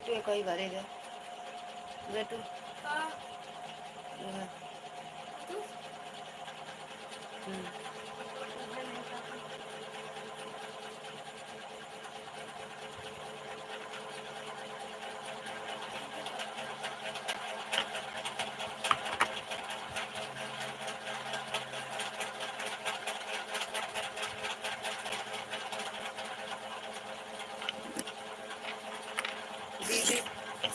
बिट्टू एक ही भरे जा बेटू। दीदी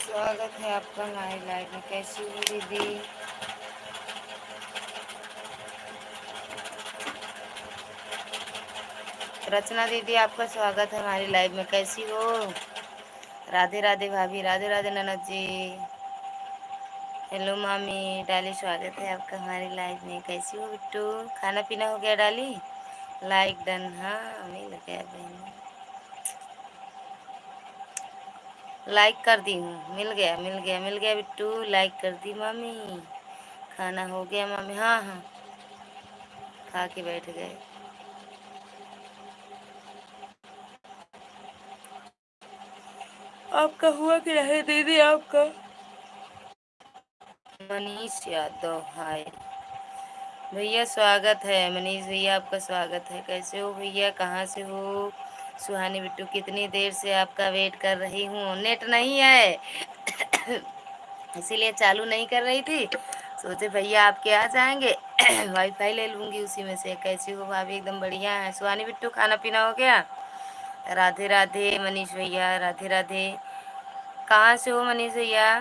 स्वागत है आपका हमारी लाइफ में। कैसी हो दीदी? रचना दीदी आपका स्वागत है हमारी लाइफ में। कैसी हो? राधे राधे भाभी, राधे राधे ननद जी। हेलो मामी, डाली स्वागत है आपका हमारी लाइफ में। कैसी हो बिट्टू? खाना पीना हो गया डाली? लाइक डन, हाँ मिल गया बहन, लाइक कर दी हूँ। मिल गया मिल गया मिल गया बिट्टू, लाइक कर दी मामी। खाना हो गया मामी? हाँ हाँ, खा के बैठ गए। आपका हुआ कि नहीं दीदी? आपका मनीष यादव, हाय भैया, स्वागत है मनीष भैया, आपका स्वागत है। कैसे हो भैया? कहाँ से हो? सुहानी बिट्टू, कितनी देर से आपका वेट कर रही हूँ। नेट नहीं है इसीलिए चालू नहीं कर रही थी। सोचे भैया आपके आ जाएंगे वाईफाई ले लूँगी उसी में से। कैसी हो भाभी? एकदम बढ़िया है। सुहानी बिट्टू, खाना पीना हो गया? राधे राधे मनीष भैया, राधे राधे। कहाँ से हो मनीष भैया?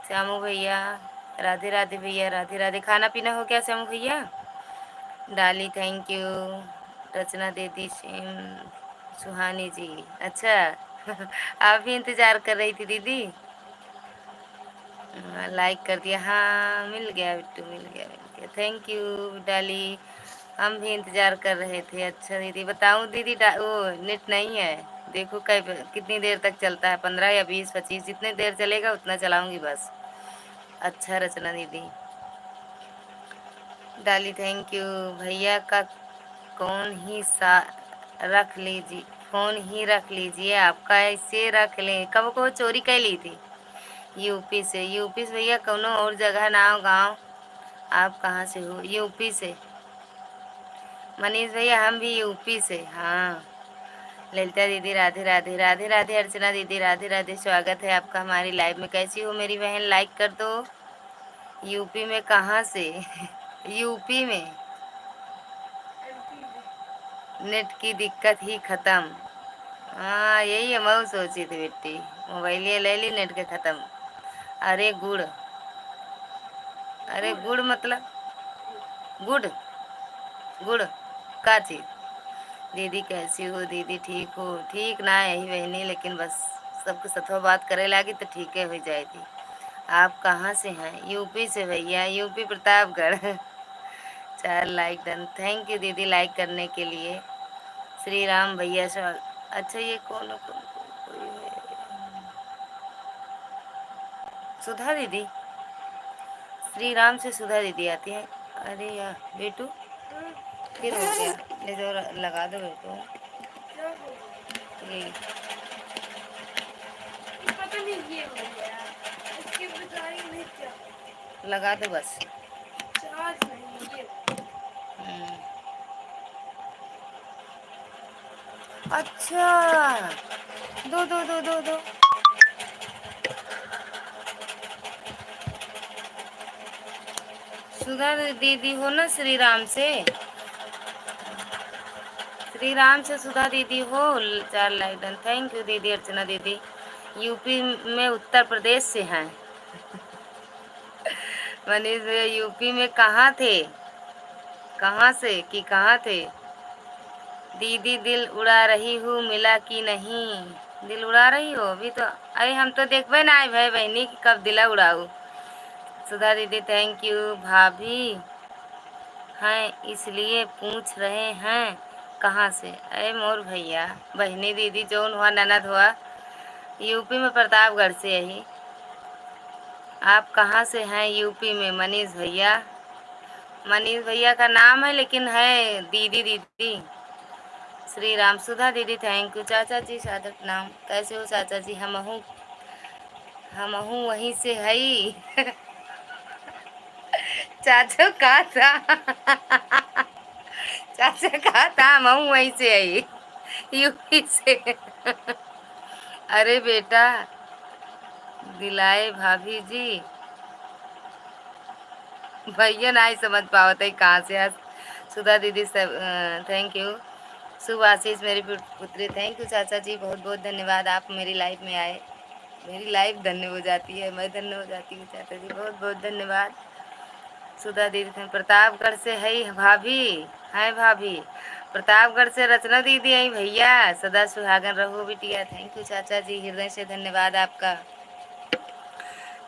श्यामू भैया, राधे राधे भैया, राधे राधे। खाना पीना हो गया श्यामू भैया? डाली थैंक यू। रचना दीदी, सुहानी जी, अच्छा आप भी इंतज़ार कर रही थी दीदी? लाइक कर दिया, हाँ मिल गया बिट्टू, मिल गया मिल गया। थैंक यू डाली, हम भी इंतज़ार कर रहे थे। अच्छा दीदी, बताऊँ दीदी वो नेट नहीं है। देखो कितनी देर तक चलता है, 15 या 20 25, जितने देर चलेगा उतना चलाऊंगी बस। अच्छा रचना दीदी, डाली थैंक यू। भैया का कौन ही सा रख लीजिए, फोन ही रख लीजिए, आपका ऐसे रख लें। कब को चोरी कर ली थी? यूपी से? यूपी से भैया कौनो और जगह ना हो गाँव? आप कहाँ से हो? यूपी से? मनीष भैया हम भी यूपी से, हाँ। ललिता दीदी राधे राधे, राधे राधे। अर्चना दीदी राधे राधे, स्वागत है आपका हमारी लाइव में। कैसी हो मेरी बहन? लाइक कर दो। यूपी में कहाँ से यूपी में नेट की दिक्कत ही खत्म। हाँ यही मैं सोची थी बेटी, मोबाइल ले ली, नेट के खत्म। अरे गुड़, अरे गुड़ मतलब गुड़, गुड़ का चीज? दीदी कैसी हो दीदी? ठीक हो? ठीक ना यही बहनी, लेकिन बस सबके सथवा बात करे लागी तो ठीक है हो जाएगी। आप कहाँ से हैं? यूपी से भैया, UP Pratapgarh 4 like done, thank you दीदी लाइक करने के लिए। श्री राम भैया स्वागत। अच्छा ये कौन कोई है? सुधा दीदी? श्री राम से सुधा दीदी आती है। अरे यार बेटू, फिर हो गया, ले दो, लगा दो बेटू। ये पता नहीं ये हो गया, इसके बजाय नहीं क्या, लगा दो बस। चार्ज नहीं ये। अच्छा, दो दो दो दो दो। सुधा दीदी हो ना श्री राम से? श्री राम से सुधा दीदी हो? 4 लाइक डन, थैंक यू दीदी। अर्चना दीदी यूपी में उत्तर प्रदेश से हैं। मनीष भैया यूपी में कहाँ थे? कहाँ से कि कहाँ थे? दीदी दिल उड़ा रही हूँ, मिला कि नहीं? दिल उड़ा रही हो अभी तो? अरे हम तो देखबे ना आए भाई बहनी कि कब दिला उड़ाऊ। सुधा दीदी थैंक यू। भाभी हैं इसलिए पूछ रहे हैं कहाँ से? अरे मोर भैया बहनी दीदी जौन हुआ ननद हुआ, यूपी में प्रतापगढ़ से यही। आप कहाँ से हैं यूपी में? मनीष भैया, मनीष भैया का नाम है लेकिन है दीदी दीदी। श्री राम। सुधा दीदी थैंक यू। चाचा जी सादर नाम। कैसे हो चाचा जी? हम हूँ हमहू वहीं से हई। चाचा कहा था। चाचा कहा था हमहू वहीं से आई, यूपी से। अरे बेटा, दिलाए भाभी जी, भैया ना ही समझ पावत है कहाँ से आज। सुधा दीदी सब थैंक यू। शुभ आशीष मेरी पुत्री, थैंक यू चाचा जी, बहुत बहुत धन्यवाद, आप मेरी लाइफ में आए। मेरी लाइफ धन्य हो जाती है, मैं धन्य हो जाती हूँ चाचा जी, बहुत बहुत धन्यवाद। सुधा दीदी प्रतापगढ़ से है भाभी, है भाभी। प्रतापगढ़ से रचना दीदी आई भैया, सदा सुहागन रहो बिटिया, थैंक यू चाचा जी, हृदय से धन्यवाद आपका।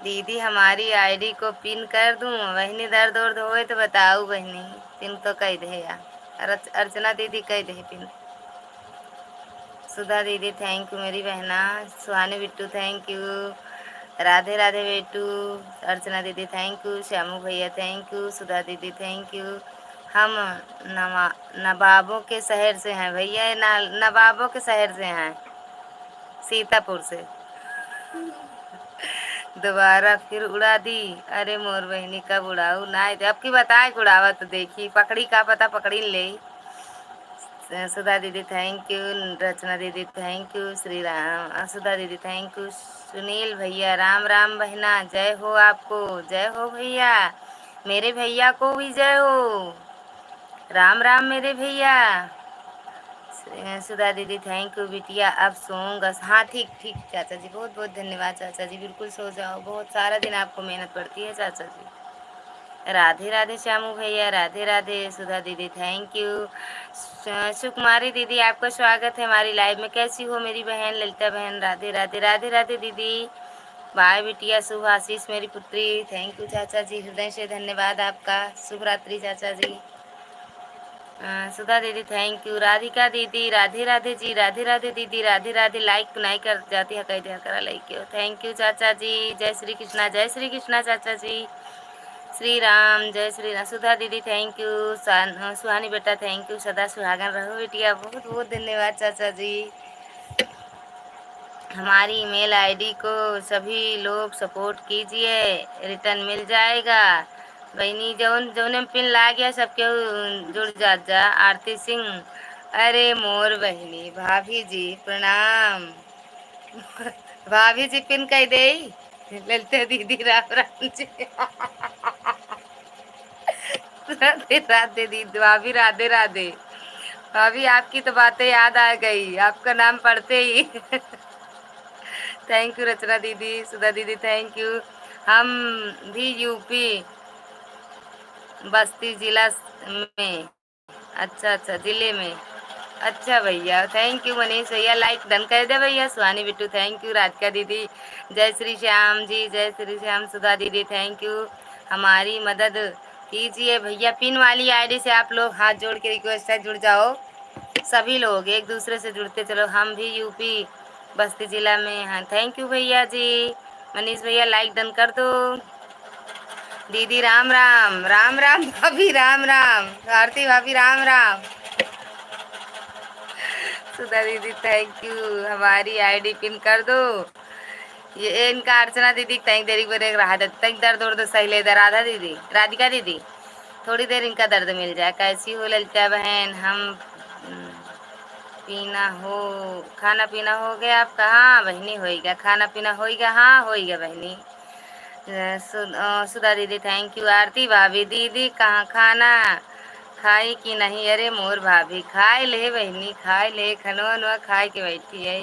दीदी हमारी आईडी को पिन कर दूं, बहनी दर्द वर्द होए तो बताओ बहनी, पिन तो कह दे यार, अर्चना दीदी कह दे पिन। सुधा दीदी थैंक यू मेरी बहना, सुहानी बिट्टू थैंक यू, राधे राधे बेटू, अर्चना दीदी थैंक यू, श्यामू भैया थैंक यू, सुधा दीदी थैंक यू। हम नवाबों के शहर से हैं भैया, नवाबों के शहर से हैं, सीतापुर से। दोबारा फिर उड़ा दी, अरे मोर बहनी कब उड़ाऊ ना, अब की बताए उड़ावा तो देखी, पकड़ी का पता पकड़ी ले। सुधा दीदी थैंक यू, रचना दीदी थैंक यू, श्री राम, सुधा दीदी थैंक यू, सुनील भैया राम राम बहना, जय हो आपको, जय हो भैया, मेरे भैया को भी जय हो, राम राम मेरे भैया। सुधा दीदी थैंक यू बिटिया, अब सोऊंगा। हाँ ठीक ठीक चाचा जी, बहुत बहुत धन्यवाद चाचा जी, बिल्कुल सो जाओ, बहुत सारा दिन आपको मेहनत पड़ती है चाचा जी। राधे राधे श्यामू भैया, राधे राधे सुधा दीदी थैंक यू। सुकुमारी दीदी आपका स्वागत है हमारी लाइव में, कैसी हो मेरी बहन ललिता बहन, राधे राधे, राधे राधे दीदी, बाय बिटिया, शुभ आशीष मेरी पुत्री, थैंक यू चाचा जी, हृदय से धन्यवाद आपका, शुभ रात्रि चाचा जी। सुधा दीदी थैंक यू, राधिका दीदी राधे राधे जी, राधे राधे दीदी, राधे राधे, लाइक नहीं कर जाती है, कह दिया करा लाइक, थैंक यू चाचा जी, जय श्री कृष्णा, जय श्री कृष्णा चाचा जी, श्री राम, जय श्री राम। सुधा दीदी थैंक यू, सुहानी बेटा थैंक यू, सदा सुहागन रहो बेटिया, बहुत बहुत धन्यवाद चाचा जी। हमारी ईमेल आईडी को सभी लोग सपोर्ट कीजिए, रिटर्न मिल जाएगा बहनी, जौन जौन पिन ला गया सबके जुड़ जा। आरती सिंह, अरे मोर बहनी भाभी जी प्रणाम। भाभी जी पिन कह दे, ललते दीदी राम राम जी। राधे राधे दीदी, भाभी राधे राधे, भाभी आपकी तो बातें याद आ गई आपका नाम पढ़ते ही। थैंक यू रचना दीदी, सुधा दीदी थैंक यू। हम भी यूपी बस्ती जिला में, अच्छा अच्छा जिले में, अच्छा भैया थैंक यू मनीष भैया, लाइक डन कर दे भैया। सुहानी बिट्टू थैंक यू, राधिका दीदी जय श्री श्याम जी, जय श्री श्याम, सुधा दीदी थैंक यू, हमारी मदद कीजिए भैया, पिन वाली आईडी से आप लोग हाथ जोड़ के रिक्वेस्ट है जुड़ जाओ, सभी लोग एक दूसरे से जुड़ते चलो, हम भी यूपी बस्ती जिला में हैं, थैंक यू भैया जी। मनीष भैया लाइक डन कर दो। दीदी राम राम, राम राम भाभी राम राम, आरती भाभी राम राम, सुधा दीदी थैंक यू, हमारी आईडी पिन कर दो। ये इनका अर्चना दीदी तैंक देरी बने रहा तैंक दर्द उर्द सही ले राधा दीदी, राधिका दीदी थोड़ी देर इनका दर्द मिल जाए। कैसी हो ललिता बहन, हम पीना हो, खाना पीना हो गया आपका, हाँ बहनी होएगा, खाना पीना होएगा, हाँ होएगा बहनी। सुधा दीदी थैंक यू, आरती भाभी दीदी कहाँ खाना खाई कि नहीं, अरे मोर भाभी खाए ले बहनी, खाए ले, खनवा नवा खाए के बैठी है,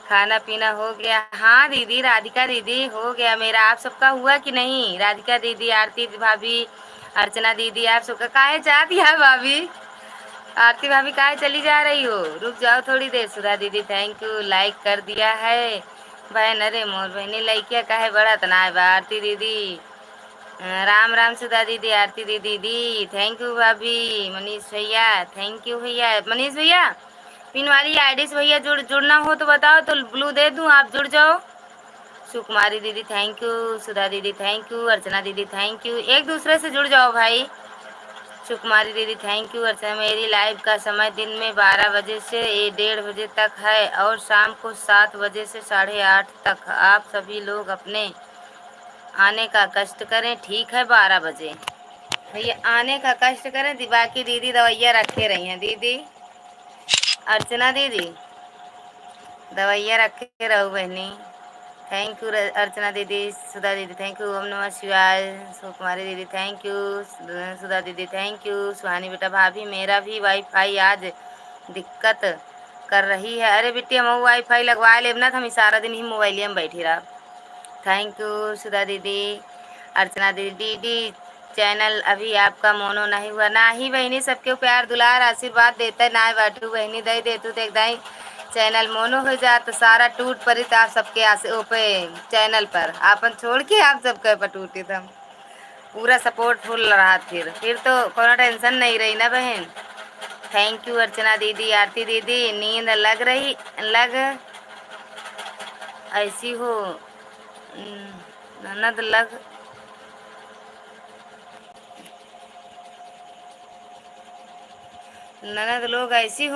खाना पीना हो गया, हाँ दीदी, राधिका दीदी हो गया मेरा, आप सबका हुआ कि नहीं, राधिका दीदी, आरती भाभी, अर्चना दीदी, आप सबका काहे चाहती है भाभी, आरती भाभी काहे चली जा रही हो, रुक जाओ थोड़ी देर। सुधा दीदी थैंक यू, लाइक कर दिया है बहन, अरे मोर बहनी लइकिया काहे बड़ा तना है, आरती दीदी राम राम, सुधा दीदी, आरती दीदी दी थैंक यू भाभी, मनीष भैया थैंक यू भैया, मनीष भैया पिन वाली आईडी से भैया जुड़ना हो तो बताओ, तो ब्लू दे दूं, आप जुड़ जाओ। सुकुमारी दीदी थैंक यू, सुधा दीदी थैंक यू, अर्चना दीदी थैंक यू, एक दूसरे से जुड़ जाओ भाई, सुकुमारी दीदी थैंक यू। अच्छा, मेरी लाइव का समय दिन में 12 बजे से 1:30 बजे तक है और शाम को 7 बजे से 8:30 तक। आप सभी लोग अपने आने का कष्ट करें, ठीक है? 12 बजे भैया आने का कष्ट करें। बाकी दीदी दवाइयाँ रखे रही हैं। दीदी अर्चना दीदी दवाइयाँ रखे रहो बहनी। थैंक यू अर्चना दीदी। सुधा दीदी थैंक यू। ओम नमः शिवाय। सुकुमारी दीदी थैंक यू। सुधा दीदी थैंक यू। सुहानी बेटा भाभी मेरा भी वाईफाई आज दिक्कत कर रही है। अरे बेटी हम वाईफाई लगवा ले ना, हम सारा दिन ही मोबाइल में बैठी रहा। थैंक यू सुधा दीदी। अर्चना दीदी दीदी चैनल अभी आपका मोनो नहीं हुआ ना ही बहनी। सबके प्यार दुलार आशीर्वाद देता ना बैठू बहनी दे दे तू देख दाई चैनल मोनो हो जा तो सारा टूट पड़ी। तो आप सबके आसे ओपे चैनल पर आपन छोड़ के आप सबके पर टूटी थम। पूरा सपोर्ट फुल रहा। फिर तो कोई टेंशन नहीं रही ना बहन। थैंक यू अर्चना दीदी। आरती दीदी नींद लग ऐसी हो ननद लग ननद लोग ऐसी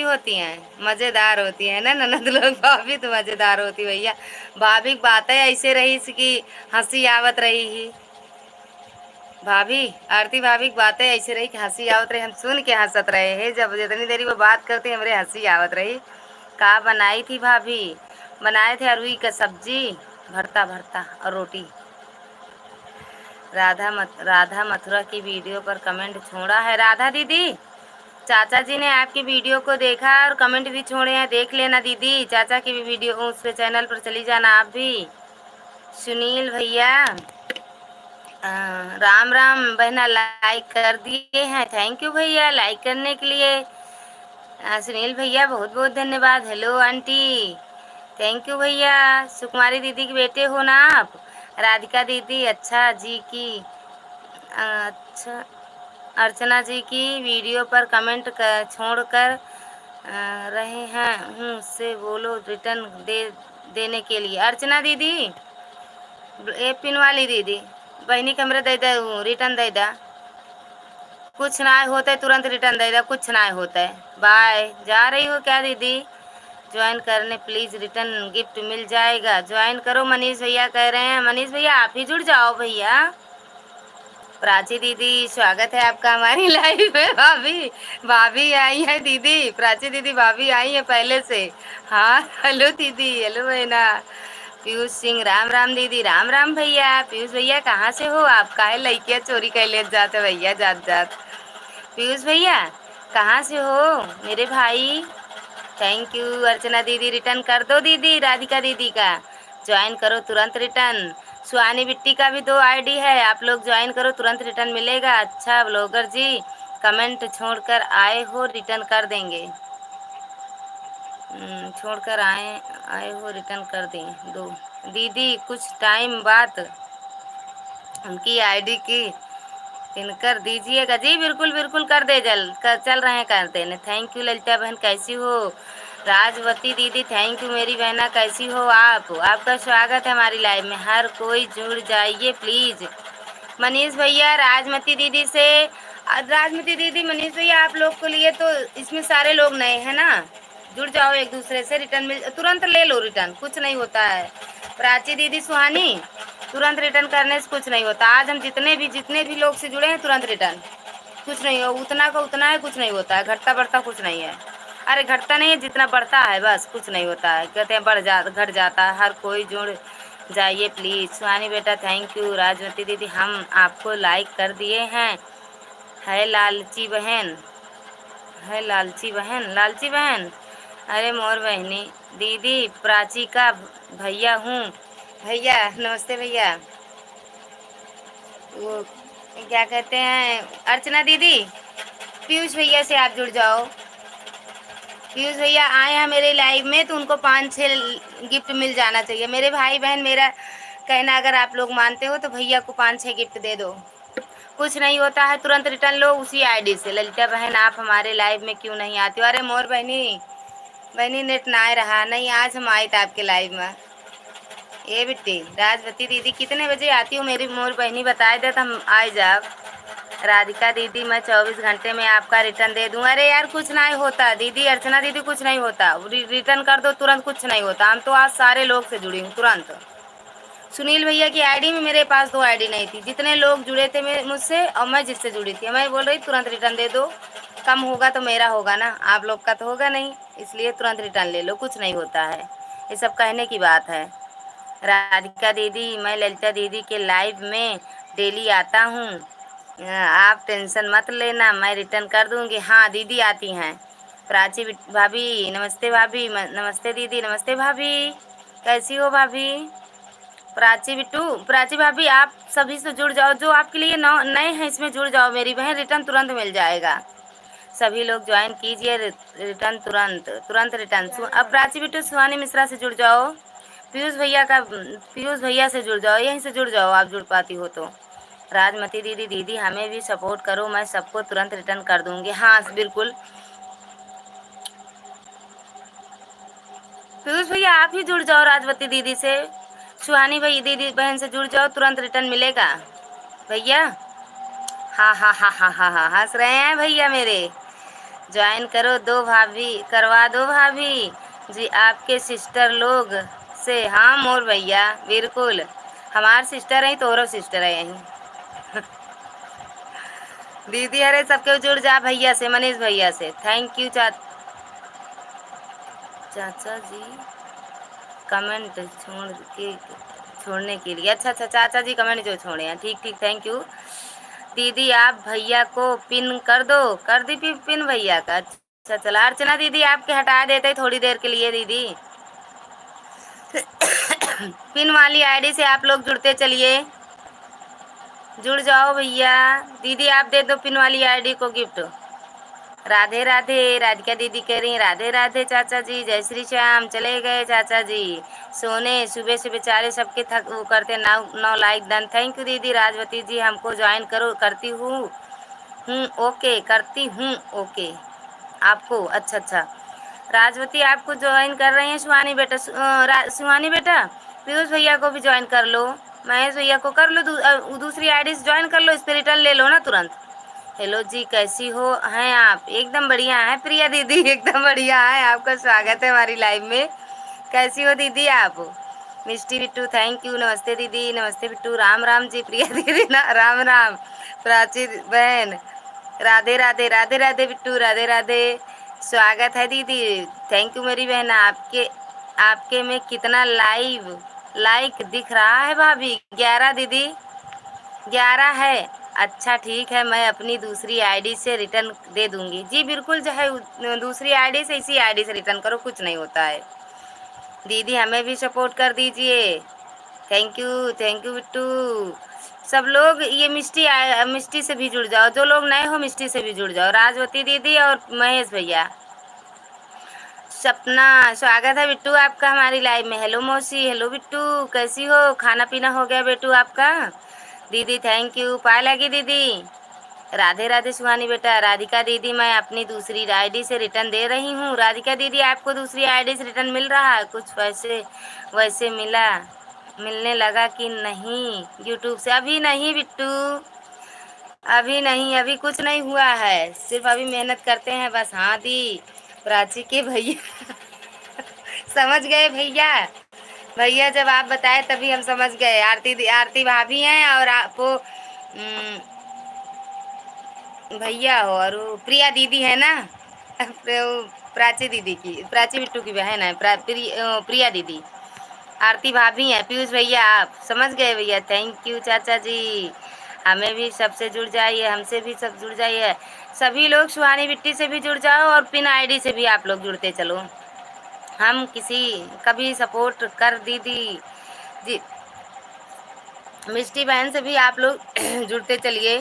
होती हैं, मज़ेदार होती हैं ना ननद लोग। भाभी तो मज़ेदार होती भैया। भाभी की बातें ऐसे रही कि हंसी आवत रही ही। भाभी आरती भाभी की बातें ऐसे रही कि हंसी आवत रही। हम सुन के हंसत रहे हैं जब जितनी देरी वो बात करते हमरे हंसी आवत रही। का बनाई थी भाभी? बनाए थे अरुई का सब्जी, भरता और रोटी। राधा मथुरा की वीडियो पर कमेंट छोड़ा है। राधा दीदी चाचा जी ने आपकी वीडियो को देखा और कमेंट भी छोड़े हैं, देख लेना दीदी। चाचा की भी वीडियो उस पे चैनल पर चली जाना आप भी। सुनील भैया राम राम बहना लाइक कर दिए हैं। थैंक यू भैया लाइक करने के लिए। सुनील भैया बहुत बहुत धन्यवाद। हेलो आंटी थैंक यू भैया। सुकुमारी दीदी के बेटे हो ना आप? राधिका दीदी अच्छा जी की अच्छा अर्चना जी की वीडियो पर कमेंट छोड़ कर रहे हैं हूँ से बोलो रिटर्न देने के लिए। अर्चना दीदी ये पिन वाली दीदी बहनी कमरे दे दे रिटर्न दे दा। कुछ ना होता है तुरंत रिटर्न दे दा। कुछ ना होता है। बाय। जा रही हो क्या दीदी? ज्वाइन करने प्लीज़ रिटर्न गिफ्ट मिल जाएगा। ज्वाइन करो मनीष भैया कह रहे हैं। मनीष भैया आप ही जुड़ जाओ भैया। प्राची दीदी स्वागत है आपका हमारी लाइफ में। भाभी भाभी आई है दीदी। प्राची दीदी भाभी आई है पहले से। हाँ हेलो दीदी। हेलो बहना। पीयूष सिंह राम राम दीदी। राम राम भैया। पीयूष भैया कहाँ से हो आप? काहे लइकिया चोरी कर ले जाते भैया जात जात। पीयूष भैया कहाँ से हो मेरे भाई? थैंक यू अर्चना दीदी। रिटर्न कर दो दीदी राधिका दीदी का। ज्वाइन करो तुरंत रिटर्न। सुहानी बिट्टी का भी 2 आईडी है। आप लोग ज्वाइन करो तुरंत रिटर्न मिलेगा। अच्छा ब्लॉगर जी कमेंट छोड़कर आए हो रिटर्न कर देंगे। छोड़कर आए हो रिटर्न कर दें दो दीदी। कुछ टाइम बाद उनकी आईडी की पिन कर दीजिएगा। जी बिल्कुल बिल्कुल कर दे चल रहे हैं कर देने। थैंक यू ललिता बहन कैसी हो? राजवती दीदी थैंक यू मेरी बहना कैसी हो आप? आपका स्वागत है हमारी लाइव में। हर कोई जुड़ जाइए प्लीज़। मनीष भैया राजमती दीदी से राजमती दीदी मनीष भैया आप लोग को लिए तो इसमें सारे लोग नए हैं ना। जुड़ जाओ एक दूसरे से। रिटर्न मिल तुरंत ले लो रिटर्न कुछ नहीं होता है। प्राची दीदी सुहानी तुरंत रिटर्न करने से कुछ नहीं होता। आज हम जितने भी लोग से जुड़े हैं तुरंत रिटर्न। कुछ नहीं हो उतना का उतना है। कुछ नहीं होता है। घटता बढ़ता कुछ नहीं है। अरे घटता नहीं है जितना बढ़ता है बस कुछ नहीं होता है। कहते हैं घट जाता है। हर कोई जुड़ जाइए प्लीज़। सुहानी बेटा थैंक यू। राजवती दीदी हम आपको लाइक कर दिए हैं। है लालची बहन लालची बहन। अरे मोर बहनी दीदी प्राची का भैया हूँ। भैया नमस्ते भैया। वो क्या कहते हैं अर्चना दीदी पीयूष भैया से आप जुड़ जाओ। पीयूष भैया आए हैं मेरे लाइव में तो उनको 5-6 गिफ्ट मिल जाना चाहिए। मेरे भाई बहन मेरा कहना अगर आप लोग मानते हो तो भैया को 5-6 गिफ्ट दे दो। कुछ नहीं होता है तुरंत रिटर्न लो उसी आईडी से। ललिता बहन आप हमारे लाइव में क्यों नहीं आती हो? अरे मोर बहनी नेट ना आ रहा नहीं। आज हम आए थे आपके लाइव में। ये बिट्टी राजवती दीदी कितने बजे आती हो मेरी मोर बहनी बताए दे तो हम आए जाब। राधिका दीदी मैं 24 घंटे में आपका रिटर्न दे दूँ। अरे यार कुछ नहीं होता दीदी, अर्चना दीदी कुछ नहीं होता, रिटर्न कर दो तुरंत, कुछ नहीं होता। हम तो आज सारे लोग से जुड़ी हूँ तुरंत। सुनील भैया की आईडी में मेरे पास 2 आईडी नहीं थी, जितने लोग जुड़े थे मुझसे और मैं जिससे जुड़ी थी, मैं बोल रही तुरंत रिटर्न दे दो, कम होगा तो मेरा होगा ना, आप लोग का तो होगा नहीं, इसलिए तुरंत रिटर्न ले लो, कुछ नहीं होता है, ये सब कहने की बात है। राधिका दीदी मैं ललिता दीदी के लाइव में डेली आता हूँ, आप टेंशन मत लेना, मैं रिटर्न कर दूँगी। हाँ दीदी आती हैं। प्राची भाभी नमस्ते, भाभी नमस्ते, दीदी नमस्ते, भाभी कैसी हो भाभी? प्राची बिट्टू, प्राची भाभी आप सभी से जुड़ जाओ, जो आपके लिए नए हैं इसमें जुड़ जाओ मेरी बहन, रिटर्न तुरंत मिल जाएगा। सभी लोग ज्वाइन कीजिए, रिटर्न तुरंत तुरंत रिटर्न। अब प्राची बिट्टू सुहानी मिश्रा से जुड़ जाओ, पीयूष भैया से जुड़ जाओ, यहीं से जुड़ जाओ आप जुड़ पाती हो तो। राजमती दीदी, दीदी हमें भी सपोर्ट करो, मैं सबको तुरंत रिटर्न कर दूंगी। हाँ बिल्कुल पीयूष भैया आप ही जुड़ जाओ राजवती दीदी से, सुहानी भाई दीदी बहन से जुड़ जाओ, तुरंत रिटर्न मिलेगा भैया। हाँ हाँ हाँ हाँ हाँ हाँ हंस रहे हैं भैया मेरे। ज्वाइन करो, दो भाभी करवा दो भाभी जी आपके सिस्टर लोग से। हाँ मोर भैया बिल्कुल, हमार सिस्टर है, तोरो सिस्टर है यहीं। दीदी अरे सबके जुड़ जा भैया से, मनीष भैया से। थैंक यू चाचा जी कमेंट छोड़ने के लिए। अच्छा अच्छा चाचा जी कमेंट जो छोड़े हैं, ठीक ठीक थैंक यू। दीदी आप भैया को पिन कर दो, कर दी पिन भैया का। अच्छा चला अर्चना दीदी आपके हटा देते थोड़ी देर के लिए दीदी। पिन वाली आईडी से आप लोग जुड़ते चलिए, जुड़ जाओ भैया। दीदी आप दे दो पिन वाली आईडी को गिफ्ट। राधे राधे, राधिका दीदी कह रही राधे राधे चाचा जी, जय श्री श्याम। चले गए चाचा जी सोने, सुबह से बेचारे सबके थक वो करते। 9 लाइक डन, थैंक यू दीदी। राजवती जी हमको ज्वाइन करो, करती हूँ ओके, करती हूँ ओके आपको। अच्छा अच्छा राजवती आपको ज्वाइन कर रही हैं। सुहानी बेटा सुहानी बेटा पीयूष भैया को भी ज्वाइन कर लो, महेश भैया को कर लो, दूसरी आईडी से ज्वाइन कर लो, इस पर रिटर्न ले लो ना तुरंत। हेलो जी कैसी हो हैं आप? एकदम बढ़िया है प्रिया दीदी, एकदम बढ़िया है, आपका स्वागत है हमारी लाइव में। कैसी हो दीदी आप? मिष्टी बिट्टू थैंक यू, नमस्ते दीदी नमस्ते बिट्टू, राम राम जी प्रिया दीदी ना, राम राम प्राची बहन, राधे राधे, राधे राधे बिट्टू, राधे राधे, स्वागत है दीदी। थैंक यू मेरी बहन। आपके आपके में कितना लाइक दिख रहा है भाभी? 11 दीदी, 11 है। अच्छा ठीक है, मैं अपनी दूसरी आईडी से रिटर्न दे दूंगी जी बिल्कुल, चाहे दूसरी आईडी से इसी आईडी से रिटर्न करो, कुछ नहीं होता है। दीदी हमें भी सपोर्ट कर दीजिए, थैंक यू बिट्टू। सब लोग ये मिष्टी से भी जुड़ जाओ, जो लोग नए हो मिष्टी से भी जुड़ जाओ, राजवती दीदी और महेश भैया। सपना स्वागत है बिट्टू आपका हमारी लाइव में। हेलो मौसी, हेलो बिट्टू कैसी हो? खाना पीना हो गया बिट्टू आपका? दीदी थैंक यू, पाए लगी दीदी। राधे राधे सुहानी बेटा। राधिका दीदी मैं अपनी दूसरी आईडी से रिटर्न दे रही हूँ। राधिका दीदी आपको दूसरी आईडी से रिटर्न मिल रहा है कुछ पैसे वैसे मिलने लगा कि नहीं यूट्यूब से? अभी नहीं बिट्टू, अभी नहीं, अभी कुछ नहीं हुआ है, सिर्फ अभी मेहनत करते हैं बस। हाँ दी प्राची के भैया समझ गए भैया, भैया जब आप बताए तभी हम समझ गए। आरती भाभी हैं और आप भैया हो, और वो प्रिया दीदी है ना, प्राची दीदी की, प्राची बिट्टू की बहन है प्रिया दीदी। आरती भाभी हैं, पीयूष भैया आप समझ गए भैया। थैंक यू चाचा जी, हमें भी सबसे जुड़ जाइए, हमसे भी सब जुड़ जाइए, सभी लोग सुहानी बिट्टी से भी जुड़ जाओ और पिन आईडी से भी आप लोग जुड़ते चलो। हम किसी कभी सपोर्ट कर दीदी जी, मिष्टी बहन से भी आप लोग जुड़ते चलिए,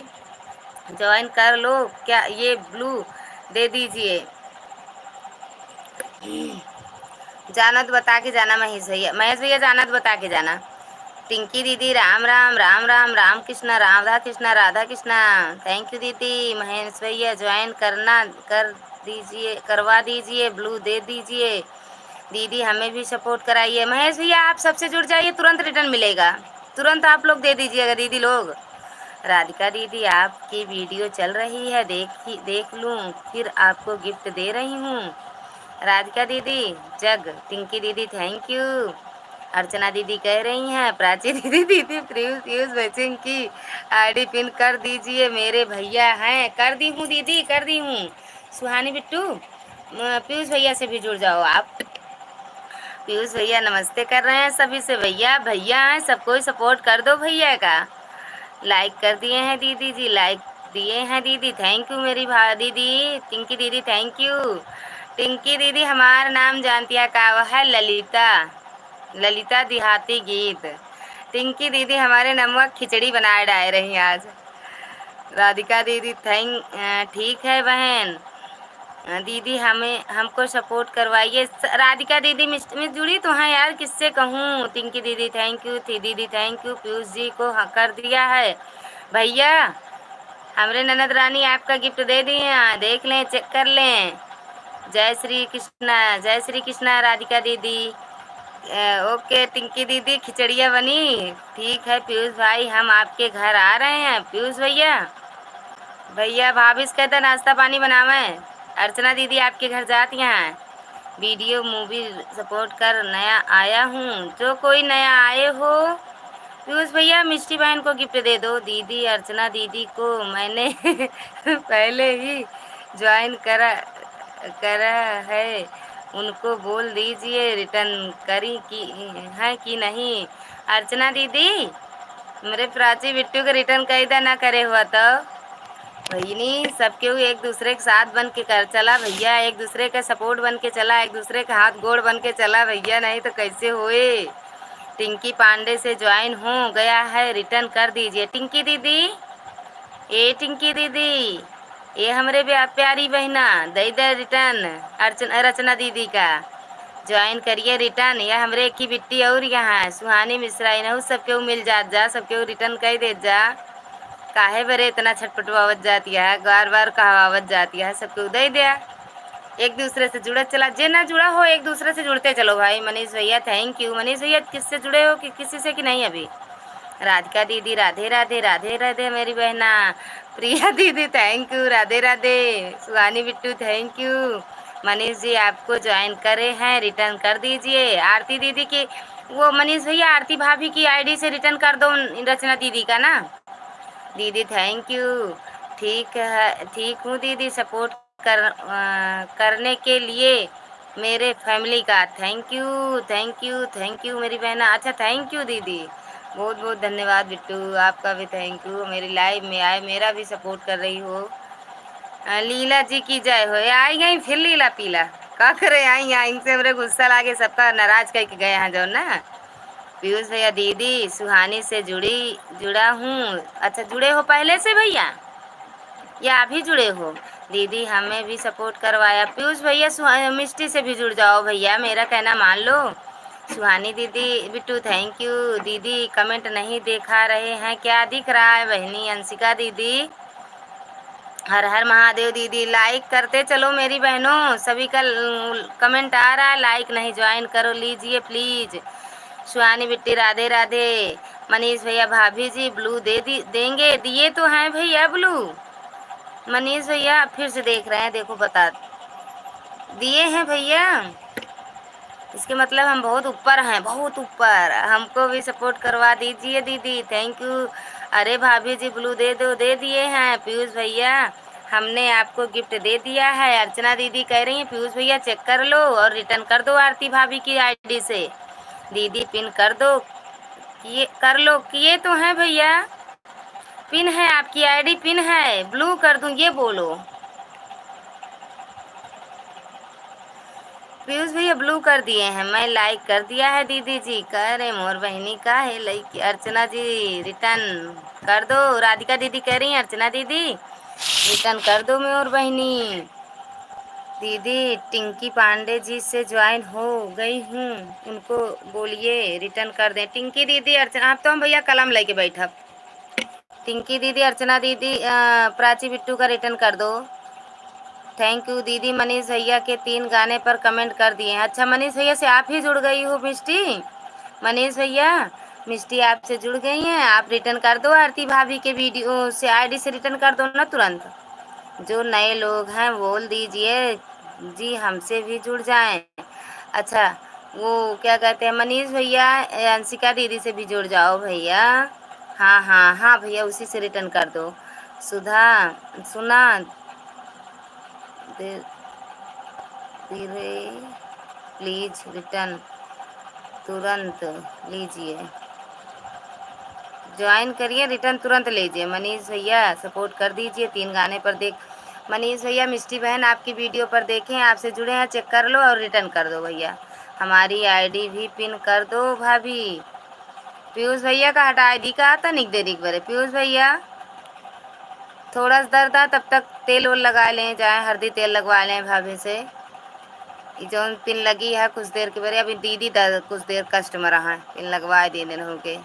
ज्वाइन कर लो। क्या ये ब्लू दे दीजिए, जाना तो बता के जाना महेश भैया जाना तो बता के जाना। टिंकी दीदी राम राम, राम राम, राम कृष्णा, राधा कृष्णा, राधा कृष्णा, थैंक यू दीदी। महेश भैया ज्वाइन कर दीजिए, करवा दीजिए, ब्लू दे दीजिए। दीदी हमें भी सपोर्ट कराइए। महेश भैया आप सबसे जुड़ जाइए, तुरंत रिटर्न मिलेगा, तुरंत आप लोग दे दीजिएगा दीदी लोग। राधिका दीदी आपकी वीडियो चल रही है, देख लूँ फिर आपको गिफ्ट दे रही हूँ। राधिका दीदी जग, टिंकी दीदी थैंक यू। अर्चना दीदी कह रही हैं प्राची दीदी दीदी पीयूष बच्चन की आईडी पिन कर दीजिए, मेरे भैया हैं। कर दी हूँ दीदी, कर दी हूँ। सुहानी बिट्टू पीयूष भैया से भी जुड़ जाओ आप। पीयूष भैया नमस्ते कर रहे हैं सभी से। भैया भैया हैं, सबको सपोर्ट कर दो भैया का। लाइक कर दिए हैं दीदी जी, लाइक दिए हैं दीदी, थैंक यू मेरी दीदी टिंकी दीदी थैंक यू। टिंकी दीदी हमारा नाम जानती है का, वो है ललिता, ललिता देहाती गीत। टिंकी दीदी हमारे नमक खिचड़ी बनाए डाल रही आज। राधिका दीदी ठीक है बहन। दीदी हमको सपोर्ट करवाइए। राधिका दीदी में जुड़ी तो हैं यार, किससे कहूँ। टिंकी दीदी थैंक यू, थी दीदी थैंक यू। पीयूष जी को कर दिया है भैया। हमरे ननद रानी आपका गिफ्ट दे दिए हैं, देख लें चेक कर लें। जय श्री कृष्णा, जय श्री कृष्णा राधिका दीदी। ओके टिंकी दीदी खिचड़िया बनी, ठीक है पीयूष भाई हम आपके घर आ रहे हैं। पीयूष भैया भैया भाभी से कहते नाश्ता पानी बनावे। अर्चना दीदी आपके घर जाती हैं। वीडियो मूवी सपोर्ट कर नया आया हूँ, जो कोई नया आए हो पीयूष भैया मिष्टी बहन को गिफ्ट दे दो। दीदी अर्चना दीदी को मैंने पहले ही ज्वाइन करा है, उनको बोल दीजिए रिटर्न करी कि है कि नहीं। अर्चना दीदी मेरे प्राची बिट्टू को रिटर्न कैदा ना करे हुआ तो भईनी सबके एक दूसरे के साथ बन के कर चला भैया, एक दूसरे का सपोर्ट बन के चला, एक दूसरे का हाथ गोड़ बन के चला भैया, नहीं तो कैसे होए। टिंकी पांडे से ज्वाइन हो गया है, रिटर्न कर दीजिए। टिंकी दीदी ए टिंकी दीदी ये हमरे प्यारी बहना दे दे रिटर्न। रचना दीदी का ज्वाइन करिए रिटर्न। यह हमरे की बिट्टी और यहाँ सुहानी मिश्रा इनहू सबके मिल जात जा, सबके रिटर्न कर दे जा। काहे बरे इतना छटपटवावत जाती है, बार बार कहावत जाती है, सबके दे दिया। एक दूसरे से जुड़े चला, जे ना जुड़ा हो एक दूसरे से जुड़ते चलो भाई। मनीष भैया थैंक यू। मनीष भैया किससे जुड़े हो कि किसी से कि नहीं अभी। राधिका दीदी राधे राधे, राधे राधे मेरी बहना। प्रिया दीदी thank you, Radhe Radhe. Suhani Bittu thank you. Manish ji आपको ज्वाइन करे हैं, रिटर्न कर दीजिए। आरती दीदी की वो मनीष भैया आरती भाभी की आईडी से रिटर्न कर दो रचना दीदी का ना। दीदी थैंक यू, ठीक है ठीक हूँ दीदी, सपोर्ट करने के लिए मेरे फैमिली का thank you thank you thank you मेरी बहना। अच्छा थैंक यू दीदी, बहुत बहुत धन्यवाद बिट्टू, आपका भी थैंक यू। मेरी लाइव में आए, मेरा भी सपोर्ट कर रही हो। लीला जी की जय हो। आई गई फिर लीला पीला का करे, आई इनसे मेरे गुस्सा लागे, सबका नाराज करके गए हैं जो ना। पीयूष भैया दीदी सुहानी से जुड़ा हूँ। अच्छा जुड़े हो पहले से भैया या अभी जुड़े हो। दीदी हमें भी सपोर्ट करवाया। पीयूष भैया मिष्टी से भी जुड़ जाओ भैया, मेरा कहना मान लो। सुहानी दीदी बिट्टू थैंक यू। दीदी कमेंट नहीं देखा रहे हैं, क्या दिख रहा है बहनी। अंशिका दीदी हर हर महादेव। दीदी लाइक करते चलो मेरी बहनों, सभी का कमेंट आ रहा है, लाइक नहीं ज्वाइन करो लीजिए प्लीज। सुहानी बिट्टी राधे राधे। मनीष भैया भाभी जी ब्लू देंगे, दिए तो हैं भैया ब्लू। मनीष भैया फिर से देख रहे हैं, देखो बता दिए हैं भैया, इसके मतलब हम बहुत ऊपर हैं, बहुत ऊपर। हमको भी सपोर्ट करवा दीजिए दीदी, थैंक यू। अरे भाभी जी ब्लू दे दो, दे दिए हैं। पीयूष भैया हमने आपको गिफ्ट दे दिया है। अर्चना दीदी कह रही हैं पीयूष भैया चेक कर लो और रिटर्न कर दो आरती भाभी की आईडी से। दीदी पिन कर दो, किए कर लो, किए तो हैं भैया, पिन है आपकी आईडी, पिन है, ब्लू कर दूं ये बोलो। पीयूष भैया ब्लू कर दिए हैं, मैं लाइक कर दिया है दीदी जी। कह रहे मोर बहनी का है लाइक। अर्चना जी रिटर्न कर दो। राधिका दीदी कह रही हैं अर्चना दीदी रिटर्न कर दो मोर बहनी। दीदी टिंकी पांडे जी से ज्वाइन हो गई हूँ, उनको बोलिए रिटर्न कर दें। टिंकी दीदी अर्चना आप तो हम भैया कलम लेके बैठा। टिंकी दीदी अर्चना दीदी प्राची बिट्टू का रिटर्न कर दो, थैंक यू दीदी। मनीष भैया के 3 गाने पर कमेंट कर दिए हैं। अच्छा मनीष भैया से आप ही जुड़ गई हो मिष्टी। मनीष भैया मिष्टी आपसे जुड़ गई हैं, आप रिटर्न कर दो आरती भाभी के वीडियो से, आईडी से रिटर्न कर दो ना तुरंत। जो नए लोग हैं बोल दीजिए जी हमसे भी जुड़ जाएं। अच्छा वो क्या कहते हैं मनीष भैया, अंशिका दीदी से भी जुड़ जाओ भैया। हाँ हाँ हाँ भैया, उसी से रिटर्न कर दो। सुधा सुना दे, धीरे प्लीज रिटर्न तुरंत लीजिए, ज्वाइन करिए, रिटर्न तुरंत लीजिए। मनीष भैया सपोर्ट कर दीजिए, 3 गाने पर देख। मनीष भैया मिष्टी बहन आपकी वीडियो पर देखें, आपसे जुड़े हैं, चेक कर लो और रिटर्न कर दो भैया। हमारी आईडी भी पिन कर दो भाभी। पीयूष भैया का हटा आईडी का आता निक दे दिख बरे। पीयूष भैया थोड़ा सा दर्द आ, तब तक तेल वोल लगा लें, जाए हल्दी तेल लगवा लें भाभी से। जो पिन लगी है कुछ देर के बारे, अभी दीदी कुछ देर कस्टमर है, पिन लगवा दे दिन हो के।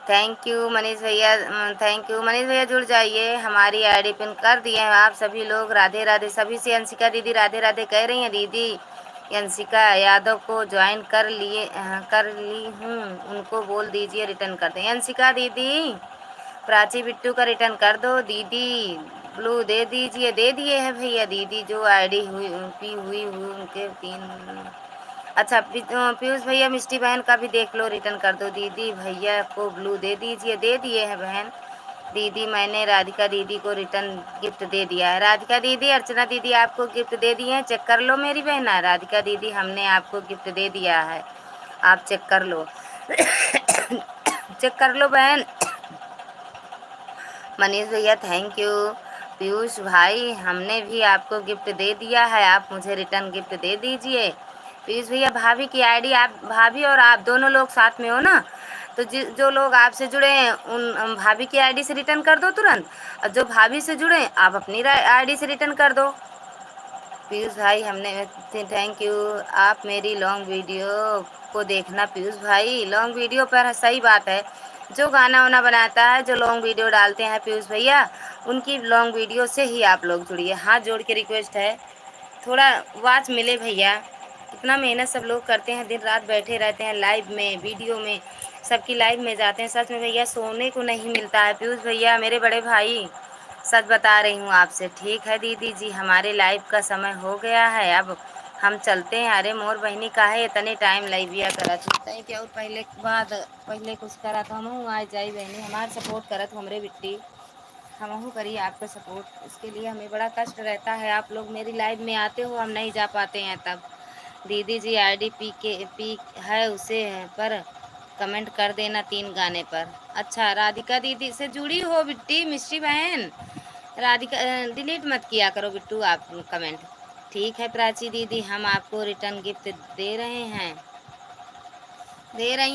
थैंक यू मनीष भैया, थैंक यू मनीष भैया, जुड़ जाइए, हमारी आईडी पिन कर दिए हैं आप सभी लोग। राधे राधे सभी से। अंशिका दीदी राधे राधे कह रही हैं। दीदी अंशिका यादव को ज्वाइन कर ली हूँ, उनको बोल दीजिए रिटर्न कर दें। अंशिका दीदी प्राची बिट्टू का रिटर्न कर दो। दीदी ब्लू दे दीजिए, दे दिए हैं भैया। दीदी जो आईडी हुई उनके 3। अच्छा पीयूष भैया मिष्टी बहन का भी देख लो, रिटर्न कर दो। दीदी भैया को ब्लू दे दीजिए, दे दिए हैं बहन। दीदी मैंने राधिका दीदी को रिटर्न गिफ्ट दे दिया है। राधिका दीदी अर्चना दीदी आपको गिफ्ट दे दिए हैं, चेक कर लो मेरी बहना। राधिका दीदी हमने आपको गिफ्ट दे दिया है, आप चेक कर लो। चेक कर लो बहन। मनीष भैया थैंक यू। पीयूष भाई हमने भी आपको गिफ्ट दे दिया है, आप मुझे रिटर्न गिफ्ट दे दीजिए। पीयूष भैया भाभी की आईडी, आप भाभी और आप दोनों लोग साथ में हो ना, तो जो लोग आपसे जुड़े हैं उन भाभी की आईडी से रिटर्न कर दो तुरंत, और जो भाभी से जुड़े आप अपनी आईडी से रिटर्न कर दो। पीयूष भाई हमने थैंक यू। आप मेरी लॉन्ग वीडियो को देखना पीयूष भाई। लॉन्ग वीडियो पर सही बात है, जो गाना वाना बनाता है, जो लॉन्ग वीडियो डालते हैं पीयूष भैया, उनकी लॉन्ग वीडियो से ही आप लोग जुड़िए। हाथ जोड़ के रिक्वेस्ट है, थोड़ा वाच मिले भैया। इतना मेहनत सब लोग करते हैं, दिन रात बैठे रहते हैं लाइव में, वीडियो में, सबकी लाइव में जाते हैं। सच में भैया सोने को नहीं मिलता है। पीयूष भैया मेरे बड़े भाई सच बता रही हूँ आपसे। ठीक है दीदी जी, हमारे लाइव का समय हो गया है, अब हम चलते हैं। अरे मोर बहनी का है इतने टाइम लाइविया करा थी क्या, पहले कुछ करा तो हम आज जाई बहनी, हमारे सपोर्ट करत हमरे बिट्टी, हमहू करिए आपका सपोर्ट। उसके लिए हमें बड़ा कष्ट रहता है, आप लोग मेरी लाइव में आते हो, हम नहीं जा पाते हैं तब। दीदी जी आईडी पी है उसे पर कमेंट कर देना 3 गाने पर। अच्छा राधिका दीदी से जुड़ी हो बिट्टी मिस्टी बहन, राधिका डिलीट मत किया करो बिट्टू आप कमेंट। ठीक है प्राची दीदी, हम आपको रिटर्न गिफ्ट दे रही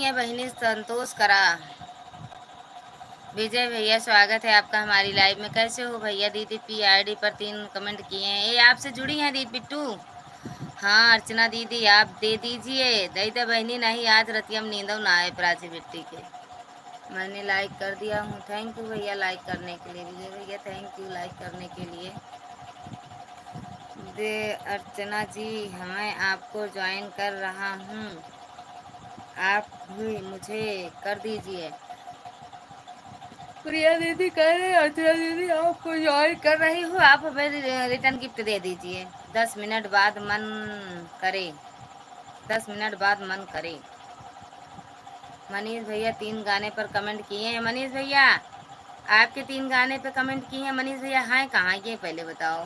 हैं बहनी, संतोष करा। विजय भैया स्वागत है आपका हमारी लाइव में, कैसे हो भैया। दीदी पी आईडी पर 3 कमेंट किए हैं, ये आपसे जुड़ी हैं दीदी बिट्टू। हाँ अर्चना दीदी आप दे दीजिए, दई तो बहनी नहीं आज रतियम नींदो ना आए प्राची बिट्टी के। मैंने लाइक कर दिया हूँ, थैंक यू भैया लाइक करने के लिए। विजय भैया थैंक यू लाइक करने के लिए। दे अर्चना जी मैं आपको ज्वाइन कर रहा हूँ, आप भी मुझे कर दीजिए। प्रिया दीदी कह रही अर्चना दीदी आपको ज्वाइन कर रही हूँ, आप हमें रिटर्न गिफ्ट दे दीजिए। 10 मिनट बाद मन करे, 10 मिनट बाद मन करे। मनीष भैया 3 गाने पर कमेंट किए हैं। मनीष भैया आपके 3 गाने पे कमेंट किए हैं। मनीष भैया हैं कहाँ ये पहले बताओ।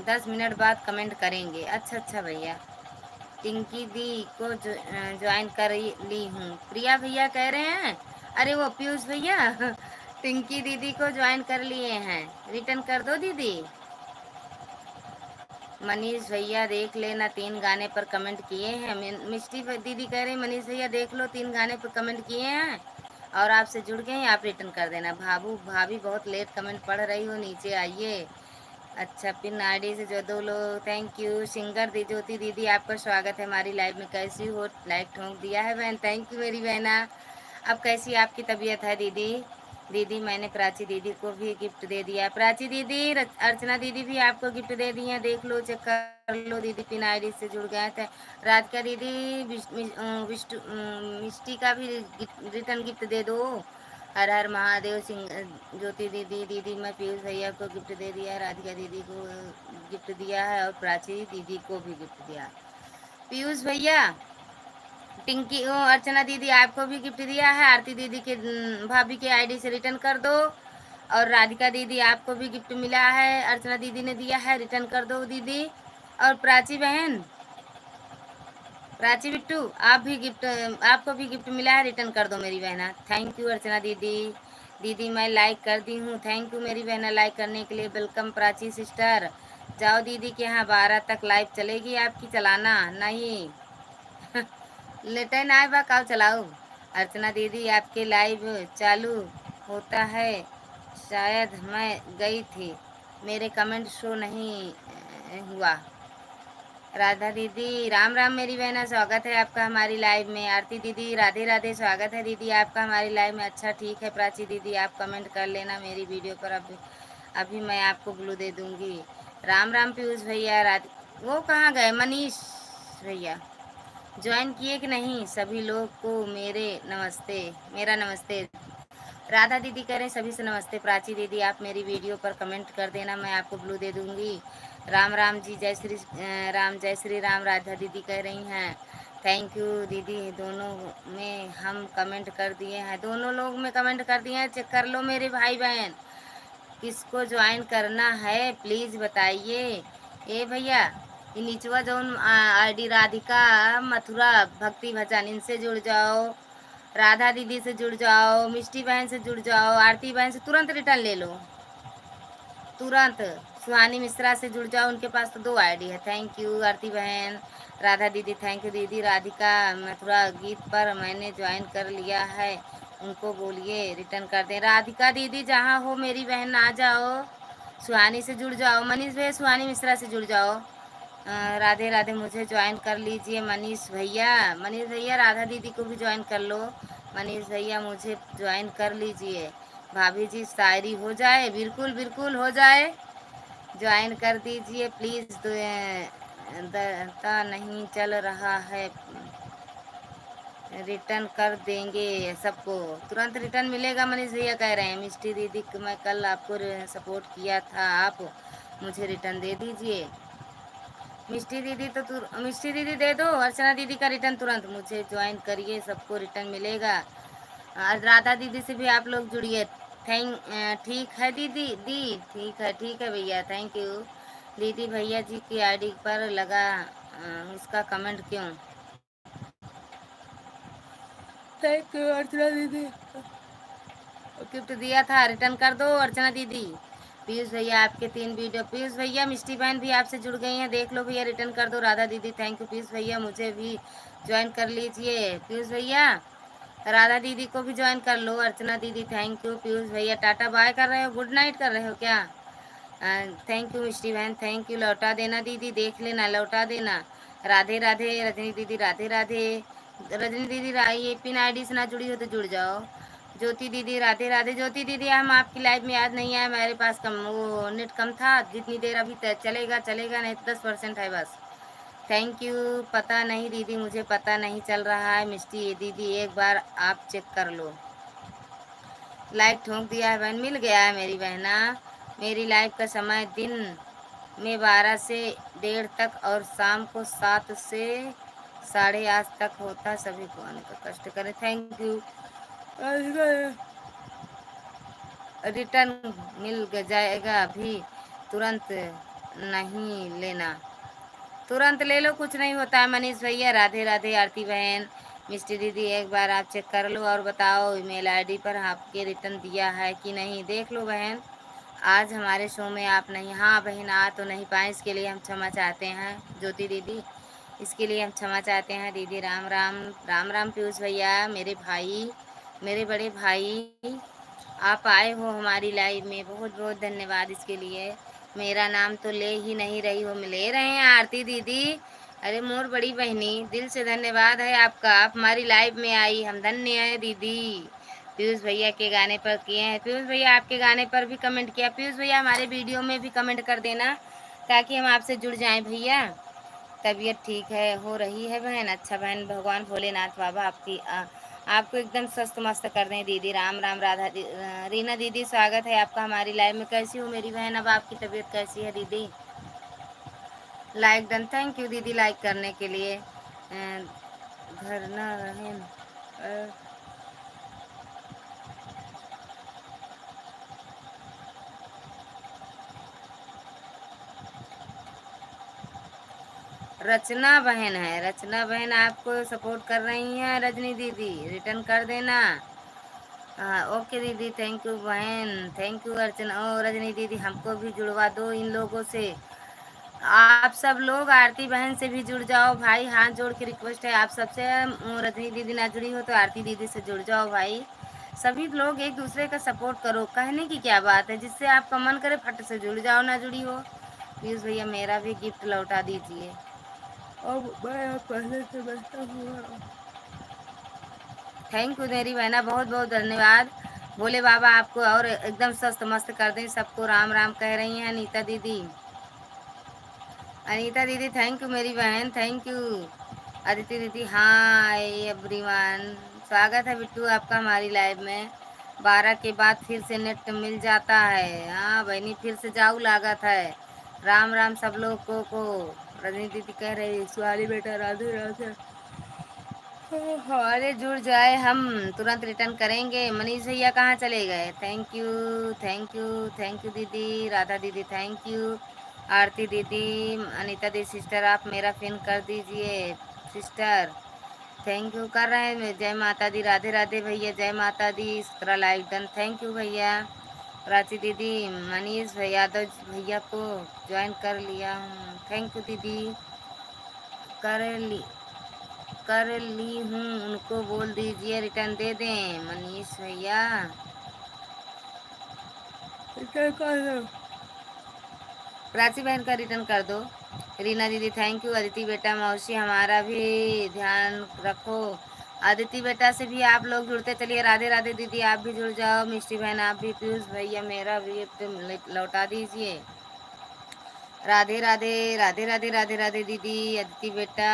10 मिनट बाद कमेंट करेंगे। अच्छा अच्छा भैया। टिंकी दी को ज्वाइन कर ली हूँ, प्रिया भैया कह रहे हैं। अरे वो पीयूष भैया टिंकी दीदी को ज्वाइन कर लिए हैं, रिटर्न कर दो दीदी। मनीष भैया देख लेना 3 गाने पर कमेंट किए हैं। मिष्टी दीदी कह रहे हैं मनीष भैया देख लो 3 गाने पर कमेंट किए हैं और आपसे जुड़ गए हैं, आप रिटर्न कर देना। भाभी बहुत लेट कमेंट पढ़ रही हो, नीचे आइए। अच्छा पिन आईडी से जो 2 लोग, थैंक यू। सिंगर दी ज्योति दीदी आपका स्वागत है हमारी लाइव में, कैसी हो। लाइक ठोंक दिया है बहन, थैंक यू मेरी बहना। अब कैसी आपकी तबीयत है दीदी। दीदी मैंने प्राची दीदी को भी गिफ्ट दे दिया। प्राची दीदी, अर्चना दीदी भी आपको गिफ्ट दे दी है, देख लो, चेक कर लो। दीदी पिन आईडी से जुड़ गए थे। राधिका दीदी, मिष्टी का भी रिटर्न गिफ्ट दे दो। हर हर महादेव सिंह। ज्योति दीदी, दीदी मैं पीयूष भैया को गिफ्ट दे दिया, राधिका दीदी को गिफ्ट दिया है और प्राची दीदी को भी गिफ्ट दिया। पीयूष भैया, टिंकी अर्चना दीदी आपको भी गिफ्ट दिया है। आरती दीदी के भाभी के आईडी से रिटर्न कर दो। और राधिका दीदी आपको भी गिफ्ट मिला है, अर्चना दीदी ने दिया है, रिटर्न कर दो दीदी। और प्राची बहन, प्राची बिट्टू, आप भी गिफ्ट, आपको भी गिफ्ट मिला है, रिटर्न कर दो मेरी बहना। थैंक यू अर्चना दीदी। दीदी मैं लाइक कर दी हूँ, थैंक यू मेरी बहना लाइक करने के लिए। Welcome Prachi sister. जाओ दीदी के यहाँ 12 तक लाइव चलेगी आपकी, चलाना नहीं लेटे ना आए बा काव चलाओ। अर्चना दीदी आपके लाइव चालू होता है, शायद मैं गई थी, मेरे कमेंट शो नहीं हुआ। राधा दीदी राम राम मेरी बहना, स्वागत है आपका हमारी लाइव में। आरती दीदी राधे राधे, स्वागत है दीदी आपका हमारी लाइव में। अच्छा ठीक है प्राची दीदी, आप कमेंट कर लेना मेरी वीडियो पर, अभी मैं आपको ब्लू दे दूंगी। राम राम पीयूष भैया। वो कहाँ गए मनीष भैया, ज्वाइन किए कि नहीं? सभी लोग को मेरे नमस्ते, मेरा नमस्ते। राधा दीदी कह रहे सभी से नमस्ते। प्राची दीदी आप मेरी वीडियो पर कमेंट कर देना, मैं आपको ब्लू दे दूंगी। राम राम जी, जय श्री राम, जय श्री राम। राधा दीदी कह रही हैं थैंक यू दीदी, दोनों में हम कमेंट कर दिए हैं, दोनों लोग में कमेंट कर दिए हैं, चेक कर लो मेरे भाई बहन। किसको ज्वाइन करना है प्लीज़ बताइए। ए भैया, ये नीचवा जौन आईडी राधिका मथुरा भक्ति भजन, इनसे जुड़ जाओ। राधा दीदी से जुड़ जाओ, मिष्टी बहन से जुड़ जाओ, आरती बहन से तुरंत रिटर्न ले लो, तुरंत। सुहानी मिश्रा से जुड़ जाओ, उनके पास तो 2 आईडी है। थैंक यू आरती बहन। राधा दीदी थैंक यू दीदी। राधिका मथुरा गीत पर मैंने ज्वाइन कर लिया है, उनको बोलिए रिटर्न कर दें। राधिका दीदी जहाँ हो मेरी बहन आ जाओ, सुहानी से जुड़ जाओ। मनीष भैया सुहानी मिश्रा से जुड़ जाओ। राधे राधे, मुझे ज्वाइन कर लीजिए मनीष भैया। मनीष भैया राधा दीदी को भी ज्वाइन कर लो। मनीष भैया मुझे ज्वाइन कर लीजिए। भाभी जी शायरी हो जाए, बिल्कुल बिल्कुल हो जाए, ज्वाइन कर दीजिए प्लीज़। नहीं चल रहा है, रिटर्न कर देंगे सबको, तुरंत रिटर्न मिलेगा। मनीष भैया कह रहे हैं मिष्टी दीदी मैं कल आपको सपोर्ट किया था, आप मुझे रिटर्न दे दीजिए। मिष्टी दीदी तो मिष्टी दीदी दे दो, अर्चना दीदी का रिटर्न तुरंत, मुझे ज्वाइन करिए, सबको रिटर्न मिलेगा। राधा दीदी से भी आप लोग जुड़िए। ठीक है दीदी, ठीक है भैया, थैंक यू दीदी। भैया जी की आईडी पर लगा उसका कमेंट क्यों? थैंक यू अर्चना दीदी, गिफ्ट दिया था, रिटर्न कर दो अर्चना दीदी। पीयूष भैया आपके 3 वीडियो, पीयूष भैया मिष्टी बहन भी आपसे जुड़ गई हैं, देख लो भैया, रिटर्न कर दो। राधा दीदी थैंक यू। पीयूष भैया मुझे भी ज्वाइन कर लीजिए। पीयूष भैया राधा दीदी को भी ज्वाइन कर लो। अर्चना दीदी थैंक यू। पीयूष भैया टाटा बाय कर रहे हो, गुड नाइट कर रहे हो क्या? थैंक यू मिष्टी बहन, थैंक यू। लौटा देना दीदी, देख लेना, लौटा देना। राधे राधे रजनी दीदी, राधे राधे। रजनी दीदी ये पिन आईडी से ना जुड़ी हो तो जुड़ जाओ। ज्योति दीदी राधे राधे। ज्योति दीदी हम आपकी लाइव में आज नहीं आए, मेरे पास कम वो नेट कम था, जितनी देर अभी चलेगा चलेगा, नहीं तो 10% है बस। Thank you. पता नहीं दीदी, मुझे पता नहीं चल रहा है। मिष्टी दीदी एक बार आप चेक कर लो। लाइक ठोक दिया है बहन, मिल गया है मेरी बहना। मेरी लाइव का समय दिन में 12 से 1:30 तक और शाम को 7 से 8:30 तक होता है। सभी को आने का कष्ट करें। Thank you. रिटर्न मिल जाएगा अभी, तुरंत नहीं लेना, तुरंत ले लो, कुछ नहीं होता है। मनीष भैया राधे राधे। आरती बहन, मिस्टी दीदी एक बार आप चेक कर लो और बताओ ईमेल आईडी पर आपके रिटर्न दिया है कि नहीं, देख लो बहन। आज हमारे शो में आप नहीं, हाँ बहन आ तो नहीं पाए, इसके लिए हम क्षमा चाहते हैं। ज्योति दीदी इसके लिए हम क्षमा चाहते हैं। दीदी राम राम। राम राम पीयूष भैया, मेरे भाई, मेरे बड़े भाई, आप आए हो हमारी लाइव में, बहुत बहुत धन्यवाद इसके लिए। मेरा नाम तो ले ही नहीं रही हो, ले रहे हैं आरती दीदी। अरे मोर बड़ी बहनी, दिल से धन्यवाद है आपका, आप हमारी लाइव में आई, हम धन्य हैं दीदी। पीयूष भैया के गाने पर किए हैं। पीयूष भैया आपके गाने पर भी कमेंट किया। पीयूष भैया हमारे वीडियो में भी कमेंट कर देना ताकि हम आपसे जुड़ जाएं भैया। तबीयत ठीक है हो रही है बहन? अच्छा बहन, भगवान भोलेनाथ बाबा आपको एकदम स्वस्थ मस्त कर दें दीदी। राम राम। रीना दीदी स्वागत है आपका हमारी लाइव में। कैसी हो मेरी बहन? अब आपकी तबीयत कैसी है दीदी? Like done. थैंक यू दीदी लाइक करने के लिए। घर ना रहे रचना बहन है। रचना बहन आपको सपोर्ट कर रही हैं। रजनी दीदी रिटर्न कर देना। हाँ ओके दीदी, थैंक यू बहन, थैंक यू अर्चना। ओ रजनी दीदी हमको भी जुड़वा दो इन लोगों से। आप सब लोग आरती बहन से भी जुड़ जाओ भाई, हाथ जोड़ के रिक्वेस्ट है आप सबसे। रजनी दीदी ना जुड़ी हो तो आरती दीदी से जुड़ जाओ भाई। सभी लोग एक दूसरे का सपोर्ट करो, कहने की क्या बात है, जिससे आपका मन करे फट से जुड़ जाओ, ना जुड़ी हो। प्लीज़ भैया मेरा भी गिफ्ट लौटा दीजिए। अब मैं पहले से बैठा हुआ। थैंक यू मेरी बहना, बहुत बहुत धन्यवाद। भोले बाबा आपको और एकदम स्वस्थ मस्त कर दें सबको। राम राम कह रही हैं अनीता दीदी। अनीता दीदी थैंक यू मेरी बहन, थैंक यू। अदिति दीदी हाय एवरीवन, स्वागत है बिट्टू आपका हमारी लाइव में। 12 के बाद फिर से नेट मिल जाता है। हाँ बहनी फिर से जाऊ लागत है। राम राम सब लोग को। रजनी दीदी कह रही सॉरी बेटा, राधे राधे। हमारे जुड़ जाए हम तुरंत रिटर्न करेंगे। मनीष भैया कहाँ चले गए? Thank you thank you thank you दीदी। राधा दीदी थैंक यू। आरती दीदी, अनीता दीदी सिस्टर आप मेरा पिन कर दीजिए सिस्टर। थैंक यू कर रहे हैं। जय माता दी, राधे राधे भैया, जय माता दी। 17 लाइक डन, थैंक यू भैया। प्राची दीदी, मनीष भैया यादव भैया को ज्वाइन कर लिया हूँ, थैंक यू दीदी। कर ली कर ली हूँ, उनको बोल दीजिए रिटर्न दे दें मनीष भैया। रिटर्न कर दो, प्राची बहन का रिटर्न कर दो। रीना दीदी थैंक यू। अदिति बेटा मौसी हमारा भी ध्यान रखो। अदिति बेटा से भी आप लोग जुड़ते चलिए। राधे राधे दीदी आप भी जुड़ जाओ। मिष्टी बहन आप भी। पीयूष भैया मेरा भी लौटा दीजिए। राधे राधे राधे राधे राधे राधे दीदी। अदिति बेटा,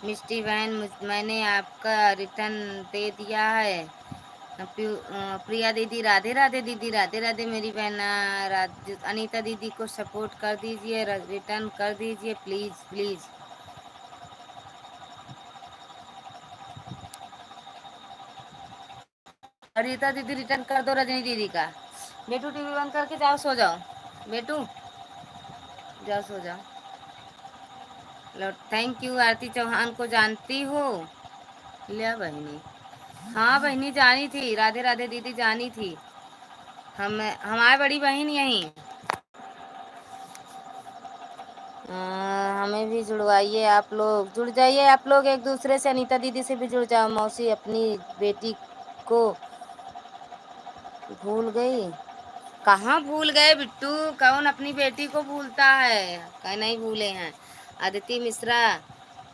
मिष्टी बहन मैंने आपका रिटर्न दे दिया है। प्रिया दीदी राधे राधे दीदी, राधे राधे मेरी बहन। अनीता दीदी को सपोर्ट कर दीजिए, रिटर्न कर दीजिए प्लीज़ प्लीज़। अनीता दीदी रिटर्न कर दो रजनी दीदी का। बेटू टीवी बंद करके जाओ सो जाओ, बेटू जाओ सो जाओ। Thank you. आरती चौहान को जानती हो? लिया बहनी, हाँ बहनी जानी थी। राधे राधे दीदी जानी थी। हमारी बड़ी बहन यहीं। हमें भी जुड़वाइए, आप लोग जुड़ जाइए। आप लोग एक दूसरे से, अनीता दीदी से भी जुड़ जाओ। मौसी अपनी बेटी को भूल गई? कहाँ भूल गए बिट्टू, कौन अपनी बेटी को भूलता है? कहीं नहीं भूले हैं। अदिति मिश्रा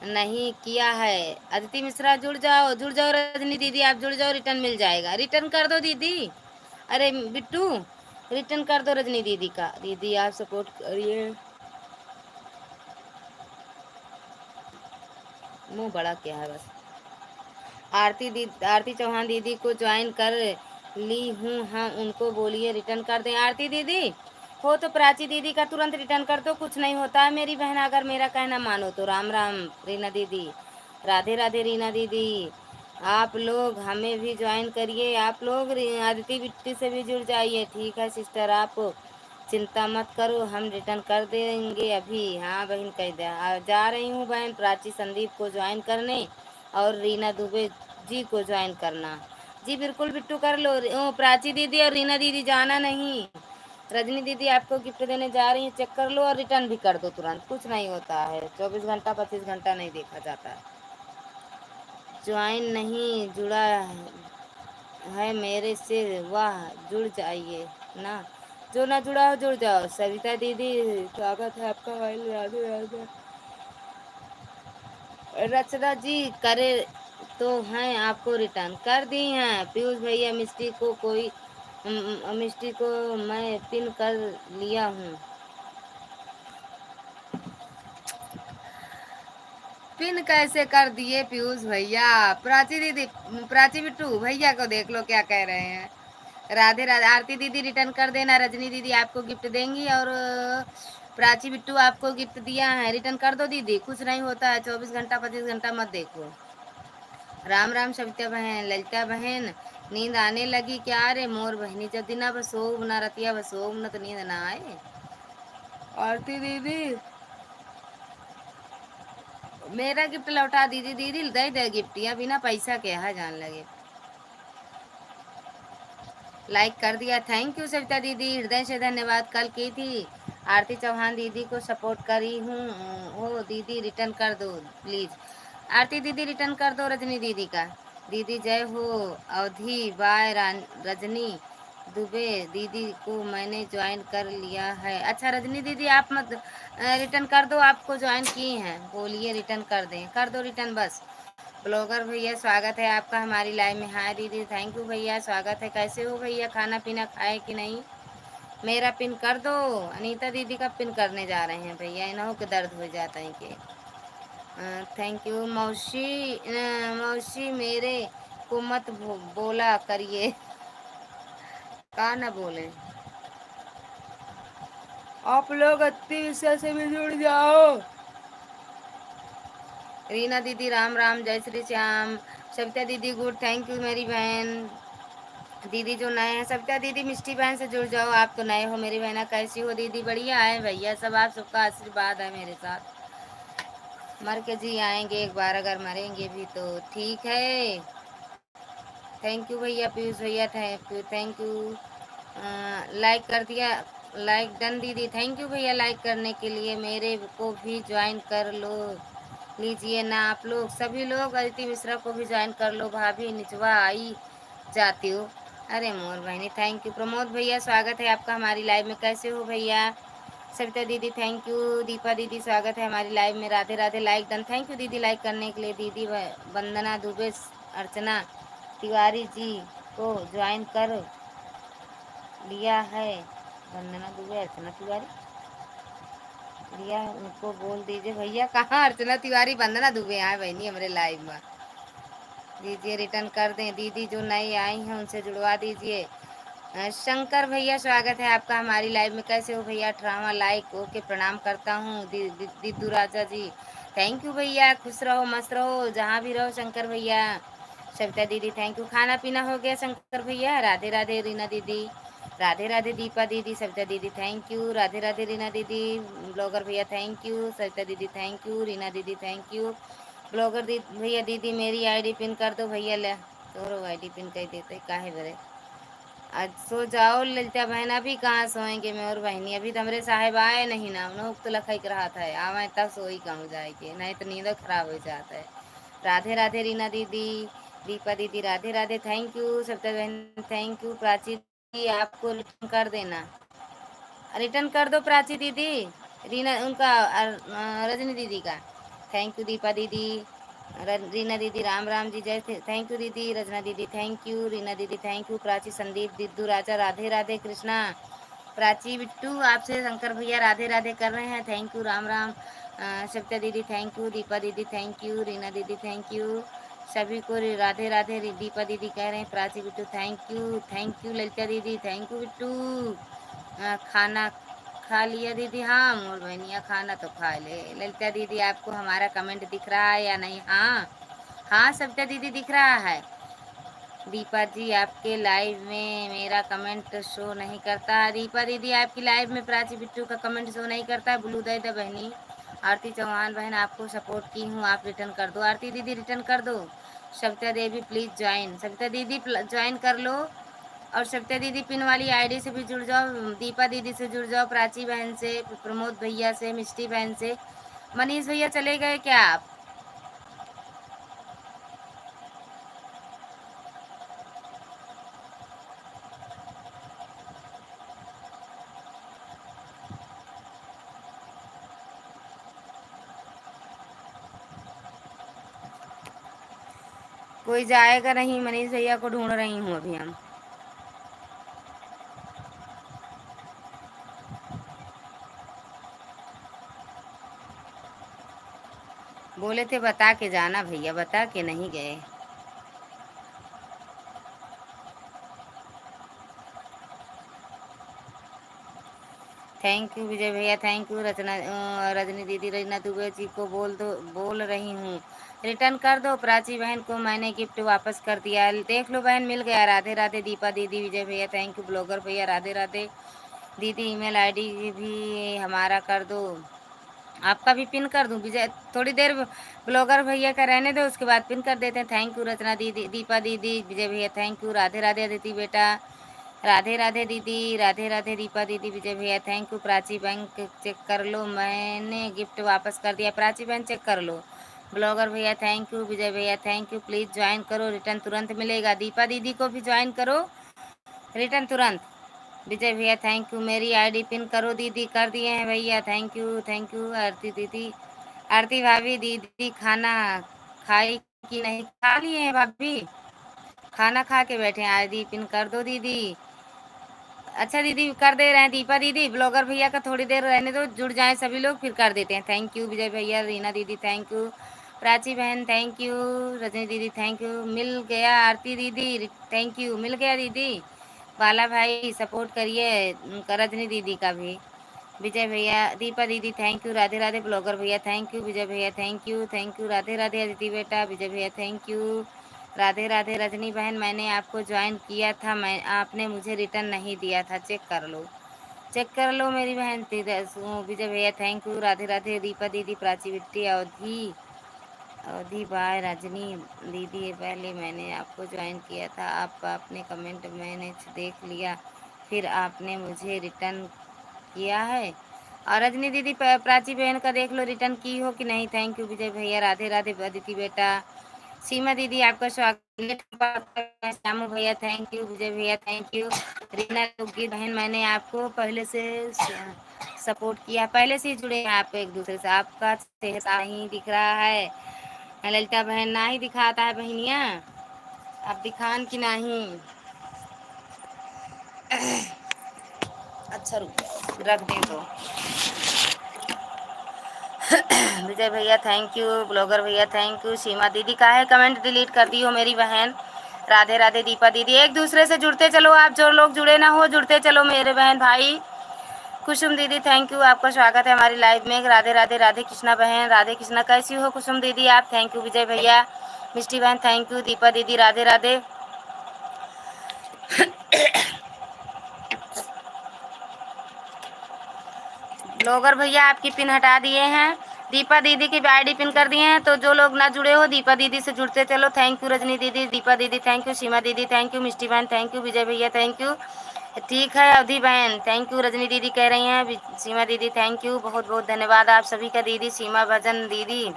नहीं किया है। अदिति मिश्रा जुड़ जाओ, जुड़ जाओ। रजनी दीदी आप जुड़ जाओ, रिटर्न मिल जाएगा। रिटर्न कर दो दीदी। अरे बिट्टू रिटर्न कर दो रजनी दीदी का। दीदी आप सपोर्ट करिए। मुंह बड़ा क्या है बस। आरती चौहान दीदी को ज्वाइन कर ली हूँ। हाँ उनको बोलिए रिटर्न कर दें। आरती दीदी हो तो प्राची दीदी का तुरंत रिटर्न कर दो, कुछ नहीं होता है मेरी बहन, अगर मेरा कहना मानो तो। राम राम रीना दीदी, राधे राधे रीना दीदी। आप लोग हमें भी ज्वाइन करिए। आप लोग आदिति बिट्टी से भी जुड़ जाइए। ठीक है सिस्टर, आप चिंता मत करो, हम रिटर्न कर देंगे अभी। हाँ बहन कह दे जा रही हूँ बहन। प्राची संदीप को ज्वाइन करने और रीना दुबे जी को ज्वाइन करना। जी बिल्कुल बिट्टू कर लो। प्राची दीदी और रीना दीदी जाना नहीं। रजनी दीदी आपको गिफ्ट देने जा रही है, चेक कर लो और रिटर्न भी कर दो तुरंत, कुछ नहीं होता है। 24 घंटा 25 घंटा नहीं देखा जाता है। ज्वाइन नहीं जुड़ा है मेरे से, वाह जुड़ जाइए ना। जो ना जुड़ा हो जुड़ जाओ। सविता दीदी स्वागत है आपका। राधे राधे। रचना जी करे तो हैं आपको रिटर्न कर दी हैं पीयूष भैया। मिस्टी को मैं पिन कर लिया हूँ। पिन कैसे कर दिए पीयूष भैया? प्राची दीदी, प्राची बिट्टू भैया को देख लो क्या कह रहे हैं। राधे राधे। आरती दीदी रिटर्न कर देना। रजनी दीदी आपको गिफ्ट देंगी और प्राची बिट्टू आपको गिफ्ट दिया है, रिटर्न कर दो दीदी। कुछ नहीं होता है, 24 घंटा 25 घंटा मत देखो। राम राम सविता बहन, ललिता बहन, नींद आने लगी क्या? रे मोर बहनी, जब दिना बस सोम ना रतिया बस सोम न तो नींद ना आए। आरती दीदी मेरा गिफ्ट लौटा दीदी। दीदी दे दे गिफ्ट, या बिना पैसा के है जान लगे। लाइक कर दिया, थैंक यू सविता दीदी, हृदय से धन्यवाद। कल की थी आरती चौहान दीदी को सपोर्ट करी हूँ। हो दीदी रिटर्न कर दो प्लीज। आरती दीदी रिटर्न कर दो रजनी दीदी का। दीदी जय हो। अवधि बाय रजनी दुबे दीदी को मैंने ज्वाइन कर लिया है। अच्छा रजनी दीदी आप मत रिटर्न कर दो, आपको ज्वाइन किए हैं, बोलिए रिटर्न कर दें। कर दो रिटर्न बस। ब्लॉगर भैया स्वागत है आपका हमारी लाइव में। हाय दीदी, थैंक यू भैया, स्वागत है। कैसे हो भैया, खाना पीना खाए कि नहीं? मेरा पिन कर दो। अनीता दीदी का पिन करने जा रहे हैं भैया, इन्हों के दर्द हो जाता है कि। थैंक यू मौसी। मौसी मेरे को मत बोला करिए। का ना बोले, आप लोग अति विषय से भी जुड़ जाओ। रीना दीदी राम राम, जय श्री श्याम। सविता दीदी गुड, थैंक यू मेरी बहन। दीदी जो नए हैं, सविता दीदी मिष्टी बहन से जुड़ जाओ। आप तो नए हो मेरी बहना, कैसी हो दीदी? बढ़िया है भैया, सब आप सबका आशीर्वाद है मेरे साथ। मर के जी आएंगे एक बार, अगर मरेंगे भी तो ठीक है। थैंक यू भैया, पीयूष भैया थैंक यू। लाइक कर दिया, लाइक डन दीदी, थैंक यू भैया लाइक करने के लिए। मेरे को भी ज्वाइन कर लो लीजिए ना आप लोग, सभी लोग। अदिति मिश्रा को भी ज्वाइन कर लो, भाभी निचवा आई जाती हो। अरे मोर बहनी, थैंक यू। प्रमोद भैया स्वागत है आपका हमारी लाइव में, कैसे हो भैया? सविता दीदी थैंक यू। दीपा दीदी स्वागत है हमारी लाइव में, Radhe Radhe. Like done, thank you दीदी लाइक करने के लिए। दीदी वंदना दुबे, अर्चना तिवारी जी को ज्वाइन कर लिया है। वंदना दुबे अर्चना तिवारी लिया है, उनको बोल दीजिए भैया। कहाँ अर्चना तिवारी वंदना दुबे आए बहनी हमारे लाइव में? दीजिए रिटर्न कर दें। दीदी जो नई आई हैं उनसे जुड़वा दीजिए। शंकर भैया स्वागत है आपका हमारी लाइव में, कैसे हो भैया? ड्रामा लाइक ओके, प्रणाम करता हूँ। दीदू राजा जी थैंक यू भैया, खुश रहो मस्त रहो जहाँ भी रहो शंकर भैया। सविता दीदी थैंक यू। खाना पीना हो गया शंकर भैया? राधे राधे रीना दीदी, राधे राधे दीपा दीदी, सविता दीदी थैंक यू, राधे राधे रीना दीदी। ब्लॉगर भैया थैंक यू, सविता दीदी थैंक यू, रीना दीदी थैंक यू। ब्लॉगर भैया दीदी मेरी आईडी पिन कर दो भैया। ले तोरो आईडी पिन कर देते काहे बरे। आज सो जाओ ललिता बहन, अभी कहाँ सोएंगे मैं और बहनी? अभी तो हमारे साहेब आए नहीं ना, उन्होंने तो लखक रहा था आवे तब सोई कहूँ जाएगी, नहीं तो नींद खराब हो जाता है। राधे राधे रीना दीदी, दीपा दीदी राधे राधे, थैंक यू। सविता बहन थैंक यू। प्राची दीदी आपको रिटर्न कर देना, रिटर्न कर दो प्राची दीदी। रीना उनका रजनी दीदी का थैंक यू। दीपा दीदी, रीना दीदी राम राम जी, जय थैंक यू दीदी। रजना दीदी थैंक यू, रीना दीदी थैंक यू। प्राची संदीप दिद्दू राजा राधे राधे कृष्णा। प्राची बिट्टू आपसे शंकर भैया राधे राधे कर रहे हैं, थैंक यू राम राम। सविता दीदी थैंक यू, दीपा दीदी थैंक यू, रीना दीदी थैंक यू, सभी को राधे राधे। दीपा दीदी कह रहे हैं प्राची बिट्टू थैंक यू ललिता दीदी थैंक यू बिट्टू। खाना खा लिया दीदी? हाँ मोर बहनिया खाना तो खा ले। ललिता दीदी आपको हमारा कमेंट दिख रहा है या नहीं? हाँ हाँ सविता दीदी दिख रहा है। दीपा जी आपके लाइव में मेरा कमेंट शो नहीं करता। दीपा दीदी आपकी लाइव में प्राची बिट्टू का कमेंट शो नहीं करता है। ब्लू दे दे बहनी। आरती चौहान बहन आपको सपोर्ट की हूँ, आप रिटर्न कर दो। आरती दीदी रिटर्न कर दो। सविता देवी प्लीज ज्वाइन, सविता दीदी ज्वाइन कर लो। और सविता दीदी पिन वाली आईडी से भी जुड़ जाओ, दीपा दीदी से जुड़ जाओ, प्राची बहन से, प्रमोद भैया से, मिष्टी बहन से। मनीष भैया चले गए क्या आप? कोई जाएगा नहीं, मनीष भैया को ढूंढ रही हूँ अभी हम। बोले थे बता के जाना भैया, बता के नहीं गए। थैंक यू विजय भैया, थैंक यू रचना रजनी दीदी, रजना दुबे जी को बोल रही हूँ रिटर्न कर दो। प्राची बहन को मैंने गिफ्ट वापस कर दिया, देख लो बहन, मिल गया। राधे राधे दीपा दीदी, विजय भैया थैंक यू, ब्लॉगर भैया राधे राधे दीदी। ईमेल आईडी भी हमारा कर दो, आपका भी पिन कर दूं विजय? थोड़ी देर ब्लॉगर भैया का रहने दो, उसके बाद पिन कर देते हैं। थैंक यू रचना दीदी, दीपा दीदी, विजय भैया थैंक यू। राधे राधे अदिति बेटा, राधे राधे दीदी, राधे राधे दीपा दीदी, विजय भैया thank you. Prachi bank cheque कर लो, मैंने गिफ्ट वापस कर दिया। प्राची बैंक चेक कर लो। ब्लॉगर भैया थैंक यू, विजय भैया थैंक यू। प्लीज़ ज्वाइन करो, रिटर्न तुरंत मिलेगा। दीपा दीदी को भी ज्वाइन करो, रिटर्न तुरंत। विजय भैया थैंक यू। मेरी आईडी पिन करो दीदी, कर दिए हैं भैया, थैंक यू थैंक यू। आरती दीदी, आरती भाभी, दीदी खाना खाई कि नहीं? खा लिए हैं भाभी, खाना खा के बैठे हैं। आईडी पिन कर दो दीदी। अच्छा दीदी कर दे रहे हैं। दीपा दीदी, ब्लॉगर भैया का थोड़ी देर रहने दो, जुड़ जाएं सभी लोग, फिर कर देते हैं। थैंक यू विजय भैया, रीना दीदी थैंक यू, प्राची बहन थैंक यू, रजनी दीदी थैंक यू। मिल गया आरती दीदी, थैंक यू, मिल गया दीदी। बाला भाई सपोर्ट करिए रजनी दीदी का भी। विजय भैया, दीपा दीदी thank you, Radhe Radhe blogger भैया थैंक यू, विजय भैया थैंक यू, राधे राधे अदिति बेटा, विजय भैया थैंक यू, राधे राधे रजनी बहन। मैंने आपको ज्वाइन किया था, मैं आपने मुझे रिटर्न नहीं दिया था, चेक कर लो, चेक कर लो मेरी बहन। विजय भैया थैंक यू, राधे राधे दीपा दीदी, प्राची बिट्टी, अवधि अवधि बाय, रजनी दीदी पहले मैंने आपको ज्वाइन किया था, आपने कमेंट मैंने देख लिया, फिर आपने मुझे रिटर्न किया है। और रजनी दीदी प्राची बहन का देख लो रिटर्न की हो कि नहीं। थैंक यू विजय भैया, राधे राधे अदिति बेटा। सीमा दीदी आपका स्वागत। श्यामू भैया थैंक यू, विजय भैया थैंक यू। रीना योगी बहन, मैंने आपको पहले से सपोर्ट किया, पहले से ही जुड़े हैं आप एक दूसरे से, आपका चेहरा नहीं दिख रहा है। ललिता बहन, ना ही दिखाता है बहनिया, आप दिखान की नहीं। अच्छा रुक जाओ, रख दे तो। विजय भैया थैंक यू, ब्लॉगर भैया थैंक यू। सीमा दीदी का है कमेंट डिलीट कर दी हो मेरी बहन। राधे राधे दीपा दीदी, एक दूसरे से जुड़ते चलो, आप जो लोग जुड़े ना हो जुड़ते चलो मेरे बहन भाई। कुसुम दीदी थैंक यू, आपका स्वागत है हमारी लाइव में। राधे राधे राधे कृष्णा बहन, राधे कृष्णा कैसी हो कुसुम दीदी आप? थैंक यू विजय भैया। मिष्टी बहन थैंक यू, दीपा दीदी राधे राधे। ब्लॉगर भैया आपकी पिन हटा दिए हैं, दीपा दीदी की आईडी पिन कर दिए हैं, तो जो लोग ना जुड़े हो दीपा दीदी से जुड़ते चलो। थैंक यू रजनी दीदी, दीपा दीदी थैंक यू, सीमा दीदी थैंक यू, मिष्टी बहन थैंक यू, विजय भैया थैंक यू। ठीक है अवधि बहन थैंक यू, रजनी दीदी कह रही हैं, सीमा दीदी थैंक यू, बहुत बहुत धन्यवाद आप सभी का। दीदी सीमा भजन दीदी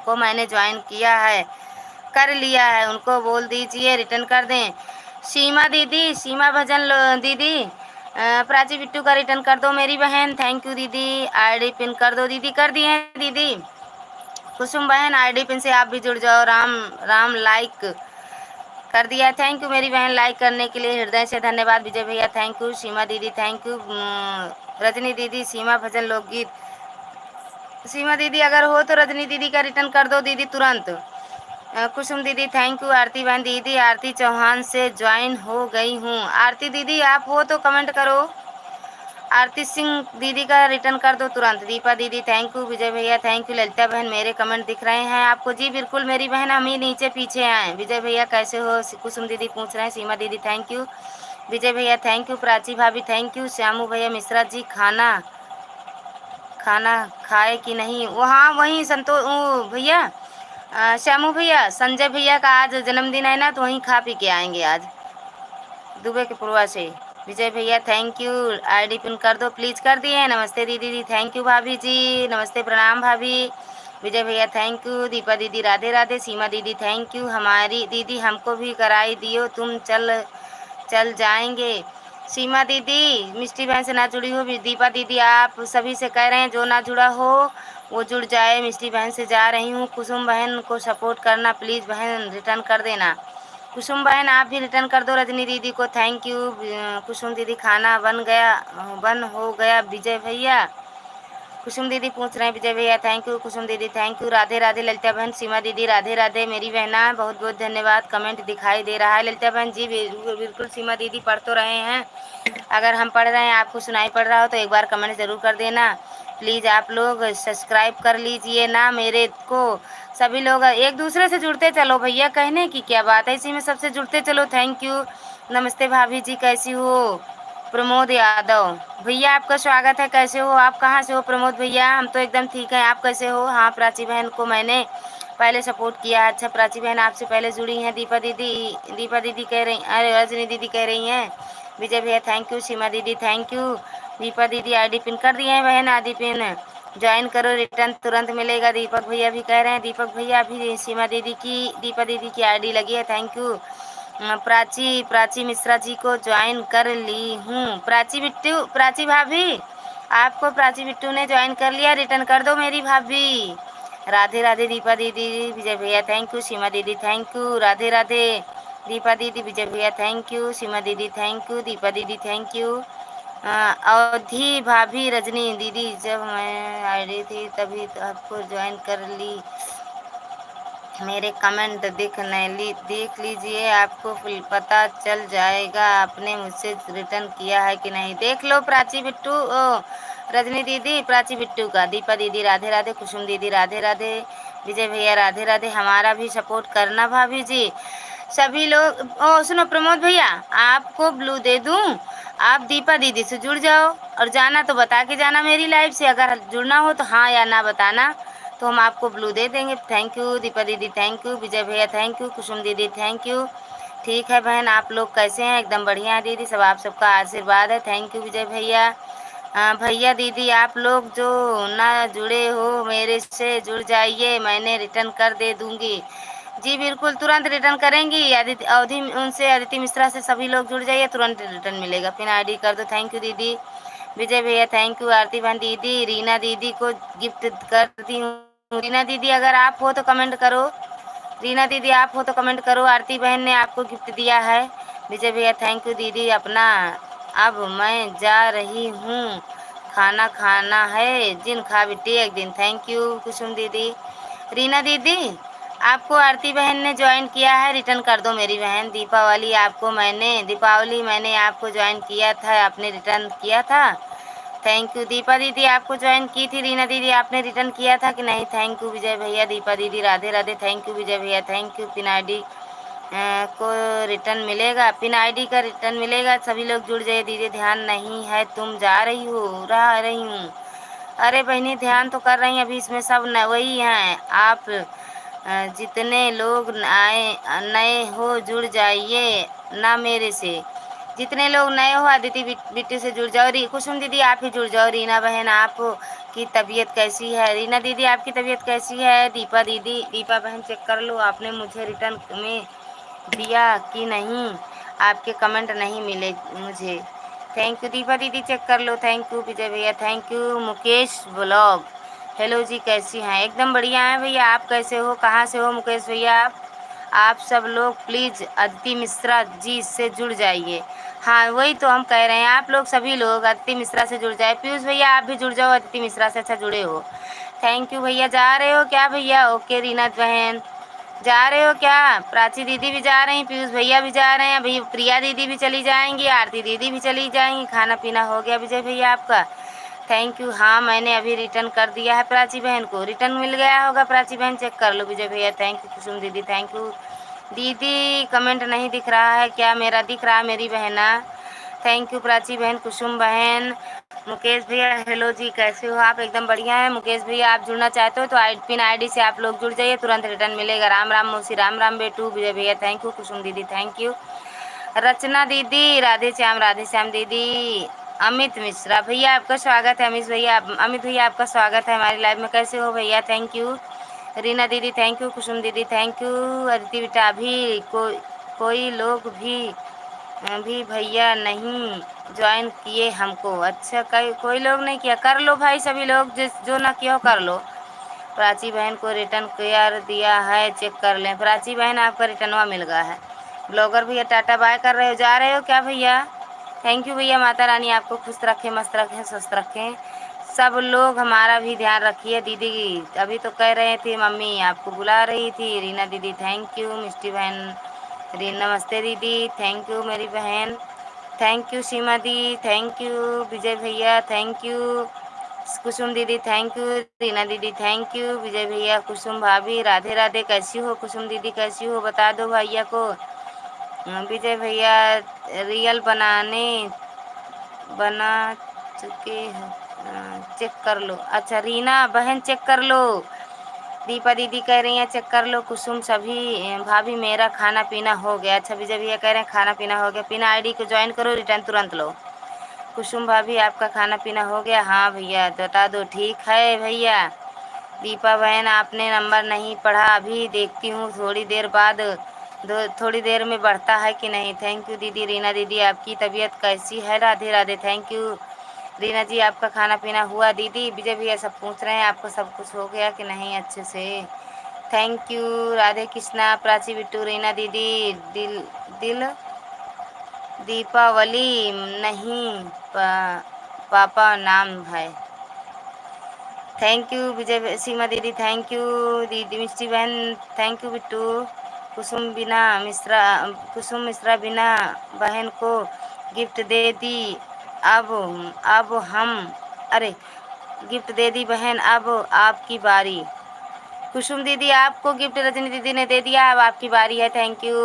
को मैंने ज्वाइन किया है, कर लिया है, उनको बोल दीजिए रिटर्न कर दें। सीमा दीदी, सीमा भजन दीदी, प्राची बिट्टू का रिटर्न कर दो मेरी बहन। थैंक यू दीदी, आईडी पिन कर दो दीदी, कर दिए हैं दीदी। कुसुम बहन आईडी पिन से आप भी जुड़ जाओ। राम राम लाइक कर दिया, थैंक यू मेरी बहन, लाइक करने के लिए हृदय से धन्यवाद। विजय भैया थैंक यू, सीमा दीदी थैंक यू, रजनी दीदी सीमा भजन लोकगीत। सीमा दीदी अगर हो तो रजनी दीदी का रिटर्न कर दो दीदी तुरंत। कुसुम दीदी थैंक यू, आरती बहन दीदी, आरती चौहान से ज्वाइन हो गई हूँ। आरती दीदी आप हो तो कमेंट करो। आरती सिंह दीदी का रिटर्न कर दो तुरंत। दीपा दीदी थैंक यू, विजय भैया थैंक यू। ललिता बहन मेरे कमेंट दिख रहे हैं आपको? जी बिल्कुल मेरी बहन, हम ही नीचे पीछे आए। विजय भैया कैसे हो? कुसुम दीदी पूछ रहे हैं। सीमा दीदी थैंक यू, विजय भैया थैंक यू, प्राची भाभी थैंक यू। श्यामू भैया मिश्रा जी खाना खाना खाए कि नहीं? वहाँ वहीं भैया श्यामू भैया, संजय भैया का आज जन्मदिन है ना, तो वहीं खा पी के आएंगे आज दुबई के पूर्वा से। विजय भैया थैंक यू, आईडी पिन कर दो प्लीज, कर दिए। नमस्ते दीदी दी थैंक यू भाभी जी, नमस्ते प्रणाम भाभी। विजय भैया थैंक यू, दीपा दीदी राधे राधे, सीमा दीदी थैंक यू। हमारी दीदी हमको भी कराई दियो, तुम चल चल जाएंगे। सीमा दीदी मिष्टी बहन से ना जुड़ी हो, दीपा दीदी आप सभी से कह रहे हैं जो ना जुड़ा हो वो जुड़ जाए। मिष्टी बहन से जा रही हूँ, कुसुम बहन को सपोर्ट करना प्लीज़ बहन, रिटर्न कर देना। कुसुम बहन आप भी रिटर्न कर दो रजनी दीदी को, थैंक यू। कुसुम दीदी खाना बन हो गया विजय भैया। कुसुम दीदी पूछ रहे हैं विजय भैया, थैंक यू कुसुम दीदी, थैंक यू। राधे राधे ललिता बहन, सीमा दीदी राधे राधे मेरी बहना, बहुत बहुत धन्यवाद। कमेंट दिखाई दे रहा है ललिता बहन जी, बिल्कुल सीमा दीदी पढ़ तो रहे हैं। अगर हम पढ़ रहे हैं आपको सुनाई पड़ रहा हो तो एक बार कमेंट ज़रूर कर देना प्लीज़। आप लोग सब्सक्राइब कर लीजिए ना मेरे को, सभी लोग एक दूसरे से जुड़ते चलो भैया, कहने की क्या बात है, इसी में सबसे जुड़ते चलो। Thank you. नमस्ते भाभी जी, कैसी हो? प्रमोद यादव भैया आपका स्वागत है, कैसे हो आप? कहाँ से हो प्रमोद भैया? हम तो एकदम ठीक हैं, आप कैसे हो? हाँ प्राची बहन को मैंने पहले सपोर्ट किया। अच्छा प्राची बहन आपसे पहले जुड़ी हैं। दीपा दीदी कह रही, अरे रजनी दीदी कह रही हैं विजय भैया थैंक यू। सीमा दीदी थैंक यू। दीपा दीदी आईडी पिन कर दिए हैं बहन, आईडी पिन ज्वाइन करो, रिटर्न तुरंत मिलेगा। दीपक भैया भी कह रहे हैं, दीपक भैया भी दीपा दीदी की आईडी लगी है, थैंक यू। प्राची मिश्रा जी को ज्वाइन कर ली हूँ। प्राची भाभी आपको प्राची बिट्टू ने ज्वाइन कर लिया, रिटर्न कर दो मेरी भाभी। राधे राधे दीपा दीदी, विजय भैया थैंक यू। सीमा दीदी थैंक यू। राधे राधे दीपा दीदी, विजय भैया थैंक यू। सीमा दीदी थैंक यू। दीपा दीदी थैंक यू। अवधि भाभी, रजनी दीदी जब मैं आईडी थी तभी तो आपको ज्वाइन कर ली, मेरे कमेंट देख लीजिए, आपको पता चल जाएगा आपने मुझसे रिटर्न किया है कि नहीं। देख लो प्राची बिट्टू, ओ रजनी दीदी, प्राची बिट्टू का। दीपा दीदी राधे राधे, कुसुम दीदी राधे राधे, विजय भैया राधे राधे। हमारा भी सपोर्ट करना भाभी जी, सभी लोग। ओ सुनो प्रमोद भैया, आपको ब्लू दे दूं, आप दीपा दीदी से जुड़ जाओ और जाना तो बता के जाना मेरी लाइव से, अगर जुड़ना हो तो हाँ या ना बताना, तो हम आपको ब्लू दे देंगे। थैंक यू दीपा दीदी थैंक यू। विजय भैया थैंक यू। कुसुम दीदी थैंक यू। ठीक है बहन, आप लोग कैसे हैं? एकदम बढ़िया है दीदी, सब आप सबका आशीर्वाद है। थैंक यू विजय भैया। भैया दीदी आप लोग जो ना जुड़े हो मेरे से जुड़ जाइए, मैंने रिटर्न कर दे दूंगी। जी बिल्कुल, तुरंत रिटर्न करेंगी। अदिति मिश्रा से सभी लोग जुड़ जाइए, तुरंत रिटर्न मिलेगा। पिन आईडी कर दो। थैंक यू दीदी। विजय भैया थैंक यू। आरती बहन दीदी, रीना दीदी को गिफ्ट कर दी हूँ। रीना दीदी अगर आप हो तो कमेंट करो, रीना दीदी आप हो तो कमेंट करो। आरती बहन ने आपको गिफ्ट दिया है। विजय भैया थैंक यू दीदी अपना। अब मैं जा रही हूँ, खाना खाना है, जिन खा बिट्टी एक दिन। थैंक यू कुसुम दीदी। रीना दीदी आपको आरती बहन ने ज्वाइन किया है, रिटर्न कर दो मेरी बहन। दीपावली मैंने आपको ज्वाइन किया था, आपने रिटर्न किया था। थैंक यू दीपा दीदी, आपको ज्वाइन की थी। रीना दीदी आपने रिटर्न किया था कि नहीं? थैंक यू विजय भैया। दीपा दीदी राधे राधे, थैंक यू विजय भैया थैंक यू। पिन आईडी को रिटर्न मिलेगा, पिन आईडी का रिटर्न मिलेगा, सभी लोग जुड़ जाइए। दीदी ध्यान नहीं है, तुम जा रही हो? रह रही हूँ। अरे बहनी ध्यान तो कर रही हैं, अभी इसमें सब वही हैं। आप जितने लोग नए हो जुड़ जाइए ना मेरे से, जितने लोग नए हो अदिति बिट्टी से जुड़ जाओ। कुसुम दीदी आप ही जुड़ जाओ। रीना बहन आप की तबीयत कैसी है? रीना दीदी आपकी तबीयत कैसी है? दीपा बहन चेक कर लो आपने मुझे रिटर्न में दिया कि नहीं, आपके कमेंट नहीं मिले मुझे। थैंक यू दीपा दीदी, चेक कर लो। थैंक यू विजय भैया thank you. Mukesh blog hello जी, कैसी हैं? एकदम बढ़िया है भैया, आप कैसे हो? कहाँ से हो मुकेश भैया आप सब लोग प्लीज़ अदिति मिश्रा जी से जुड़ जाइए। हाँ वही तो हम कह रहे हैं, आप लोग सभी लोग अदिति मिश्रा से जुड़ जाए। पीयूष भैया आप भी जुड़ जाओ अदिति मिश्रा से, अच्छा जुड़े हो। थैंक यू भैया। जा रहे हो क्या भैया? ओके रीना बहन जा रहे हो क्या? प्राची दीदी भी जा रही, पीयूष भैया भी जा रहे हैं, अभी प्रिया दीदी भी चली जाएंगी, आरती दीदी भी चली जाएंगी। खाना पीना हो गया विजय भैया आपका? Thank you. हाँ मैंने अभी रिटर्न कर दिया है, प्राची बहन को रिटर्न मिल गया होगा। प्राची बहन चेक कर लो। विजय भैया थैंक यू। कुसुम दीदी थैंक यू। दीदी कमेंट नहीं दिख रहा है क्या? मेरा दिख रहा है मेरी बहना। थैंक यू प्राची बहन, कुसुम बहन। मुकेश भैया हेलो जी, कैसे हो आप? एकदम बढ़िया है मुकेश भैया। आप जुड़ना चाहते हो तो पिन आईडी से आप लोग जुड़ जाइए, तुरंत रिटर्न मिलेगा। राम राम मौसी, राम राम बेटू। विजय भैया थैंक यू। कुसुम दीदी थैंक यू। रचना दीदी राधे श्याम दीदी। अमित मिश्रा भैया आपका स्वागत है। अमित भैया आपका स्वागत है हमारी लाइव में। कैसे हो भैया? Thank you. रीना दीदी थैंक यू। कुसुम दीदी थैंक यू। अदिति बेटा अभी कोई लोग भी भैया नहीं ज्वाइन किए हमको। अच्छा कोई लोग नहीं किया, कर लो भाई सभी लोग, जो ना किया हो कर लो। प्राची बहन को रिटर्न कर दिया है, चेक कर लें। प्राची बहन आपका रिटर्नवा मिल गया है। ब्लॉगर भैया टाटा बाय कर रहे हो, जा रहे हो क्या भैया? थैंक यू भैया। माता रानी आपको खुश रखें, मस्त रखें, स्वस्थ रखें। सब लोग हमारा भी ध्यान रखिए। दीदी अभी तो कह रहे थे मम्मी आपको बुला रही थी। रीना दीदी थैंक यू। मिष्टी बहन नमस्ते दीदी, थैंक यू मेरी बहन, थैंक यू सीमा दी, थैंक यू विजय भैया, थैंक यू कुसुम दीदी, थैंक यू रीना दीदी, थैंक यू विजय भैया, कुसुम भाभी राधे राधे। कैसी हो कुसुम दीदी, कैसी हो बता दो भैया को। विजय भैया रियल बना चुके हैं, चेक कर लो। अच्छा रीना बहन चेक कर लो। दीपा दीदी कह रही हैं चेक कर लो। कुसुम सभी भाभी मेरा खाना पीना हो गया। अच्छा विजय भैया कह रहे हैं खाना पीना हो गया। पिन आईडी को ज्वाइन करो, रिटर्न तुरंत लो। कुसुम भाभी आपका खाना पीना हो गया? हाँ भैया बता दो। ठीक है भैया। दीपा बहन आपने नंबर नहीं पढ़ा, अभी देखती हूँ थोड़ी देर बाद, थोड़ी देर में बढ़ता है कि नहीं। थैंक यू दीदी। रीना दीदी आपकी तबीयत कैसी है? राधे राधे। थैंक यू रीना जी। आपका खाना पीना हुआ? दीदी विजय भैया सब पूछ रहे हैं आपको सब कुछ हो गया कि नहीं अच्छे से। Thank you Radhe Krishna. प्राची बिट्टू रीना दीदी दिल दिल दीपावली नहीं पापा नाम है। थैंक यू विजय सीमा दीदी, थैंक यू दीदी मिष्टी बहन, थैंक यू बिट्टू। कुसुम मिश्रा बिना बहन को गिफ्ट दे दी। अब हम अरे गिफ्ट दे दी बहन, अब आपकी बारी। कुसुम दीदी आपको गिफ्ट रजनी दीदी ने दे दिया, अब आपकी बारी है। थैंक यू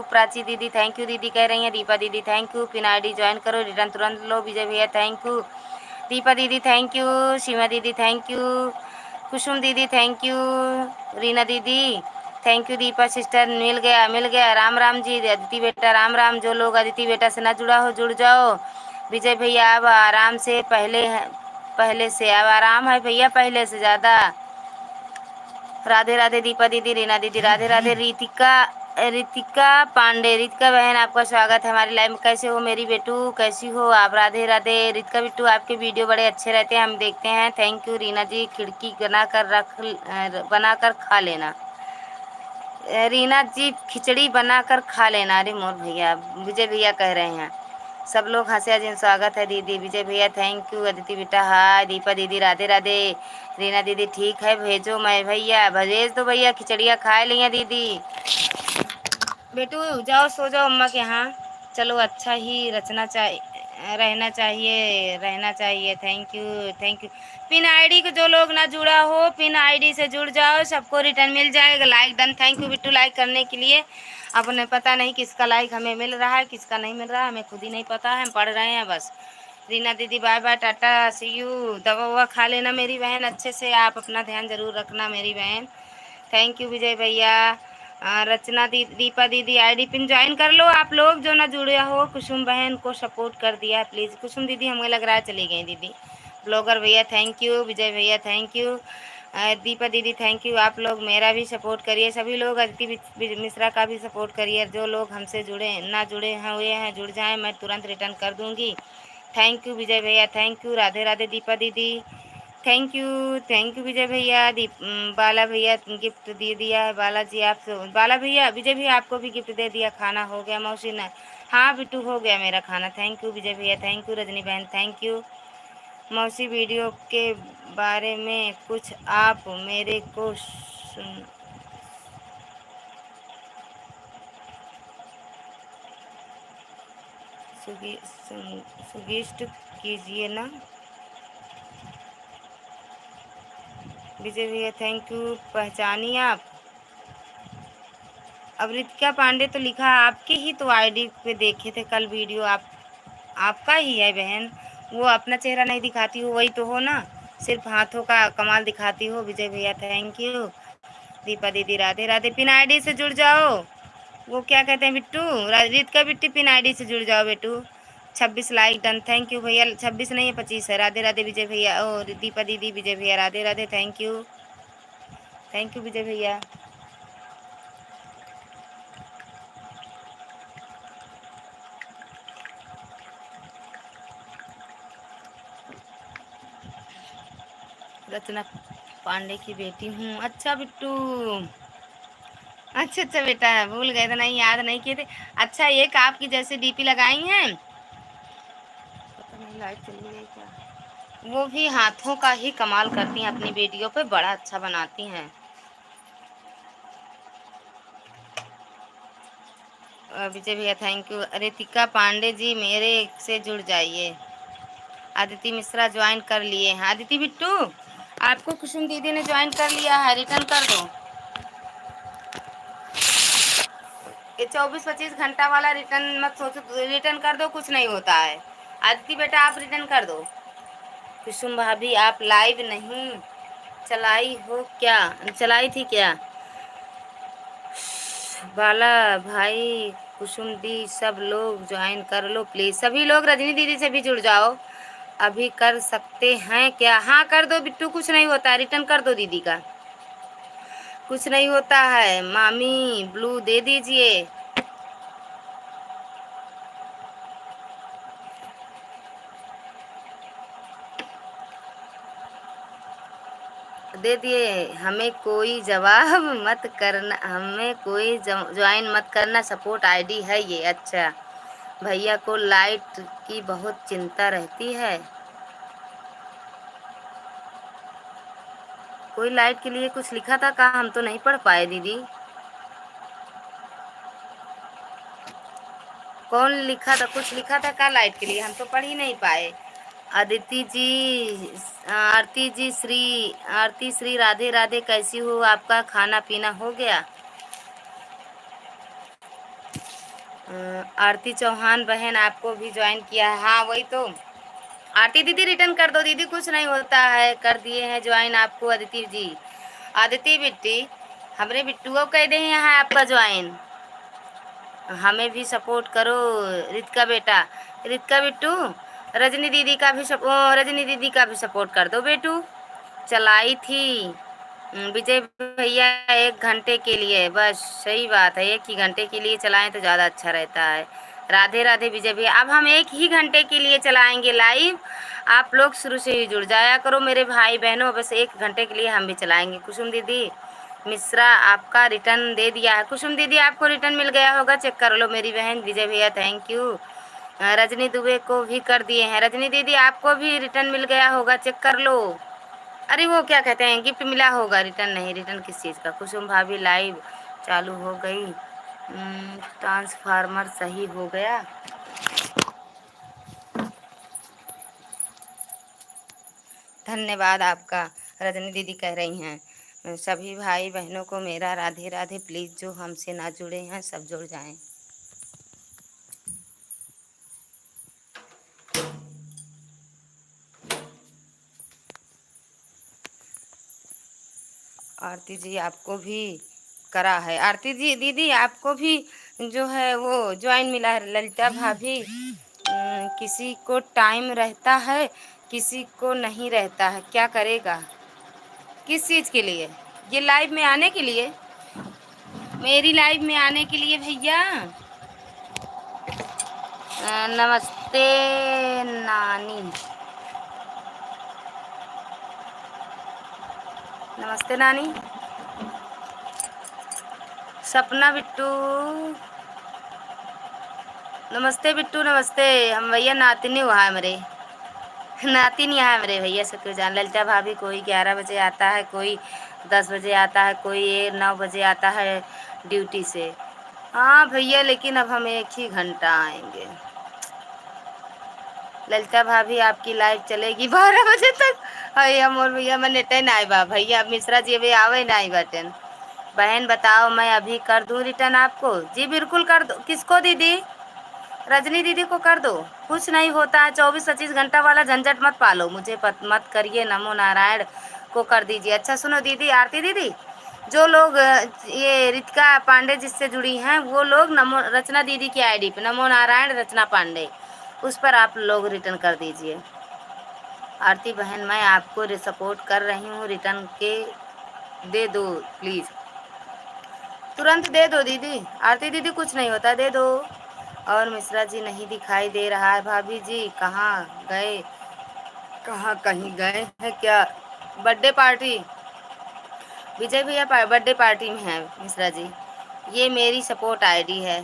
प्राची दीदी, थैंक यू दीदी कह रही हैं। दीपा दीदी thank you. Pin ID join करो, रिटर्न तुरंत लो। विजय भैया थैंक यू। दीपा दीदी थैंक यू। सीमा दीदी थैंक यू। कुसुम दीदी थैंक यू। रीना दीदी थैंक यू। दीपा सिस्टर मिल गया। राम राम जी। अदिति बेटा राम राम। जो लोग अदिति बेटा से ना जुड़ा हो जुड़ जाओ। विजय भैया अब आराम से पहले से अब आराम है भैया, पहले से ज़्यादा। राधे राधे दीपा दीदी, रीना दीदी राधे राधे। रितिका पांडे, रितिका बहन आपका स्वागत है हमारी लाइव में। कैसे हो मेरी बेटू, कैसी हो आप? राधे राधे। रितिका बिट्टू आपके वीडियो बड़े अच्छे रहते हैं, हम देखते हैं। थैंक यू रीना जी। खिड़की बनाकर खा लेना। रीना जी खिचड़ी बनाकर खा लेना। अरे मोर भैया विजय भैया कह रहे हैं। सब लोग हंसे जिन स्वागत है दीदी। विजय भैया थैंक यू। अदिति बेटा हाय। दीपा दीदी राधे राधे। रीना दीदी ठीक है भेजो। मैं भैया भेज दो भैया, खिचड़िया खा लिया दीदी। बेटू जाओ सो जाओ अम्मा के यहाँ। चलो अच्छा ही रहना चाहिए। Thank you thank you. Pin ID को जो लोग ना जुड़ा हो पिन आईडी से जुड़ जाओ, सबको रिटर्न मिल जाएगा। Like done. Thank you Bittu like करने के लिए। अब उन्हें पता नहीं किसका लाइक हमें मिल रहा है किसका नहीं मिल रहा है, हमें खुद ही नहीं पता है, हम पढ़ रहे हैं बस। रीना दीदी bye bye tata see you. दवा ववा खा लेना मेरी बहन अच्छे से, आप अपना ध्यान जरूर रखना मेरी बहन। थैंक यू विजय भैया। रचना दीपा दीदी आईडी पिन ज्वाइन कर लो आप लोग जो ना जुड़े हो। कुसुम बहन को सपोर्ट कर दिया प्लीज़। कुसुम दीदी हमें लग रहा है चली गई दीदी। ब्लॉगर भैया थैंक यू। विजय भैया थैंक यू। दीपा दीदी थैंक यू। आप लोग मेरा भी सपोर्ट करिए, सभी लोग अदिति मिश्रा का भी सपोर्ट करिए। जो लोग हमसे जुड़े हुए हैं जुड़ जाएं, मैं तुरंत रिटर्न कर दूंगी। थैंक यू विजय भैया थैंक यू। राधे राधे दीपा दीदी थैंक यू विजय भैया। बाला भैया गिफ्ट दे दिया है। बालाजी आप बाला भैया विजय भैया आपको भी गिफ्ट दे दिया। खाना हो गया मौसी ने? हाँ बिट्टू हो गया मेरा खाना। थैंक यू विजय भैया थैंक यू। रजनी बहन थैंक यू। मौसी वीडियो के बारे में कुछ आप मेरे को सुगिस्ट कीजिए ना। विजय भैया थैंक यू। पहचानिए आप? अब रितिका पांडे तो लिखा आपके ही तो आईडी पे देखे थे कल वीडियो, आपका ही है बहन। वो अपना चेहरा नहीं दिखाती हो वही तो हो ना, सिर्फ हाथों का कमाल दिखाती हो। विजय भैया थैंक यू। दीपा दीदी राधे राधे। पिन आईडी से जुड़ जाओ। वो क्या कहते हैं बिट्टू रितिका बिट्टी पिन आईडी से जुड़ जाओ बेटू। 26 लाइक डन। थैंक यू भैया। 26 नहीं है 25 है। राधे राधे विजय भैया और दीपा दीदी विजय भैया राधे राधे। थैंक यू विजय भैया। रचना पांडे की बेटी हूँ। अच्छा बिट्टू, अच्छा अच्छा बेटा, भूल गए थे, नहीं याद नहीं किए थे। अच्छा, एक आपकी जैसे डीपी लगाई हैं, पता नहीं लाइट चली गई क्या। वो भी हाथों का ही कमाल करती हैं, अपनी बेटियों पे बड़ा अच्छा बनाती हैं। विजय भैया थैंक यू। रितिका पांडे जी मेरे से जुड़ जाइए। आदिति मिश्रा ज्वाइन कर लिए हैं। आदिति बिट्टू, आपको कुसुम दीदी ने ज्वाइन कर लिया है, रिटर्न कर दो। ये 24-25 घंटा वाला रिटर्न मत सोचो, रिटर्न कर दो, कुछ नहीं होता है। आदिति बेटा आप रिटर्न कर दो। कुसुम भाभी आप लाइव नहीं चलाई हो क्या, चलाई थी क्या? बाला भाई, कुसुम दी, सब लोग ज्वाइन कर लो प्लीज। सभी लोग रजनी दीदी से भी जुड़ जाओ, अभी कर सकते हैं क्या? हाँ कर दो बिट्टू, कुछ नहीं होता, रिटर्न कर दो दीदी का, कुछ नहीं होता है। मामी ब्लू दे दीजिए। दे दिए। हमें कोई जवाब मत करना, हमें कोई ज्वाइन मत करना, सपोर्ट आईडी है ये। अच्छा, भैया को लाइट की बहुत चिंता रहती है। कोई लाइट के लिए कुछ लिखा था का, हम तो नहीं पढ़ पाए दीदी। कौन लिखा था, कुछ लिखा था का लाइट के लिए, हम तो पढ़ ही नहीं पाए। अदिति जी, आरती श्री राधे राधे, कैसी हो? आपका खाना पीना हो गया? आरती चौहान बहन आपको भी ज्वाइन किया है। हाँ वही तो। आरती दीदी रिटर्न कर दो दीदी, कुछ नहीं होता है, कर दिए हैं ज्वाइन आपको अदिति जी। आदिति बिट्टी, हमरे बिट्टू को कह दे यहाँ आपका ज्वाइन, हमें भी सपोर्ट करो। रितिका बेटा, रितिका बिट्टू, रजनी दीदी का भी रजनी दीदी का भी सपोर्ट कर दो बेटू। चलाई थी विजय भैया 1 घंटे के लिए बस। सही बात है, 1 ही घंटे के लिए चलाएं तो ज़्यादा अच्छा रहता है। राधे राधे विजय भैया, अब हम 1 ही घंटे के लिए चलाएंगे लाइव, आप लोग शुरू से ही जुड़ जाया करो मेरे भाई बहनों, बस 1 घंटे के लिए हम भी चलाएंगे। कुसुम दीदी मिश्रा आपका रिटर्न दे दिया है। कुसुम दीदी आपको रिटर्न मिल गया होगा, चेक कर लो मेरी बहन। विजय भैया थैंक यू। रजनी दुबे को भी कर दिए हैं। रजनी दीदी आपको भी रिटर्न मिल गया होगा, चेक कर लो। अरे वो क्या कहते हैं, गिफ्ट मिला होगा, रिटर्न नहीं। रिटर्न किस चीज़ का? कुसुम भाभी लाइव चालू हो गई, ट्रांसफार्मर सही हो गया। धन्यवाद आपका। रजनी दीदी कह रही हैं सभी भाई बहनों को मेरा राधे राधे, प्लीज़ जो हमसे ना जुड़े हैं सब जुड़ जाएं। आरती जी आपको भी करा है। आरती जी दीदी आपको भी जो है वो ज्वाइन मिला है। ललिता भाभी, किसी को टाइम रहता है, किसी को नहीं रहता है, क्या करेगा? किस चीज़ के लिए? ये लाइव में आने के लिए, मेरी लाइव में आने के लिए भैया। नमस्ते नानी, नमस्ते नानी। सपना बिट्टू, नमस्ते बिट्टू नमस्ते। हम भैया नातिनी हुआ है मेरे, नातिन यहाँ है मेरे भैया शुक्र जान। ललिता भाभी, कोई 11 बजे आता है, कोई 10 बजे आता है, कोई 9 बजे आता है ड्यूटी से। हाँ भैया, लेकिन अब हम 1 ही घंटा आएंगे। ललिता भाभी आपकी लाइव चलेगी 12 बजे तक। अरे हम और भैया मैं नेटे ना बा भैया, मिश्रा जी अभी आवे ना बटन। बहन बताओ मैं अभी कर दूँ रिटर्न आपको? जी बिल्कुल कर दो। किसको दीदी? रजनी दीदी को कर दो, कुछ नहीं होता है। 24-25 घंटा वाला झंझट मत पालो, मुझे मत करिए। नमो नारायण को कर दीजिए। अच्छा सुनो दीदी, आरती दीदी, जो लोग ये रितिका पांडे जिससे जुड़ी हैं, वो लोग नमो रचना दीदी की आईडी पे नमो नारायण रचना पांडे, उस पर आप लोग रिटर्न कर दीजिए। आरती बहन मैं आपको सपोर्ट कर रही हूँ, रिटर्न के दे दो प्लीज़, तुरंत दे दो दीदी। आरती दीदी कुछ नहीं होता, दे दो। और मिश्रा जी नहीं दिखाई दे रहा है। भाभी जी कहाँ गए? कहाँ कहीं गए हैं क्या? बर्थडे पार्टी विजय भैया बर्थडे पार्टी में है मिश्रा जी। ये मेरी सपोर्ट आईडी है।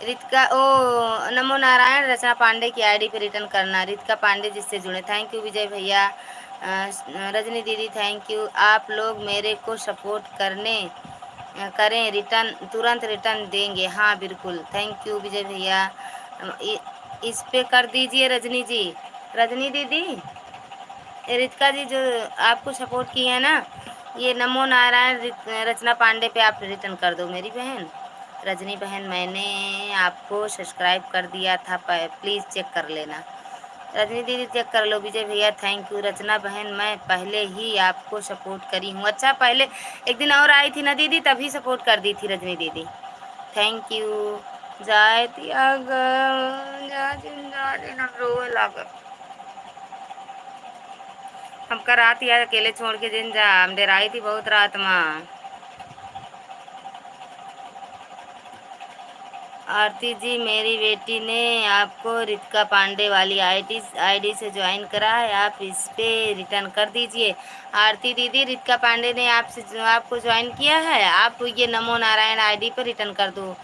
रितिका ओ नमो नारायण रचना पांडे की आईडी पे रिटर्न करना। रितिका पांडे जिससे जुड़े, थैंक यू विजय भैया। रजनी दीदी थैंक यू। आप लोग मेरे को सपोर्ट करें, रिटर्न तुरंत रिटर्न देंगे। हाँ बिल्कुल, थैंक यू विजय भैया। इस पे कर दीजिए रजनी जी। रजनी दीदी, रितिका जी जो आपको सपोर्ट की है ना, ये नमो नारायण रचना पांडे पे आप रिटर्न कर दो मेरी बहन। रजनी बहन मैंने आपको सब्सक्राइब कर दिया था, प्लीज़ चेक कर लेना। रजनी दीदी चेक कर लो। विजय भैया थैंक यू। रचना बहन मैं पहले ही आपको सपोर्ट करी हूँ। अच्छा, पहले एक दिन और आई थी ना दीदी, तभी सपोर्ट कर दी थी रजनी दीदी। Thank you. जाए त्याग हमका रात यार अकेले छोड़ के जिन जा, हम डराई थी बहुत रात में। आरती जी मेरी बेटी ने आपको रितिका पांडे वाली आईडी से ज्वाइन करा है, आप इस पे रिटर्न कर दीजिए। आरती दीदी, रितिका पांडे ने आपको ज्वाइन किया है, आप ये नमो नारायण आईडी पर रिटर्न कर दो।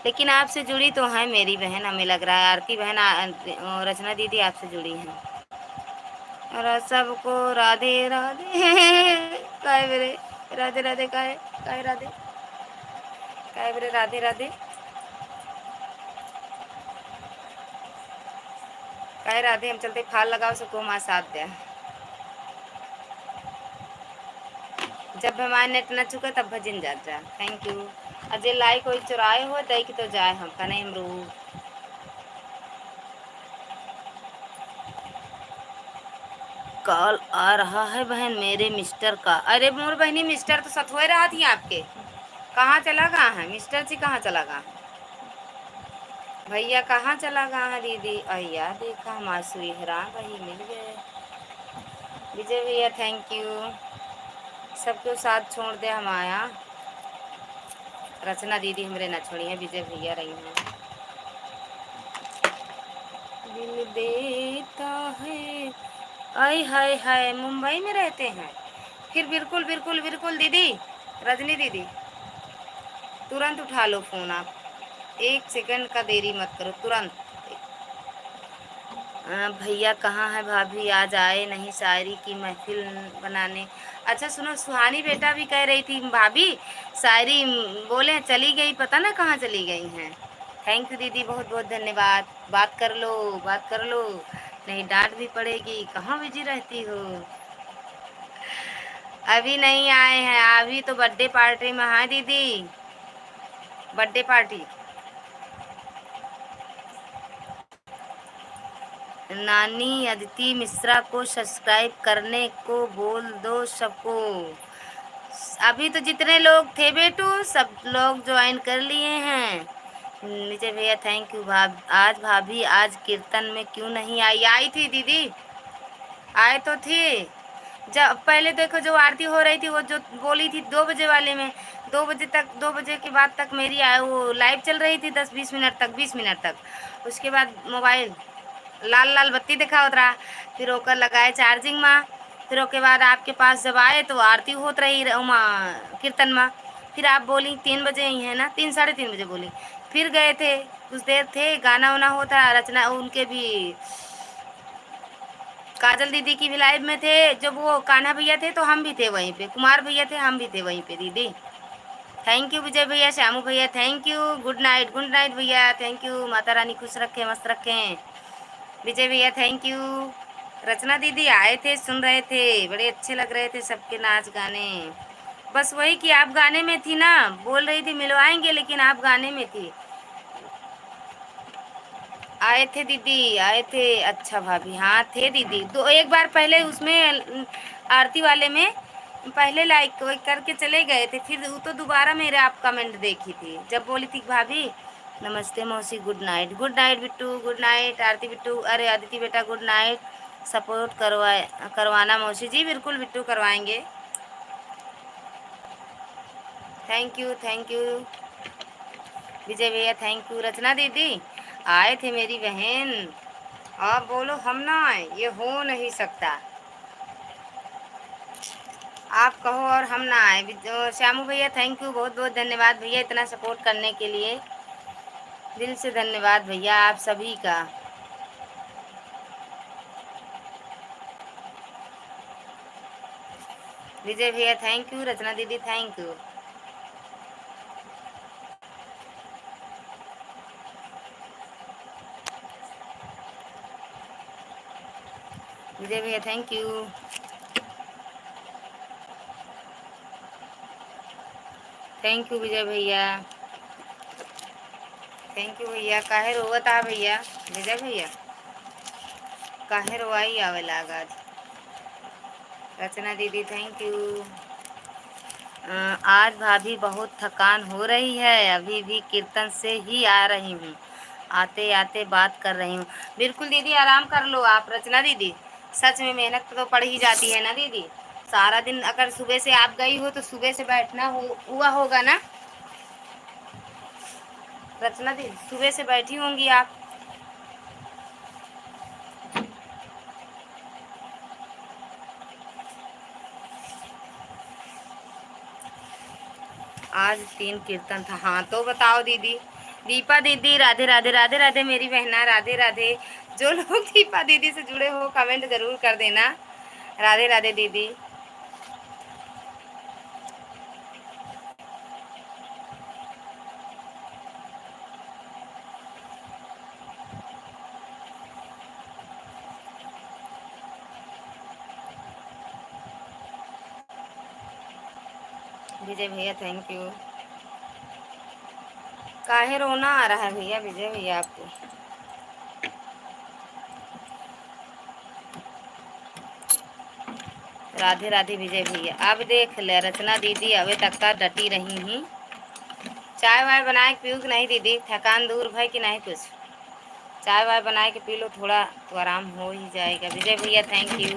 लेकिन आपसे जुड़ी तो है मेरी बहन, हमें लग रहा है आरती बहन रचना दीदी आपसे जुड़ी हैं। और सबको राधे राधे काय मेरे राधे राधे काय राधे काय मेरे राधे राधे काय राधे। हम चलते फाल लगाओ सबको माँ साथ दे। जब हमारा नेट न चुका तब भजन जात जा। Thank you. अजय लाई कोई चुराए हो तय कि तो जाए हम कने हम रू। कॉल आ रहा है बहन मेरे मिस्टर का। अरे मोर बहनी, मिस्टर तो सतोए रहा थी आपके, कहाँ चला गया है मिस्टर जी, कहाँ चला गया भैया, कहाँ चला गया है दीदी। अय्या देखा हमारे सुहरा वही मिल गए। विजय भैया थैंक यू। सबको साथ छोड़ दे हम आया। रचना दीदी हमरे न छोड़ी है, विजय भैया रही हैं। दिल देता है। आय हाय हाय, मुंबई में रहते हैं फिर। बिल्कुल बिल्कुल बिल्कुल दीदी, रजनी दीदी तुरंत उठा लो फ़ोन आप, एक सेकंड का देरी मत करो, तुरंत। भैया कहाँ है भाभी, आज आए नहीं शायरी की महफिल बनाने। अच्छा सुनो, सुहानी बेटा भी कह रही थी भाभी शायरी बोले, चली गई, पता ना कहाँ चली गई हैं। थैंक यू दीदी, बहुत बहुत धन्यवाद। बात कर लो, बात कर लो, नहीं डांट भी पड़ेगी, कहाँ बिजी रहती हो। अभी नहीं आए हैं, अभी तो बर्थडे पार्टी में है दीदी, बर्थडे पार्टी। नानी अदिति मिश्रा को सब्सक्राइब करने को बोल दो सबको। अभी तो जितने लोग थे बेटू सब लोग ज्वाइन कर लिए हैं। विजय भैया थैंक यू। आज भाभी आज कीर्तन में क्यों नहीं आई। आई थी दीदी, आए तो थे। जब पहले देखो जो आरती हो रही थी, वो जो बोली थी 2 बजे वाले में, 2 बजे तक, 2 बजे के बाद तक मेरी वो लाइव चल रही थी 10-20 मिनट तक, 20 मिनट तक। उसके बाद मोबाइल लाल लाल बत्ती दिखा उतरा, फिर ओकर लगाए चार्जिंग में। फिर ओके बाद आपके पास जब आए तो आरती होत रही कीर्तन में। फिर आप बोली 3 बजे ही है ना, 3-3:30 बजे बोली। फिर गए थे, कुछ देर थे, गाना वाना होता, रचना उनके भी, काजल दीदी की भी लाइव में थे। जब वो कान्हा भैया थे तो हम भी थे वहीं पे, कुमार भैया थे हम भी थे वहीं पे दीदी। थैंक यू विजय भैया, श्यामू भैया थैंक यू। गुड नाइट भैया, थैंक यू। माता रानी खुश रखें, मस्त रखें। विजय भैया थैंक यू। रचना दीदी आए थे, सुन रहे थे, बड़े अच्छे लग रहे थे सबके नाच गाने। बस वही कि आप गाने में थी ना, बोल रही थी मिलवाएंगे, लेकिन आप गाने में थी। आए थे दीदी, आए थे। अच्छा भाभी, हाँ थे दीदी, दो एक बार पहले उसमें आरती वाले में पहले लाइक करके चले गए थे, फिर वो तो दोबारा मेरे आप कमेंट देखी थी जब बोली थी भाभी नमस्ते मौसी, good night Bittu, good night Aarti Bittu, अरे अदिति बेटा गुड नाइट। सपोर्ट करवाना मौसी जी, बिल्कुल बिट्टू करवाएंगे। Thank you, thank you Vijay भैया थैंक यू। रचना दीदी आए थे मेरी बहन, आप बोलो हम ना आए, ये हो नहीं सकता। आप कहो और हम ना आए। श्यामू भैया थैंक यू, बहुत बहुत धन्यवाद भैया इतना सपोर्ट करने के लिए, दिल से धन्यवाद भैया आप सभी का। विजय भैया थैंक यू, रचना दीदी थैंक यू। विजय भैया thank you. Thank you Vijay भैया, थैंक यू भैया। काहे रोवत आ भैया विजय भैया, काहे रोवाई आवे लागत। रचना दीदी थैंक यू। आज भाभी बहुत थकान हो रही है, अभी भी कीर्तन से ही आ रही हूँ, आते आते बात कर रही हूँ। बिल्कुल दीदी आराम कर लो आप रचना दीदी, सच में मेहनत तो पड़ ही जाती है ना दीदी। सारा दिन अगर सुबह से आप गई हो तो सुबह से बैठना हुआ होगा ना रचना दीदी, सुबह से बैठी होंगी आप। आज 3 कीर्तन था। हाँ तो बताओ दीदी। दीपा दीदी राधे राधे, राधे राधे मेरी बहना, राधे राधे। जो लोग दीपा दीदी से जुड़े हो कमेंट जरूर कर देना, राधे राधे दीदी। विजय भैया थैंक यू। काहे रोना आ रहा है भैया विजय भैया आपको। राधे राधे विजय भैया। अब देख ले रचना दीदी अभी तक का डटी रही ही। चाय वाय बनाए के पीऊ कि नहीं दीदी, थकान दूर भाई कि नहीं कुछ। चाय वाय बनाए के पी लो थोड़ा तो आराम हो ही जाएगा। विजय भैया थैंक यू।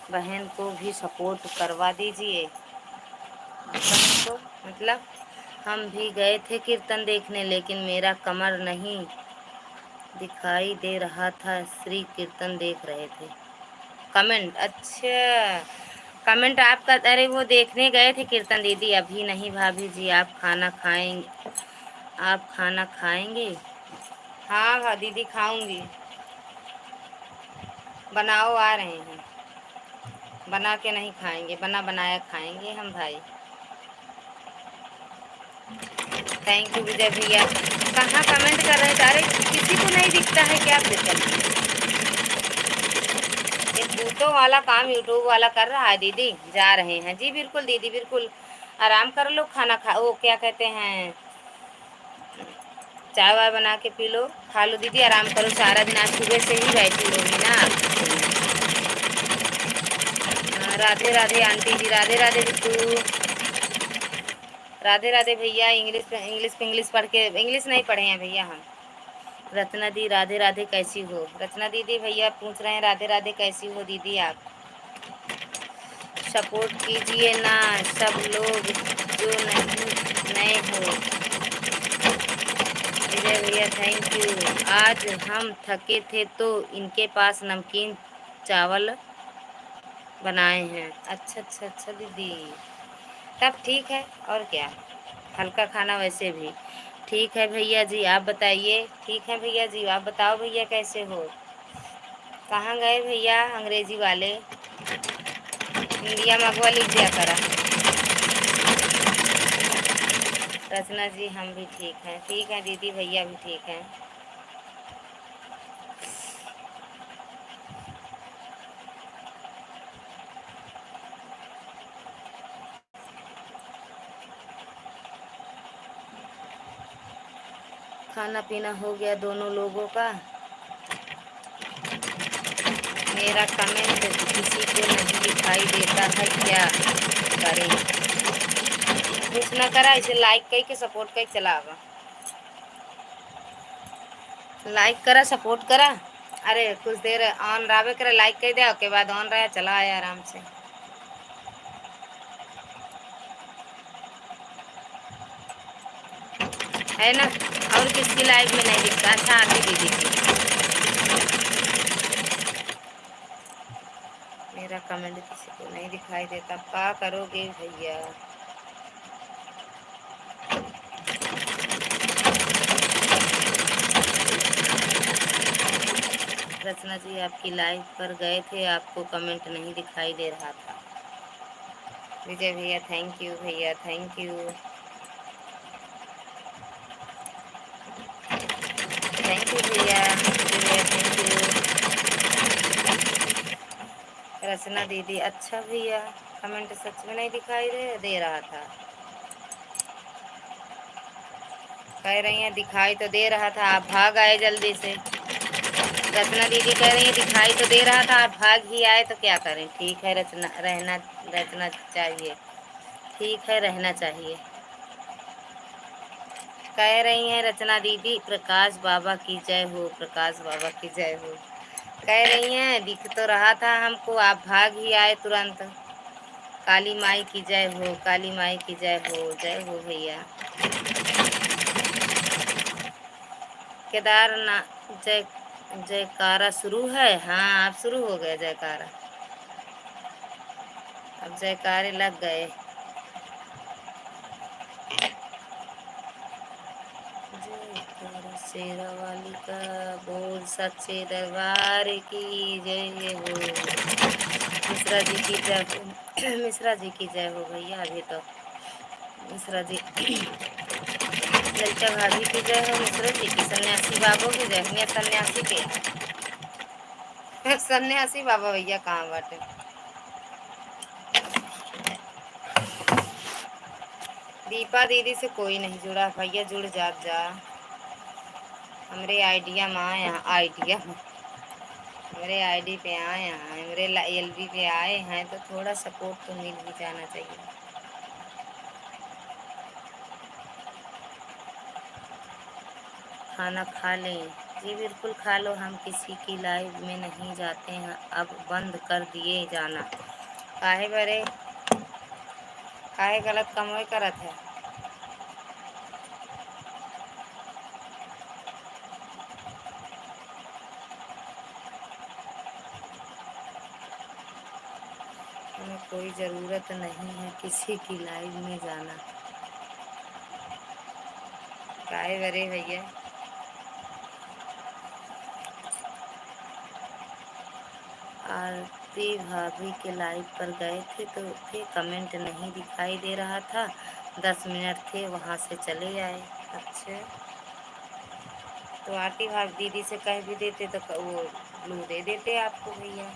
बहन को भी सपोर्ट करवा दीजिए। बहन को मतलब हम भी गए थे कीर्तन देखने, लेकिन मेरा कमर नहीं दिखाई दे रहा था, श्री कीर्तन देख रहे थे। कमेंट अच्छा, कमेंट आपका। अरे वो देखने गए थे कीर्तन दीदी, अभी नहीं भाभी जी। आप खाना खाएंगे, आप खाना खाएंगे। हाँ हाँ दीदी खाऊंगी, बनाओ आ रहे हैं। बना के नहीं खाएंगे, बना बनाया खाएंगे हम भाई। थैंक यू विजय भैया। कहाँ कमेंट कर रहे थे, अरे किसी को नहीं दिखता है क्या दिक्कत। ये बूटों वाला काम यूट्यूब वाला कर रहा है दीदी। जा रहे हैं जी बिल्कुल दीदी बिल्कुल, आराम कर लो, खाना खा वो क्या कहते हैं, चाय वाय बना के पी लो, खा लो दीदी, आराम करो। सारा दिन आज सुबह से ही बैठी होगी ना। राधे राधे आंटी जी, राधे राधे बिट्टू, राधे राधे भैया। इंग्लिश इंग्लिश पढ़ के, इंग्लिश नहीं पढ़े हैं भैया हम। रत्ना दी राधे राधे कैसी हो। रचना दीदी भैया पूछ रहे हैं राधे राधे कैसी हो दीदी आप। सपोर्ट कीजिए ना सब लोग जो नहीं नए हो। विजय भैया थैंक यू। आज हम थके थे तो इनके पास नमकीन चावल बनाए हैं। अच्छा अच्छा अच्छा दीदी, तब ठीक है और क्या, हल्का खाना वैसे भी ठीक है। भैया जी आप बताइए। ठीक है भैया जी आप बताओ भैया कैसे हो। कहाँ गए भैया अंग्रेजी वाले, इंडिया मगवा लीजिए करा। रचना जी हम भी ठीक हैं। ठीक है दीदी भैया भी ठीक हैं। खाना पीना हो गया दोनों लोगों का। मेरा कमेंट किसी को नहीं दिखाई देता है, क्या करें। कुछ ना करा इसे लाइक कई के सपोर्ट कई चलावा, लाइक करा सपोर्ट करा। अरे कुछ देर ऑन रहे करे, लाइक कर दिया उसके बाद ऑन रहा चला आया आराम से, है ना। और किसकी लाइव में नहीं दिखता। अच्छा आती दीदी की मेरा कमेंट किसी को नहीं दिखाई देता, क्या करोगे भैया। रचना जी आपकी लाइव पर गए थे, आपको कमेंट नहीं दिखाई दे रहा था। विजय भैया थैंक यू, भैया थैंक यू, थैंक यू भैया, विजय भैया थैंक यू। रचना दीदी अच्छा भैया, कमेंट सच में नहीं दिखाई दे रहा था। कह रही हैं दिखाई तो दे रहा था, आप भाग आए जल्दी से। रचना दीदी कह रही है दिखाई तो दे रहा था, आप भाग ही आए, तो क्या करें। ठीक है रचना, रहना चाहिए, ठीक है रहना चाहिए। कह रही हैं रचना दीदी प्रकाश बाबा की जय हो, प्रकाश बाबा की जय हो। कह रही हैं दिख तो रहा था हमको, आप भाग ही आए तुरंत। काली माई की जय हो, काली माई की जय हो भैया। केदारनाथ जय, जयकारा शुरू है। हाँ अब शुरू हो गया जयकारा, अब जयकारे लग गए। शेरा वाली का बोल, सच्चे दरबार की जय हो। मिश्रा जी की जय हो, मिश्रा जी की जय हो भैया। अभी तो मिश्रा जी, ललिता भाभी की जय हो, मिश्रा जी की, सन्यासी बाबू की जय हो, सन्यासी के सन्यासी बाबा भैया कहाँ बाटे। दीपा दीदी से कोई नहीं जुड़ा भैया, जुड़ जात जा। हमरे आइडिया में आए, आइडिया मेरे आईडी पे आए हैं, मेरे एलबी पे आए हैं, तो थोड़ा सपोर्ट तो मिल भी जाना चाहिए। खाना खा लें जी, बिल्कुल खा लो। हम किसी की लाइव में नहीं जाते हैं, अब बंद कर दिए जाना। काहे बरे, काहे गलत कमोई करत है। हमें कोई ज़रूरत नहीं है किसी की लाइव में जाना। काहे बरे भैया, आरती भाभी के लाइव पर गए थे तो थे, कमेंट नहीं दिखाई दे रहा था, 10 मिनट थे वहाँ से चले आए। अच्छा, तो आरती भाभी दीदी से कह भी देते तो वो ब्लू दे देते आपको भैया।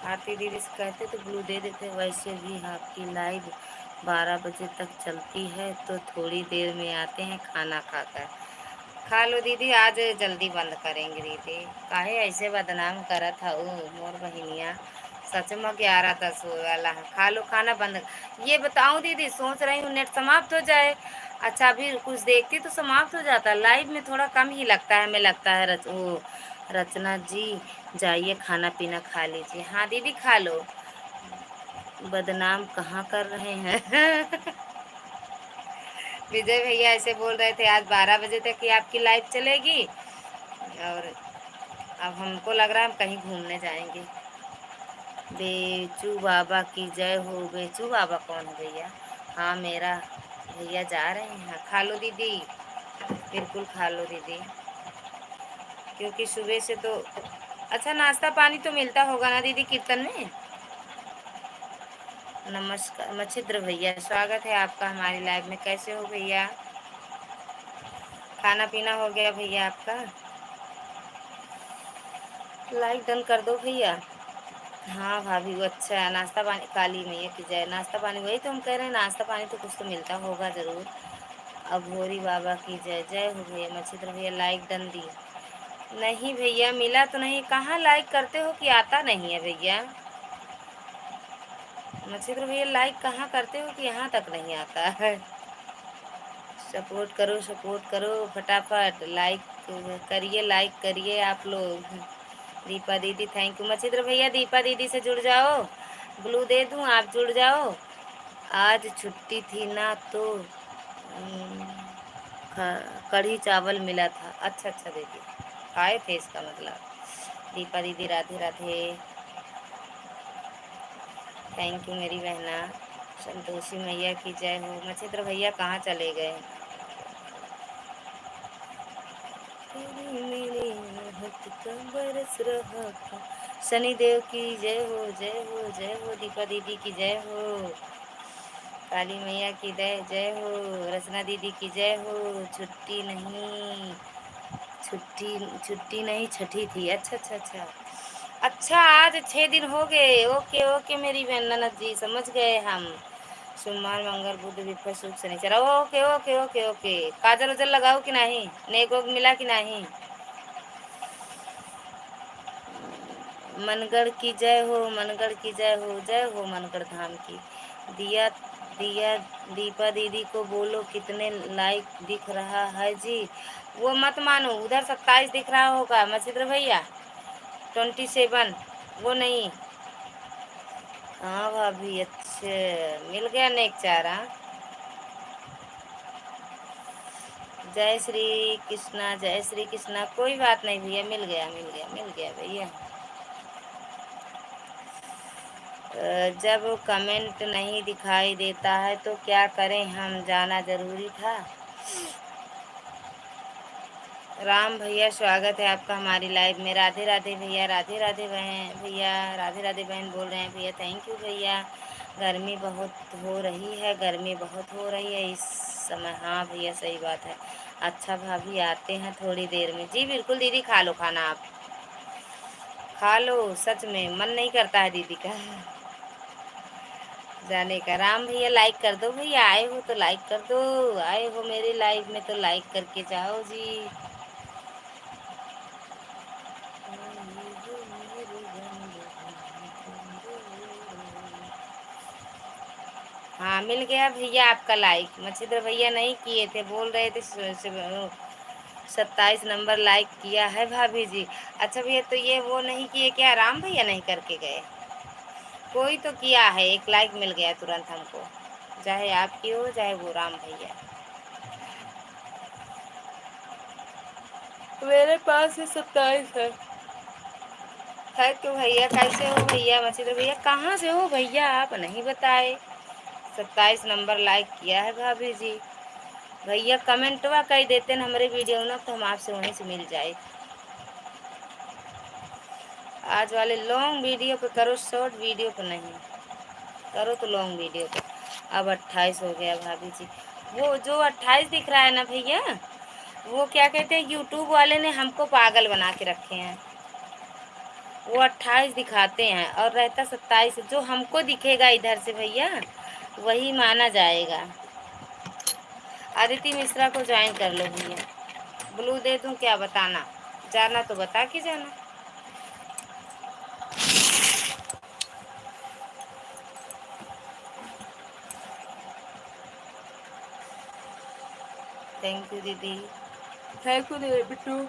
आरती दीदी से कहते तो ब्लू दे देते। वैसे भी आपकी लाइव 12 बजे तक चलती है, तो थोड़ी देर में आते हैं खाना खाकर। खा लो दीदी, आज जल्दी बंद करेंगे दीदी। काहे ऐसे बदनाम करत हूँ मोर बहिनिया, सच में 11-10 वाला है। खा लो खाना बंद। ये बताऊँ दीदी, सोच रही हूँ नेट समाप्त हो जाए। अच्छा अभी कुछ देखती तो समाप्त हो जाता, लाइव में थोड़ा कम ही लगता है, हमें लगता है। रचना जी जाइए खाना पीना खा लीजिए। हाँ दीदी खा लो, बदनाम कहाँ कर रहे हैं विजय भैया ऐसे बोल रहे थे आज 12 बजे तक ही आपकी लाइव चलेगी, और अब हमको लग रहा है हम कहीं घूमने जाएंगे। बेचू बाबा की जय हो। बेचू बाबा कौन है भैया। हाँ मेरा भैया जा रहे हैं। हाँ खा लो दीदी, बिल्कुल खा लो दीदी, क्योंकि सुबह से तो अच्छा नाश्ता पानी तो मिलता होगा ना दीदी कीर्तन में। नमस्कार मच्छिद्र भैया, स्वागत है आपका हमारी लाइव में। कैसे हो भैया, खाना पीना हो गया भैया आपका। लाइक डन कर दो भैया। हाँ भाभी वो अच्छा है, नाश्ता पानी काली मैया की जय। नाश्ता पानी वही तो हम कह रहे हैं, नाश्ता पानी तो कुछ तो मिलता होगा ज़रूर। अब भोरी बाबा की जय। जय हो भैया। मच्छिद्र भैया लाइक डन दी। नहीं भैया मिला तो नहीं, कहाँ लाइक करते हो कि आता नहीं है भैया। मच्छिद्र भैया लाइक कहाँ करते हो कि यहाँ तक नहीं आता है। सपोर्ट करो, सपोर्ट करो फटाफट, लाइक करिए, लाइक करिए आप लोग। दीपा दीदी थैंक यू। मच्छिद्र भैया दीपा दीदी से जुड़ जाओ, ब्लू दे दूं, आप जुड़ जाओ। आज छुट्टी थी ना तो कढ़ी चावल मिला था। अच्छा अच्छा दीदी, आए थे इसका मतलब। दीपा दीदी राधे राधे, थैंक यू मेरी बहना। संतोषी मैया की जय हो। मच्छिंद्र भैया कहाँ चले गए? तेरी मेरी आहट का बरस रहा था। शनिदेव की जय हो, जय हो, जय हो। दीपा दीदी की जय हो। काली मैया की जय जय हो। रचना दीदी की जय हो। छुट्टी नहीं, छुट्टी छुट्टी नहीं, छठी थी। अच्छा अच्छा अच्छा अच्छा, आज 6 दिन हो गए। ओके ओके मेरी बहन ननद जी, समझ गए हम। सोमवार मंगल बुध विफर शुक्र शनिचर। Okay okay okay okay. काजल उजल लगाओ कि नहीं? नेक वोक मिला कि नहीं? मनगढ़ की जय हो, मनगढ़ की जय हो, जय हो मनगढ़ धाम की। दिया दिया दीपा दीदी को बोलो कितने लाइक दिख रहा है जी। वो मत मानो, उधर 27 दिख रहा होगा मच्छिंद्र भैया, 27 वो नहीं। हाँ भाभी, अच्छे मिल गया नेक चारा। जय श्री कृष्णा, जय श्री कृष्णा। कोई बात नहीं भैया, मिल गया मिल गया मिल गया भैया। जब कमेंट नहीं दिखाई देता है तो क्या करें हम, जाना ज़रूरी था। राम भैया स्वागत है आपका हमारी लाइव में। राधे राधे भैया, राधे राधे बहन भैया, राधे राधे बहन बोल रहे हैं भैया। थैंक यू भैया। गर्मी बहुत हो रही है, गर्मी बहुत हो रही है इस समय। हाँ भैया सही बात है। अच्छा भाभी आते हैं थोड़ी देर में। जी बिल्कुल दीदी, खा लो खाना, आप खा लो। सच में मन नहीं करता है दीदी का जाने का। राम भैया लाइक कर दो भैया, आए हो तो लाइक कर दो। आए हो मेरी लाइव में तो लाइक करके जाओ जी। हाँ मिल गया भैया आपका लाइक। मच्छिंद्र भैया नहीं किए थे, बोल रहे थे 27 नंबर लाइक किया है भाभी जी। अच्छा भैया, तो ये वो नहीं किए क्या? राम भैया नहीं करके गए? कोई तो किया है, एक लाइक मिल गया तुरंत हमको, चाहे आपकी हो चाहे वो राम भैया। मेरे पास है 27 है तो भैया। कैसे हो भैया? मच्छिंद्र भैया कहाँ से हो भैया, आप नहीं बताए। 27 नंबर लाइक किया है भाभी जी। भैया कमेंटवा कर देते न हमारे वीडियो ना, तो हम आपसे वहीं से मिल जाए। आज वाले लॉन्ग वीडियो पे करो, शॉर्ट वीडियो पे नहीं करो, तो लॉन्ग वीडियो पे। अब 28 हो गया भाभी जी। वो जो 28 दिख रहा है ना भैया, वो क्या कहते हैं, यूट्यूब वाले ने हमको पागल बना के रखे हैं। वो 28 दिखाते हैं और रहता 27। जो हमको दिखेगा इधर से भैया, वही माना जाएगा। आदित्य मिश्रा को ज्वाइन कर लो भैया। ब्लू दे दूं क्या? बताना, जाना तो बता के जाना। थैंक यू दीदी, थैंक यू दीदी बिट्टू।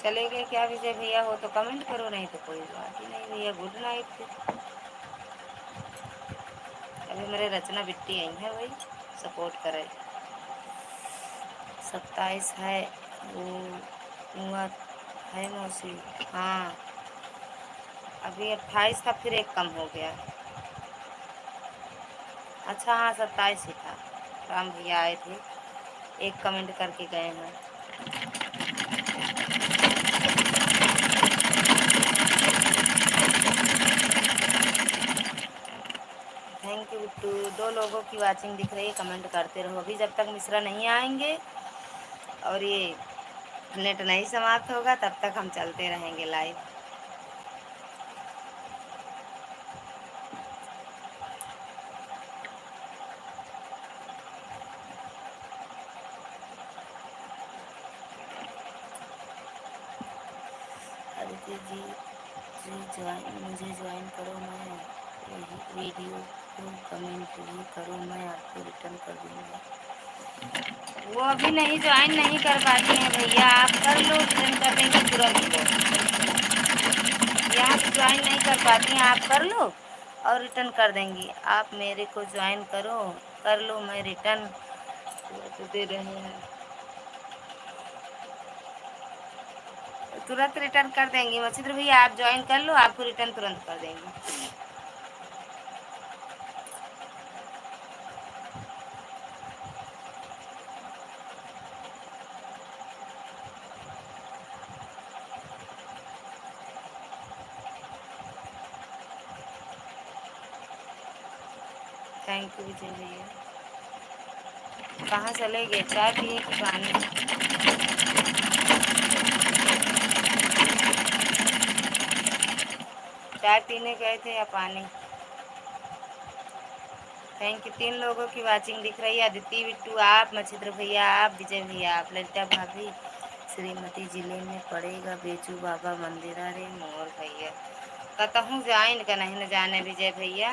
चले गए क्या विजय भैया? हो तो कमेंट करो, नहीं तो कोई बात ही नहीं भैया। गुड नाइट फिर। अभी मेरे रचना बिट्टी आई है भाई, सपोर्ट करे। 27 है वो हुआ है मौसी। हाँ अभी 28 था, फिर एक कम हो गया। अच्छा हाँ 27 ही था। राम भैया आए थे, एक कमेंट करके गए हैं। Thank you Bittu. 2 लोगों की वाचिंग दिख रही है, कमेंट करते रहो। अभी जब तक मिश्रा नहीं आएंगे और ये नेट नहीं समाप्त होगा, तब तक हम चलते रहेंगे लाइव। आदित्य जी मुझे ज्वाइन करो, मैं यही वीडियो को कमेंट भी करो, मैं आपको रिटर्न कर दूँगा। वो अभी नहीं ज्वाइन नहीं कर पाती हैं भैया, आप कर लो, रिटर्न कर देंगे तुरंत वो। यहाँ पे ज्वाइन नहीं कर पाती हैं, आप कर लो और रिटर्न कर देंगी। आप मेरे को ज्वाइन करो, कर लो, मैं रिटर्न दे रहे हैं, तुरंत रिटर्न कर देंगी। मचित्र भैया आप ज्वाइन कर लो, आपको रिटर्न तुरंत कर देंगी। थैंक यू विजय भैया। कहाँ चले गए, चाय पिए कि पानी? चाय पीने गए थे या पानी? Thank you. 3 लोगों की वाचिंग दिख रही है, अदिति बिट्टू आप, मच्छिद्र भैया आप, विजय भैया आप, ललिता भाभी। श्रीमती जिले में पड़ेगा बेचू बाबा मंदिर। अरे मोर भैया कतहूँ जाइन का नहीं न जाने विजय भैया,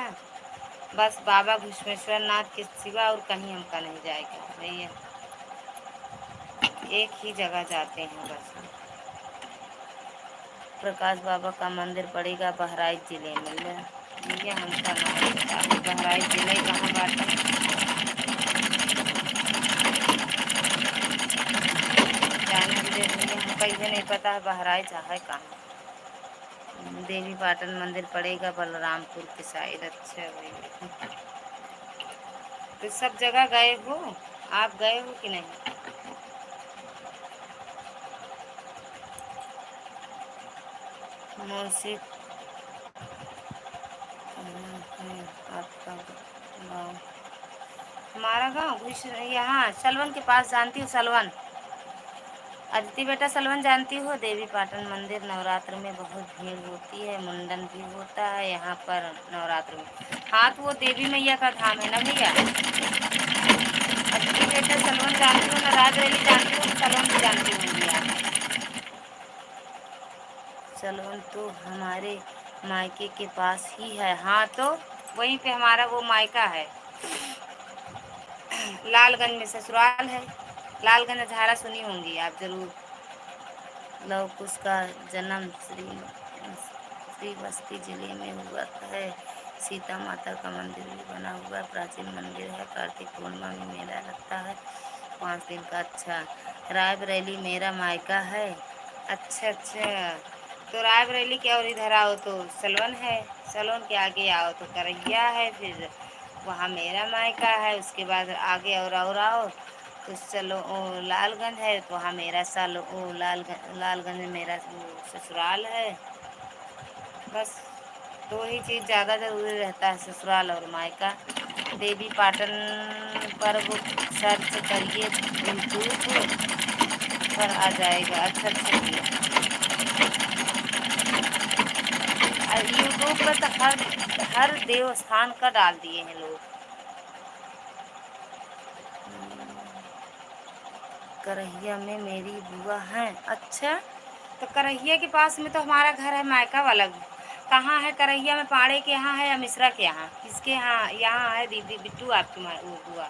बस बाबा घुश्मेश्वर नाथ के सिवा और कहीं हमका नहीं जाएगा भैया, एक ही जगह जाते हैं बस। प्रकाश बाबा का मंदिर पड़ेगा बहराइच जिले में। भैया हमका नहीं पता बहराइच जिले कहाँ बाटे। जाने विजय भैया हमका ये नहीं पता है बहराइच है कहाँ। देवी पाटन मंदिर पड़ेगा बलरामपुर के साइड। अच्छा भैया, तो सब जगह गए हो, आप गए हो कि नहीं? मौसी आपका गाँव? हमारा गाँव घुस यहाँ सलवन के पास, जानती हो सलवन? अदिति बेटा सलवन जानती हो? देवी पाटन मंदिर नवरात्र में बहुत भीड़ होती है, मुंडन भी होता है यहाँ पर नवरात्र में। हाँ तो वो देवी मैया का धाम है ना भैया। अदिति बेटा सलवन जानती हो ना, राजरैली जानती हो, सलवन भी जानती होंगी आप। सलवन तो हमारे मायके के पास ही है। हाँ तो वहीं पे हमारा वो मायका है, लालगंज में ससुराल है। लालगंज अझारा सुनी होंगी आप जरूर। लव कुश का जन्म श्रीवस्ती जिले में हुआ है। सीता माता का मंदिर भी बना हुआ है, प्राचीन मंदिर है। कार्तिक पूर्णिमा में मेला लगता है 5 दिन का। अच्छा, रायबरेली मेरा मायका है। अच्छा अच्छा, तो रायबरेली के और इधर आओ तो सलवन है, सलवन के आगे आओ तो करहिया है, फिर वहाँ मेरा मायका है। उसके बाद आगे और आओ तो चलो ओ लालगंज है, तो वहाँ मेरा लालगंज में मेरा ससुराल है। बस 2 ही चीज़ ज़्यादा ज़रूरी रहता है, ससुराल और मायका। देवी पाटन पर वो सर्च करिए यूट्यूब पर आ जाएगा। अच्छा अच्छा यूट्यूब पर तो हर देव स्थान का डाल दिए हैं लोग। करहिया में मेरी बुआ है। अच्छा, तो करहिया के पास में तो हमारा घर है, मायका वाला। कहाँ है करहिया में? पाड़े के यहाँ है या मिश्रा के यहाँ? किसके यहाँ? यहाँ है दीदी बिट्टू आपकी वो बुआ।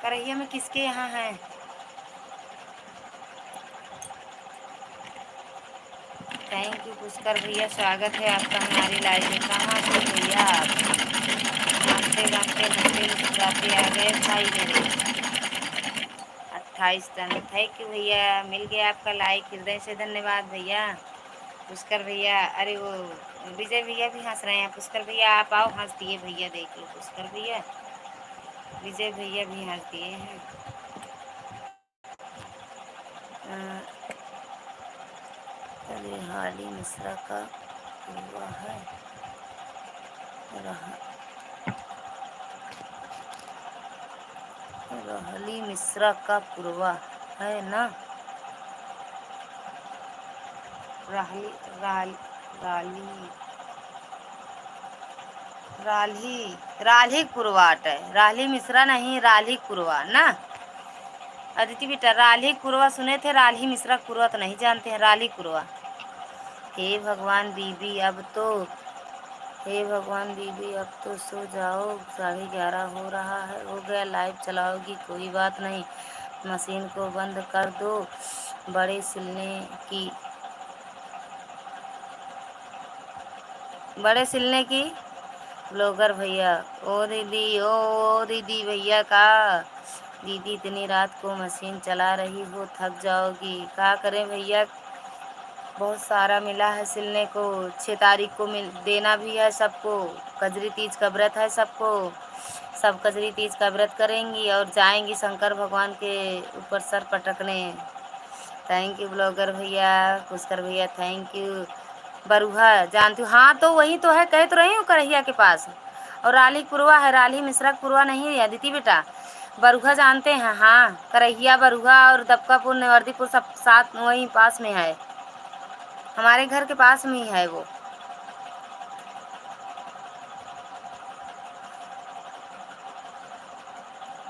करहिया में किसके यहाँ है? थैंक यू पुष्कर भैया, स्वागत है आपका हमारी लाइव में। कहाँ से भैया आप? गाते गाते हंसते मुस्कुराते आ गए भाई मेरे। 28 टन, थैंक यू भैया, मिल गया आपका लाइक, हृदय से धन्यवाद भैया। पुष्कर भैया, अरे वो विजय भैया भी हंस रहे हैं। पुष्कर भैया आप आओ, हंस दिए भैया, देख लो पुष्कर भैया, विजय भैया भी हंस दिए हैं। अरे हाली मिश्रा का हुआ है। रहली मिश्रा का पुरवा है ना? राहली राल राली राल्ही राल्ही कुरवाट है, राल्ही मिश्रा नहीं, राल्ही कुरवा ना। अदिति बेटा राल्ही कुरवा सुने थे, राल्ही मिश्रा कुरवा तो नहीं जानते हैं, राल्ही कुरवा। हे भगवान बीबी, अब तो हे भगवान दीदी अब तो सो जाओ, 11:30 हो रहा है, हो गया। लाइव चलाओगी कोई बात नहीं, मशीन को बंद कर दो। बड़े सिलने की ब्लॉगर भैया। ओ दीदी भैया का दीदी इतनी रात को मशीन चला रही हो, थक जाओगी। क्या करें भैया, बहुत सारा मिला है सिलने को। 6 तारीख को देना भी है सबको। कजरी तीज का व्रत है सबको, सब कजरी तीज का व्रत करेंगी और जाएंगी शंकर भगवान के ऊपर सर पटकने। थैंक यू ब्लॉगर भैया, पुष्कर भैया थैंक यू। बरुहा जानती हूँ, हाँ तो वही तो है, कह तो रही हूँ करहिया के पास। और राली पुरवा है, राली मिश्रक पुरवा नहीं है अदिति बेटा। बरुहा जानते हैं, हाँ करहिया बरुहा और दबकापुर नवरदीपुर सब साथ वहीं पास में है, हमारे घर के पास में ही है वो।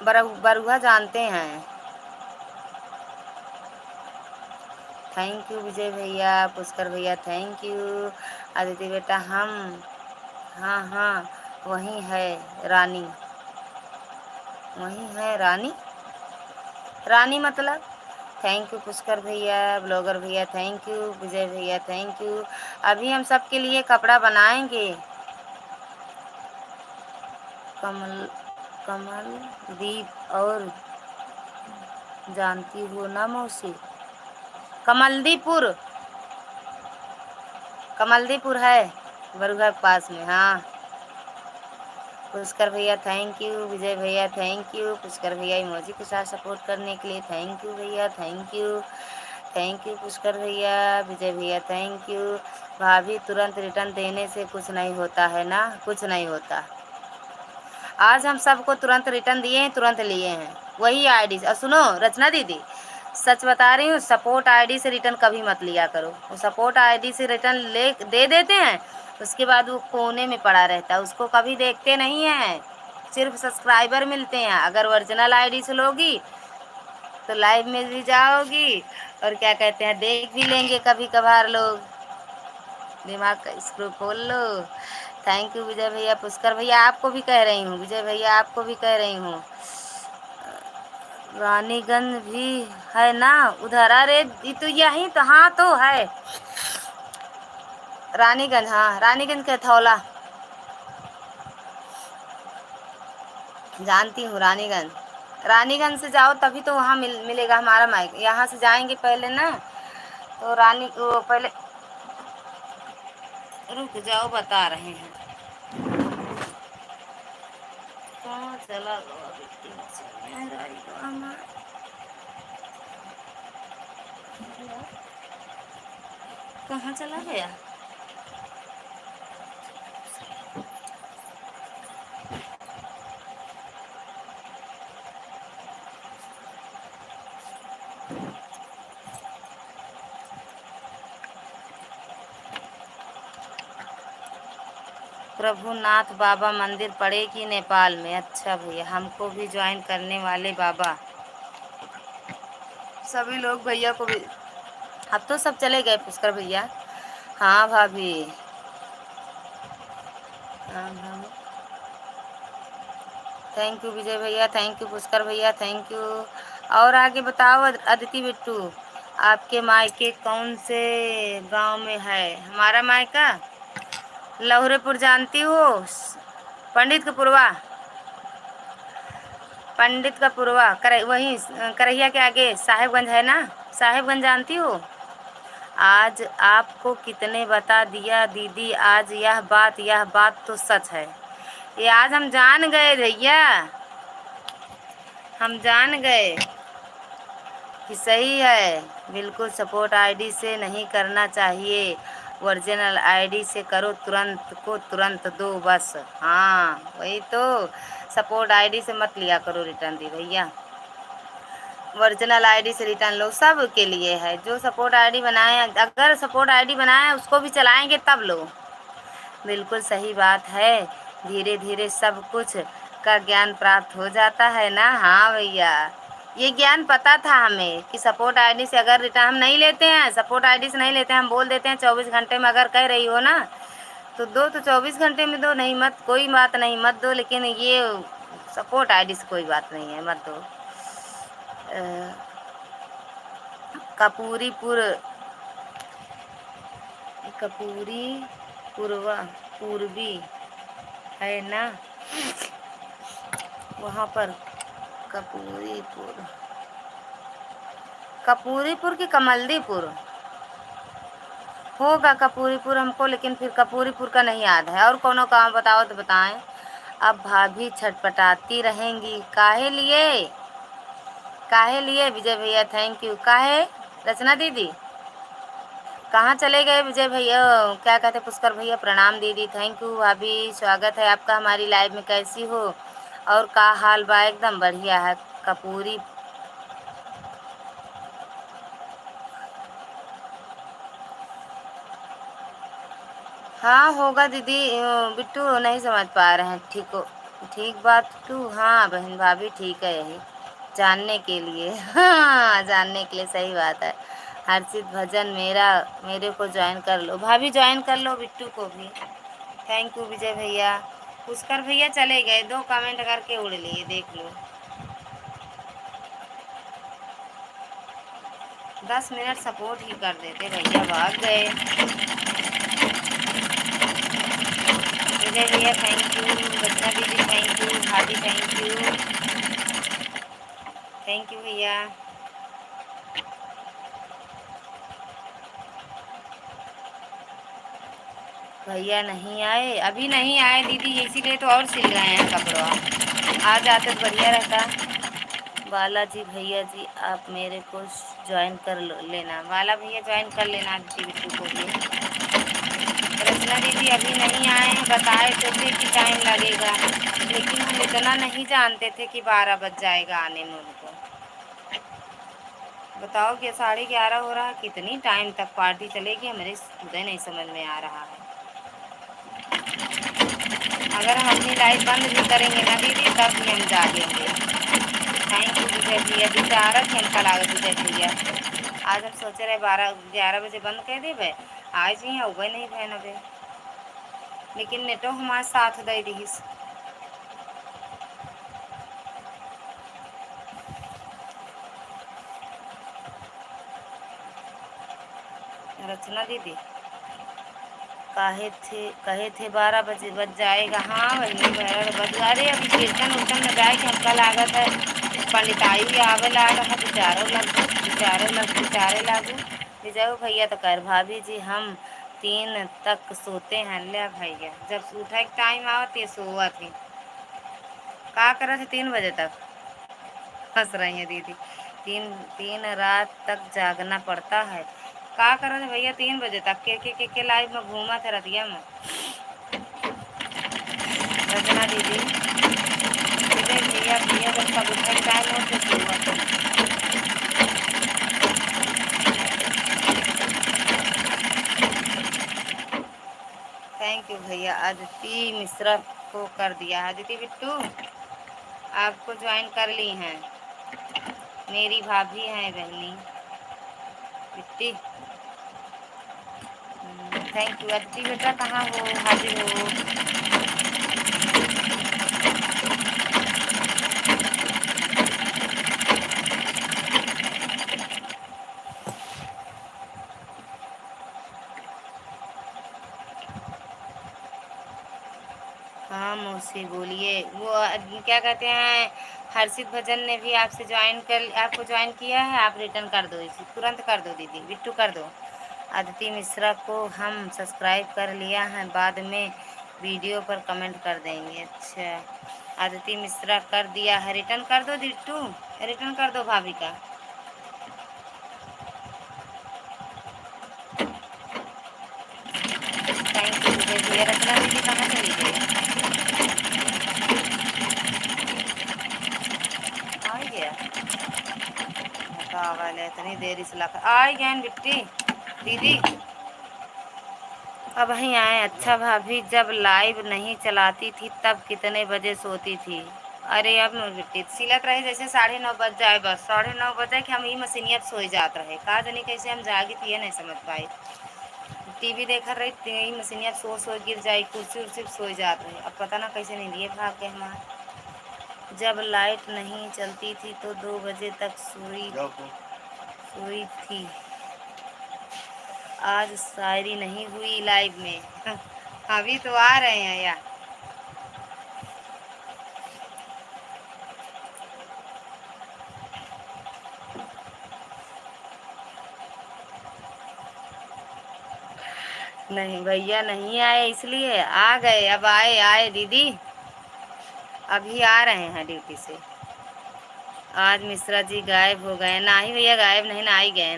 बरुआ जानते हैं। थैंक यू विजय भैया, पुष्कर भैया थैंक यू। आदित्य बेटा हम, हाँ हाँ वही है रानी, वही है रानी, रानी मतलब। थैंक यू पुष्कर भैया, ब्लॉगर भैया थैंक यू, विजय भैया थैंक यू। अभी हम सबके लिए कपड़ा बनाएंगे। कमल कमल दीप और जानती हो ना मौसी, कमलदीपुर, कमलदीपुर है बरुआ के पास में, हाँ। पुष्कर भैया थैंक यू, विजय भैया थैंक यू, पुष्कर भैया इमोजी के साथ सपोर्ट करने के लिए थैंक यू भैया, thank you. Thank you Pushkar भैया, विजय भैया थैंक यू। भाभी तुरंत रिटर्न देने से कुछ नहीं होता है ना, कुछ नहीं होता। आज हम सबको तुरंत रिटर्न दिए हैं, तुरंत लिए हैं वही आईडी। और सुनो रचना दीदी, सच बता रही हूँ, सपोर्ट आईडी से रिटर्न कभी मत लिया करो। वो सपोर्ट आईडी से रिटर्न दे देते हैं, उसके बाद वो कोने में पड़ा रहता है, उसको कभी देखते नहीं हैं, सिर्फ सब्सक्राइबर मिलते हैं। अगर ओरिजिनल आईडी से लोगी तो लाइव में भी जाओगी और क्या कहते हैं देख भी लेंगे कभी कभार लोग, दिमाग का स्क्रू खोल लो। थैंक यू विजय भैया, पुष्कर भैया आपको भी कह रही हूँ, विजय भैया आपको भी कह रही हूँ। रानीगंज भी है ना उधर, अरे ये तो यही तो, हाँ तो है रानीगंज, हाँ रानीगंज कैथौला जानती हूँ। रानीगंज, रानीगंज से जाओ तभी तो वहाँ मिलेगा हमारा माइक। यहाँ से जाएंगे पहले ना, तो रानी वो पहले रुक जाओ बता रहे हैं। कहाँ चला गया कहाँ चला गया। प्रभुनाथ बाबा मंदिर पड़ेगी नेपाल में। अच्छा भैया, हमको भी ज्वाइन करने वाले बाबा, सभी लोग भैया को भी। अब तो सब चले गए पुष्कर भैया। हाँ भाभी, हाँ हाँ थैंक यू विजय भैया, थैंक यू पुष्कर भैया थैंक यू। और आगे बताओ अदिति बिट्टू, आपके मायके कौन से गांव में है। हमारा मायका लहुरेपुर जानती हो, पंडित का पुरवा, पंडित का पुरवा वहीं करहिया के आगे साहेबगंज है ना, साहेबगंज जानती हो। आज आपको कितने बता दिया दीदी, आज यह बात तो सच है। ये आज हम जान गए भैया, हम जान गए कि सही है। बिल्कुल सपोर्ट आईडी से नहीं करना चाहिए, ओरिजिनल आईडी से करो, तुरंत को तुरंत दो बस। हाँ वही तो, सपोर्ट आईडी से मत लिया करो रिटर्न दी भैया, ओरिजिनल आईडी से रिटर्न लो। सब के लिए है जो सपोर्ट आईडी बनाए, अगर सपोर्ट आईडी बनाए उसको भी चलाएंगे तब लो। बिल्कुल सही बात है, धीरे धीरे सब कुछ का ज्ञान प्राप्त हो जाता है ना। हाँ भैया, ये ज्ञान पता था हमें कि सपोर्ट आईडी से अगर रिटर्न हम नहीं लेते हैं, सपोर्ट आईडी से नहीं लेते हैं, हम बोल देते हैं 24 घंटे में, अगर कह रही हो ना तो दो तो 24 घंटे में दो, नहीं मत कोई बात नहीं मत दो, लेकिन ये सपोर्ट आईडी से कोई बात नहीं है, मत दो। कपूरीपुर, कपूरी पूर्वा पूर्वी है ना वहाँ पर, कपूरीपुर, कपूरीपुर की कमलदीपुर होगा कपूरीपुर हमको, लेकिन फिर कपूरीपुर का नहीं याद है। और कौनो काम बताओ तो बताएं। अब भाभी छटपटाती रहेंगी, काहे लिए, काहे लिए विजय भैया, थैंक यू। काहे रचना दीदी कहाँ चले गए विजय भैया, क्या कहते पुष्कर भैया, प्रणाम दीदी, थैंक यू भाभी, स्वागत है आपका हमारी लाइव में, कैसी हो और का हाल बा, एकदम बढ़िया है। कपूरी, हाँ होगा दीदी, बिट्टू नहीं समझ पा रहे हैं, ठीक हो, ठीक बात टू, हाँ बहन भाभी ठीक है, यही जानने के लिए हाँ जानने के लिए, सही बात है। हर्षित भजन मेरा, मेरे को ज्वाइन कर लो भाभी, ज्वाइन कर लो बिट्टू को भी, थैंक यू विजय भैया। पुष्कर भैया चले गए, 2 कमेंट करके उड़ लिए, देख लो। 10 मिनट सपोर्ट ही कर देते भैया, भाग गए विजय भैया, थैंक यू, रचना दीदी थैंक यू, भाभी थैंक यू, थैंक यू भैया। भैया नहीं आए, अभी नहीं आए दीदी, इसीलिए तो और सिल रहे हैं कपड़ा, आ जाते तो बढ़िया रहता। बालाजी भैया जी आप मेरे को ज्वाइन कर लेना, बाला भैया ज्वाइन कर लेना दीदी बिट्टू को भी। रचना दीदी अभी नहीं आए हैं, बताए तो थे कि टाइम लगेगा, लेकिन हम इतना नहीं जानते थे कि 12 बज जाएगा आने में उनको। बताओ कि 11:30 हो रहा है, कितनी टाइम तक पार्टी चलेगी, हमारे खुद नहीं समझ में आ रहा है। अगर हम अपनी लाइफ बंद भी करेंगे ना दीदी, तब भी हम जागेंगे। थैंक यू विजय भैया, विचारक हैं कल आगे विजय भैया, आज हम सोचे रहे 12-11 बजे बंद कर देवे, आज ही हो गए नहीं बहन अबे, लेकिन नेटो हमारे साथ दे दी। रचना दीदी कहे थे 12 बजे बज जाएगा, हाँ वही 12 बज, अरे अभी कीर्तन उर्तन में जाए कि हमका लागत है पंडिताई भी आवे लाग है, बिचारे लागू विजय भैया तो कर भाभी जी हम 3 तक सोते हैं, ले भैया जब उठे टाइम आवत ये सोआ थी, का करे थे 3 बजे तक, हंस रही है दीदी, 3 रात तक जागना पड़ता है, का करे थे भैया 3 बजे तक, के लाइव में घूमा थे रतिया में। रचना दीदी विजय भैया भैया जब सब उठे टाइम हो तो सोआ था। थैंक यू भैया, अदिति मिश्रा को कर दिया, अदिति बिट्टू आपको ज्वाइन कर ली हैं, मेरी भाभी हैं बहनी बिट्टी, थैंक यू अदिति बेटा, कहाँ हो, हाजिर हो। हाँ मौसी बोलिए, वो क्या कहते हैं, हर्षित भजन ने भी आपसे आपको ज्वाइन किया है, आप रिटर्न कर दो, इसी तुरंत कर दो दीदी बिट्टू कर दो। अदिति मिश्रा को हम सब्सक्राइब कर लिया है, बाद में वीडियो पर कमेंट कर देंगे, अच्छा अदिति मिश्रा कर दिया है, रिटर्न कर दो बिट्टू, रिटर्न कर दो भाभी का। थैंक यू विजय भैया, रचना दीदी कहाँ चली गई, आ गया बतावा इतनी देरी से लगा, आ गया बिट्टी दीदी, अब ही आए, अच्छा भाभी जब लाइव नहीं चलाती थी तब कितने बजे सोती थी, अरे अब बेटी सिलत रहे जैसे 9:30 बज जाए, बस 9:30 बजे कि हम ही मशीनियत सोई जात रहे, कहा जानी कैसे हम जागी थी नहीं समझ पाई, टीवी देखा रही तेरी मशीनिया सो सो गिर जाई, कुर्सी उर्सी सो जात रही। अब पता ना कैसे नींदिए भाग के हमारे। जब लाइट नहीं चलती थी तो 2 बजे तक सोई थी। आज शायरी नहीं हुई लाइव में। अभी तो आ रहे हैं यार। नहीं भैया नहीं आए, इसलिए आ गए। अब आए आए दीदी, अभी आ रहे हैं ड्यूटी से। आज मिश्रा जी गायब हो गए। ना ही भैया गायब नहीं, ना ही गए।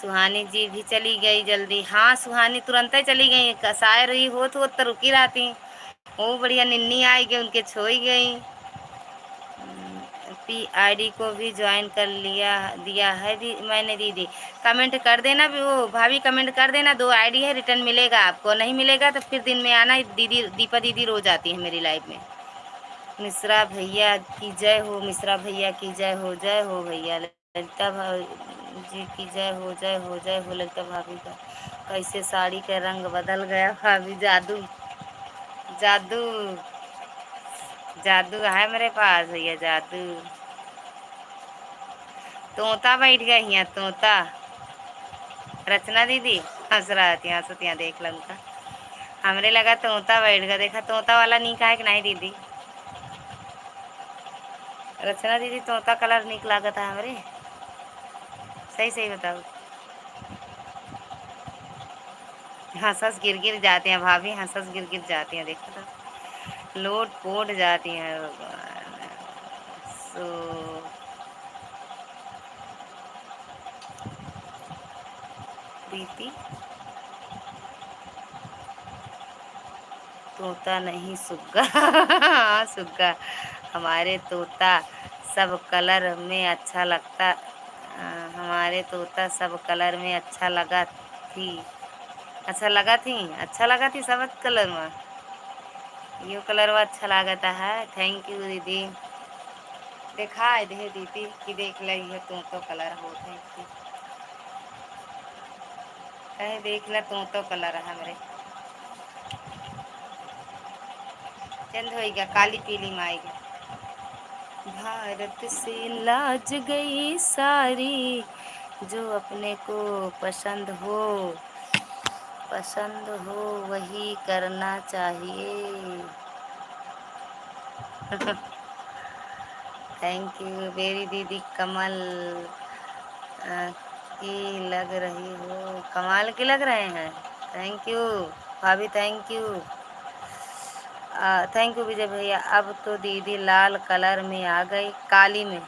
सुहानी जी भी चली गई जल्दी। हाँ सुहानी तुरंत ही चली गई। शायर ही हो तो रुकी रहती। वो बढ़िया निन्नी आई गई, उनके छोई गई। PID को भी ज्वाइन कर लिया दिया है मैंने दीदी। कमेंट कर देना भी, वो भाभी कमेंट कर देना। 2 ID है, रिटर्न मिलेगा आपको। नहीं मिलेगा तो फिर दिन में आना। दीदी दीपा दीदी रोज आती है मेरी लाइफ में। मिश्रा भैया की जय हो, मिश्रा भैया की जय हो भैया। ललिता जी की जय हो, जय हो, जय हो ललिता भाभी का। कैसे साड़ी का रंग बदल गया भाभी। जादू जादू जादू है मेरे पास भैया, जादू। तोता बैठ गई यहाँ, तोता। रचना दीदी हंस रहा थी, हंसतियाँ देख लो उनका। हमरे लगा तोता बैठ गया। देखा तोता वाला नीक है कि नहीं दीदी। रचना दीदी तोता कलर नीक लागत है हमरे। सही सही बताओ। हंस हंस गिर गिर जाते हैं भाभी, हंस हंस गिर गिर जाती हैं। देखो तो लोट पोट जाती हैं भगवान। सो प्रीति तोता नहीं सुग्गा। हाँ सुग्गा। हमारे तोता सब कलर में अच्छा लगता। हमारे तोता सब कलर में अच्छा लगा थी। अच्छा लगा थी, अच्छा लगा थी सब कलर में। यो कलर वो अच्छा लागता है। थैंक यू दीदी। दिखाए दे दीदी कि देख लही है तो कलर होते हैं। कहे देख ल तो कलर है हमरे। चंद हो गया काली पीली माई गई। भारत से लाज गई सारी, जो अपने को पसंद हो वही करना चाहिए। थैंक यू मेरी दीदी कमल की लग रही हो। कमाल की लग रहे हैं। थैंक यू भाभी, thank you. Thank you Vijay भैया। अब तो दीदी लाल कलर में आ गई, काली में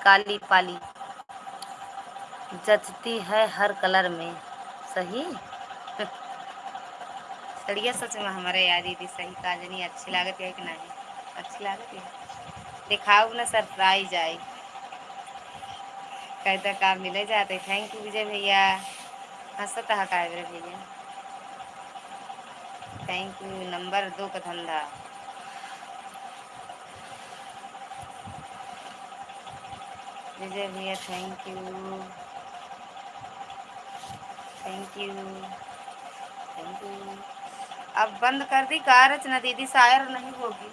काली पाली जचती है हर कलर में। सही। सड़िया सच में हमारे यार दीदी सही काजनी अच्छी लागत है कि नहीं। अच्छी लागत है। दिखाओ ना सरप्राइज आई। कहता काम मिले जाते। थैंक यू विजय भैया। हंसता है काय भैया। Thank you. नंबर 2 का धंधा। विजय भैया thank you, thank you, thank you. अब बंद कर दी कार रचना दीदी। शायर नहीं होगी,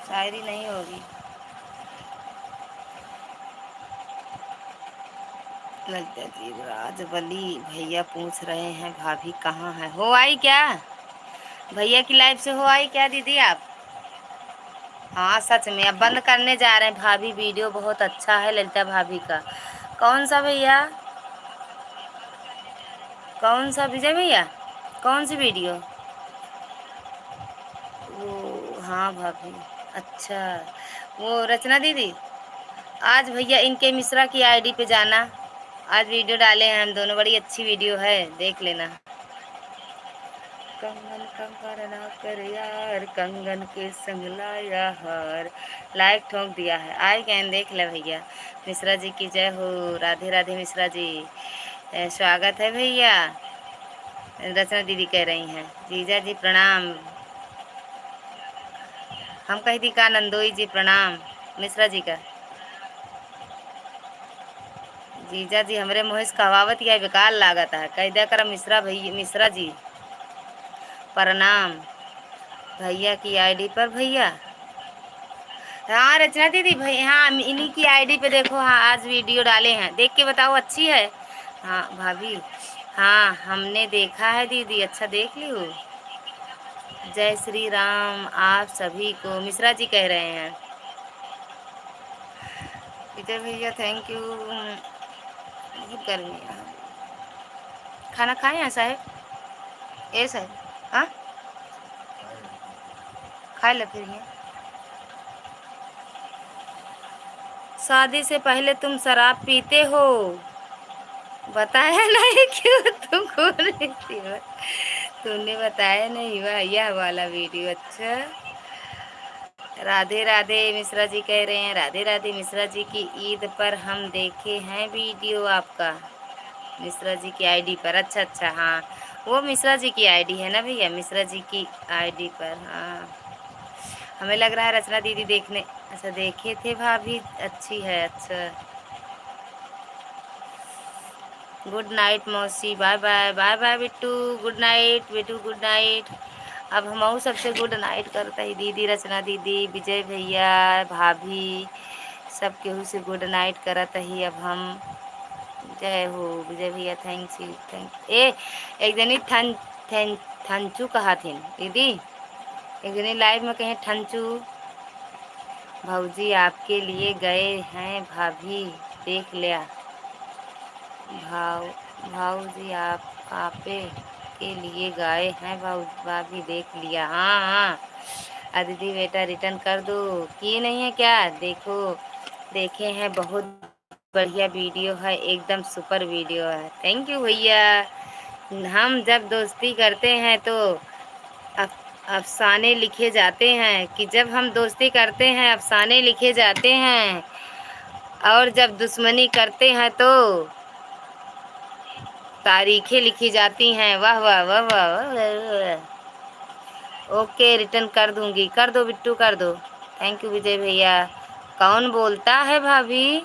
शायरी नहीं होगी। लगता जी राजबली भैया पूछ रहे हैं भाभी कहाँ है। हो आई क्या भैया की लाइफ से? हो आई क्या दीदी आप? हाँ सच में अब बंद करने जा रहे हैं भाभी। वीडियो बहुत अच्छा है ललिता भाभी का। कौन सा भैया? कौन सा विजय भैया? कौन सी वीडियो? वो हाँ भाभी। अच्छा वो रचना दीदी, आज भैया इनके मिश्रा की ID पे जाना। आज वीडियो डाले हैं हम दोनों, बड़ी अच्छी वीडियो है, देख लेना। कंगन कंकर ना कर यार, कंगन के संग लाया हार। लाइक ठोक दिया है। आई कैन देख ले भैया। मिश्रा जी की जय हो। राधे राधे मिश्रा जी। स्वागत है भैया। रचना दीदी कह रही हैं जीजा जी प्रणाम। हम कह दी का नंदोई जी प्रणाम। मिश्रा जी का जीजा जी हमरे मोहिस कहावत यह बेकार लागत है। कैदा कर मिश्रा भैया, मिश्रा जी प्रणाम। भैया की आईडी पर भैया, हाँ रचना दीदी भैया, हाँ इन्हीं की आईडी पे देखो, हाँ आज वीडियो डाले हैं, देख के बताओ अच्छी है। हाँ भाभी, हाँ हमने देखा है दीदी, अच्छा देख ली हो। जय श्री राम आप सभी को, मिश्रा जी कह रहे हैं। विजय भैया थैंक यू। बहुत गर्मी है। खाना खाए हैं साहब? ए साहब, हाँ खाए लो फिर ये। शादी से पहले तुम शराब पीते हो? बताया नहीं क्यों तुम खो रही थी? तुमने बताया नहीं भैया वाला वीडियो। अच्छा, राधे राधे मिश्रा जी कह रहे हैं, राधे राधे मिश्रा जी की ईद पर हम देखे हैं वीडियो आपका, मिश्रा जी की आईडी पर। अच्छा अच्छा, हाँ वो मिश्रा जी की आईडी है ना भैया, मिश्रा जी की आईडी पर। हाँ हमें लग रहा है रचना दीदी देखने, अच्छा देखे थे भाभी, अच्छी है। अच्छा गुड नाइट मौसी, bye bye, bye bye Bittu, good night Bittu, good night. अब हम सबसे गुड नाइट करता ही, दीदी रचना दीदी, विजय भैया, भाभी, सब केहू से गुड नाइट करत ही। अब हम जय हो विजय भैया, थैंक्स यू, थैंक ए। एक जनी थंचू कहा थी दीदी, एक जनी लाइव में कहे ठंचू। भाऊजी आपके लिए गए हैं भाभी, देख लिया। भाव भाऊ जी आप आपे के लिए गाए हैं भाऊ, भाभी देख लिया। हाँ हाँ अदिति बेटा रिटर्न कर दो, किए नहीं है क्या? देखो देखे हैं, बहुत बढ़िया वीडियो है, एकदम सुपर वीडियो है। थैंक यू भैया। हम जब दोस्ती करते हैं तो अफसाने लिखे जाते हैं, कि जब हम दोस्ती करते हैं अफसाने लिखे जाते हैं, और जब दुश्मनी करते हैं तो तारीखें लिखी जाती हैं। वाह वाह वाह वाह वाह, वाह। ओके रिटर्न कर दूंगी, कर दो बिट्टू कर दो। थैंक यू विजय भैया। कौन बोलता है भाभी?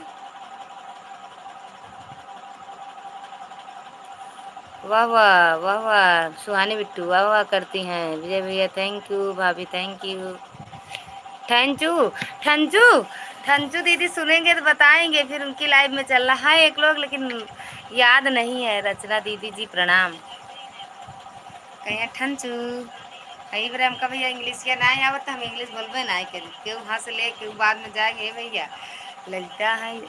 वाह वाह वाह वाह, सुहानी बिट्टू वाह वाह करती हैं। विजय भैया थैंक यू, भाभी थैंक यू। ठंचू ठंचू ठंचू दीदी सुनेंगे तो बताएंगे, फिर उनकी लाइव में चल रहा है एक लोग, लेकिन याद नहीं है। रचना दीदी जी प्रणाम। कहीं ठंचू कई बार हमका भैया इंग्लिश या ना आवत, हम इंग्लिश बोलबे ना करी, क्यों वहाँ से ले क्यों बाद में जाएंगे भैया। लगता है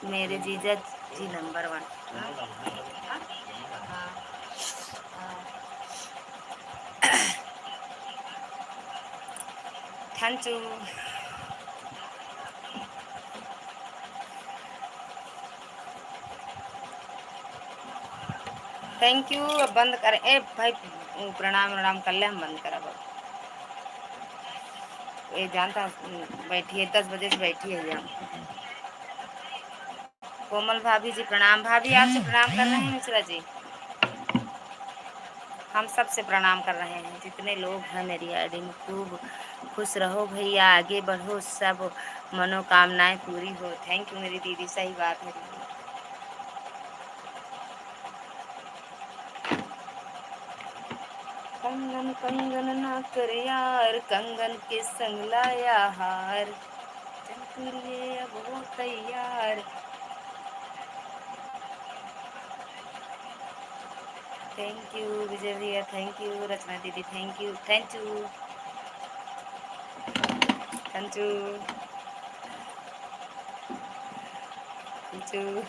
मेरे जीजा जी number one. Thank you, thank you. अब बंद करें ए भाई, प्रणाम प्रणाम कर ले, हम बंद करा अब। ये जानता बैठी है 10 बजे से बैठी है यहाँ। कोमल भाभी जी प्रणाम, भाभी आपसे प्रणाम कर रहे हैं मिश्रा जी, हम सब से प्रणाम कर रहे हैं जितने लोग हैं मेरी आईडी में। खूब खुश रहो भैया, आगे बढ़ो, सब मनोकामनाएं पूरी हो। थैंक यू मेरी दीदी, सही बात है दीदी। कंगन कंगन ना कर यार, कंगन के संग लाया हार, चंकुरिए अब हो तैयार। थैंक यू विजय भैया, थैंक यू रचना दीदी, thank you, thank you, thank you, thank you.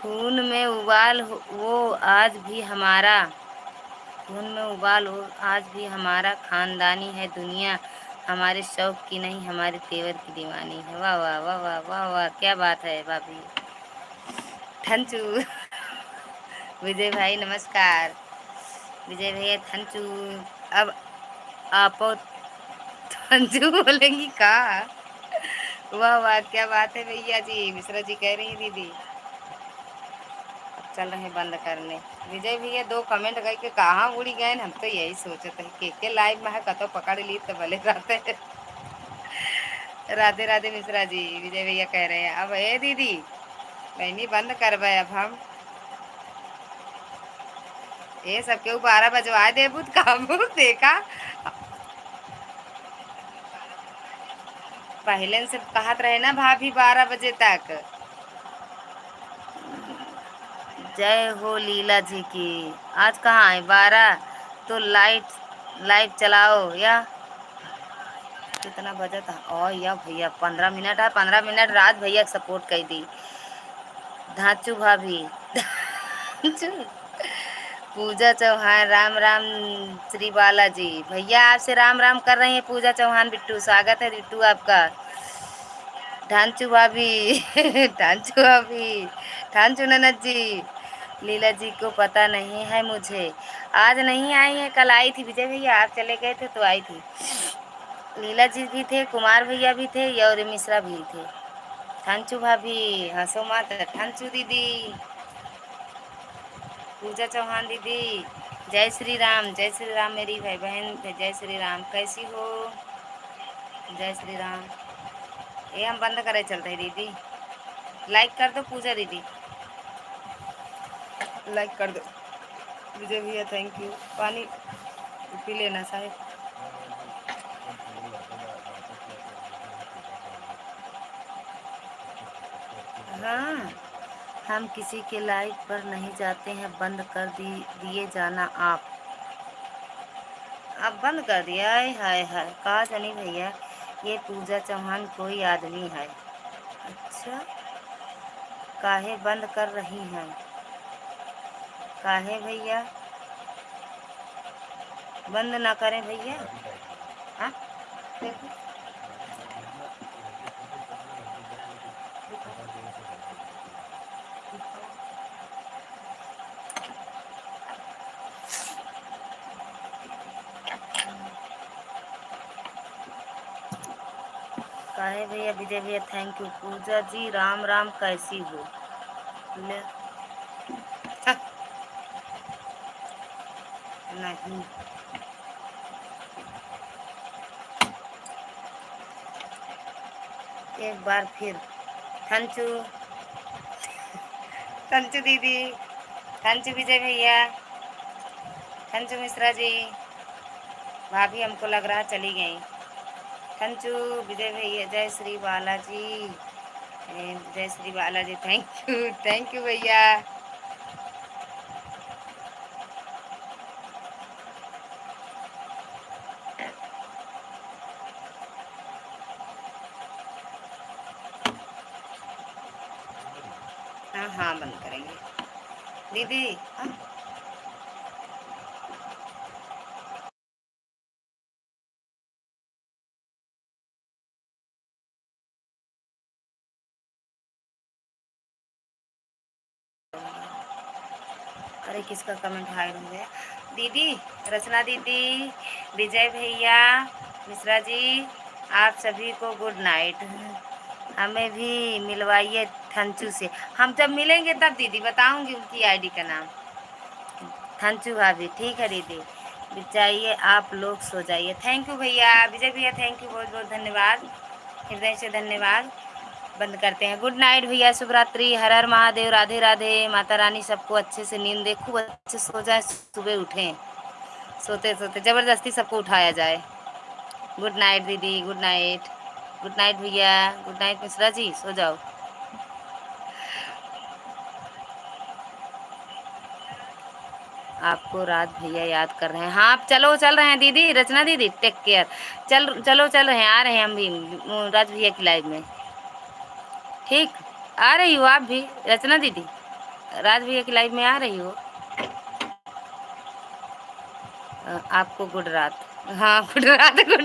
खून में उबाल वो आज भी हमारा, खून में उबाल हो आज भी हमारा, खानदानी है दुनिया हमारे शौक की नहीं, हमारे तेवर की दीवानी है। वाह वाह वाह वाह वाह वाह, क्या बात है भाभी। थैंक यू विजय भाई नमस्कार। विजय भैया थैंक यू। अब आप थैंक यू बोलेंगी का? वाह वाह क्या बात है भैया जी, मिश्रा जी कह रही है दीदी। चल रहे बंद करने। विजय भैया 2 कमेंट करके कहाँ उड़ी गए, हम तो यही सोचते हैं के लाइव में है, कतो पकड़ ली तो भले रहते। राधे राधे मिश्रा जी, विजय भैया कह रहे हैं अब ए दीदी नहीं बंद करबे अब हम ये सब के 12 बजवा देबू त काबू देखा पहले से कहत रहे ना भाभी 12 बजे तक। जय हो लीला जी की। आज कहाँ है 12 तो लाइट चलाओ या कितना बजा था और या भैया 15 मिनट है 15 मिनट रात भैया सपोर्ट कर दी। धाचू भाभी धाचू पूजा चौहान राम राम श्री बालाजी भैया आपसे राम राम कर रही हैं पूजा चौहान बिट्टू स्वागत है बिट्टू आपका। ढांचू भाभी ढांचू भाभी ढांचू ननद जी लीला जी को पता नहीं है मुझे आज नहीं आई है कल आई थी विजय भैया आप चले गए थे तो आई थी। लीला जी भी थे कुमार भैया भी थे और मिश्रा भी थे। ठांचू भाभी हंसो मत ठांचू दीदी पूजा चौहान दीदी जय श्री राम मेरी भाई बहन जय श्री राम कैसी हो जय श्री राम। ये हम बंद करे चलते हैं दीदी लाइक कर दो पूजा दीदी लाइक कर दो विजय भैया थैंक यू पानी पी लेना साहब। हाँ हम किसी के लाइव पर नहीं जाते हैं बंद कर दिए जाना आप। अब बंद कर दिया है हाय हाय कहा जानी भैया ये पूजा चौहान कोई आदमी है। अच्छा काहे बंद कर रही हैं काहे भैया बंद ना करें भैया। हाँ देखो काहे भैया विजय भैया थैंक यू पूजा जी राम राम कैसी हो ले नहीं एक बार फिर थैंक यू थैंक यू दीदी थैंक यू विजय भैया थैंक यू मिश्रा जी भाभी हमको लग रहा चली गई। थैंक यू विजय भैया जय श्री बालाजी थैंक यू भैया। हाँ हाँ बंद करेंगे दीदी हाँ? अरे किसका कमेंट हाइड हो गया दीदी रचना दीदी विजय भैया मिश्रा जी आप सभी को गुड नाइट। हमें भी मिलवाइए थंचू से हम जब मिलेंगे तब दीदी बताऊंगी उनकी आईडी का नाम। थंचू भाभी ठीक है दीदी जाइए आप लोग सो जाइए। थैंक यू भैया विजय भैया थैंक यू बहुत बहुत धन्यवाद हृदय से धन्यवाद। बंद करते हैं गुड नाइट भैया शुभ रात्रि हर हर महादेव राधे राधे माता रानी सबको अच्छे से नींद दे खूब अच्छे सो जाए सुबह उठें सोते सोते ज़बरदस्ती सबको उठाया जाए। गुड नाइट दीदी गुड नाइट भैया गुड नाइट मिश्रा जी सो जाओ। आपको रात भैया याद कर रहे हैं हाँ आप चलो चल रहे हैं दीदी रचना दीदी टेक केयर चल रहे हैं आ रहे हैं हम भी राज भैया की लाइव में ठीक आ रही हो आप भी रचना दीदी राज भैया की लाइव में आ रही हो। आपको गुड रात हाँ गुड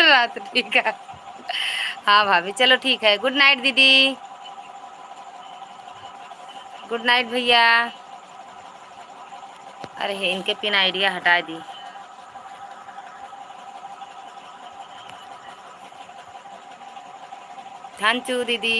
रात ठीक है हाँ भाभी चलो ठीक है गुड नाइट दीदी गुड नाइट भैया। अरे इनके पिन आइडिया हटा दी। थैंक यू दीदी।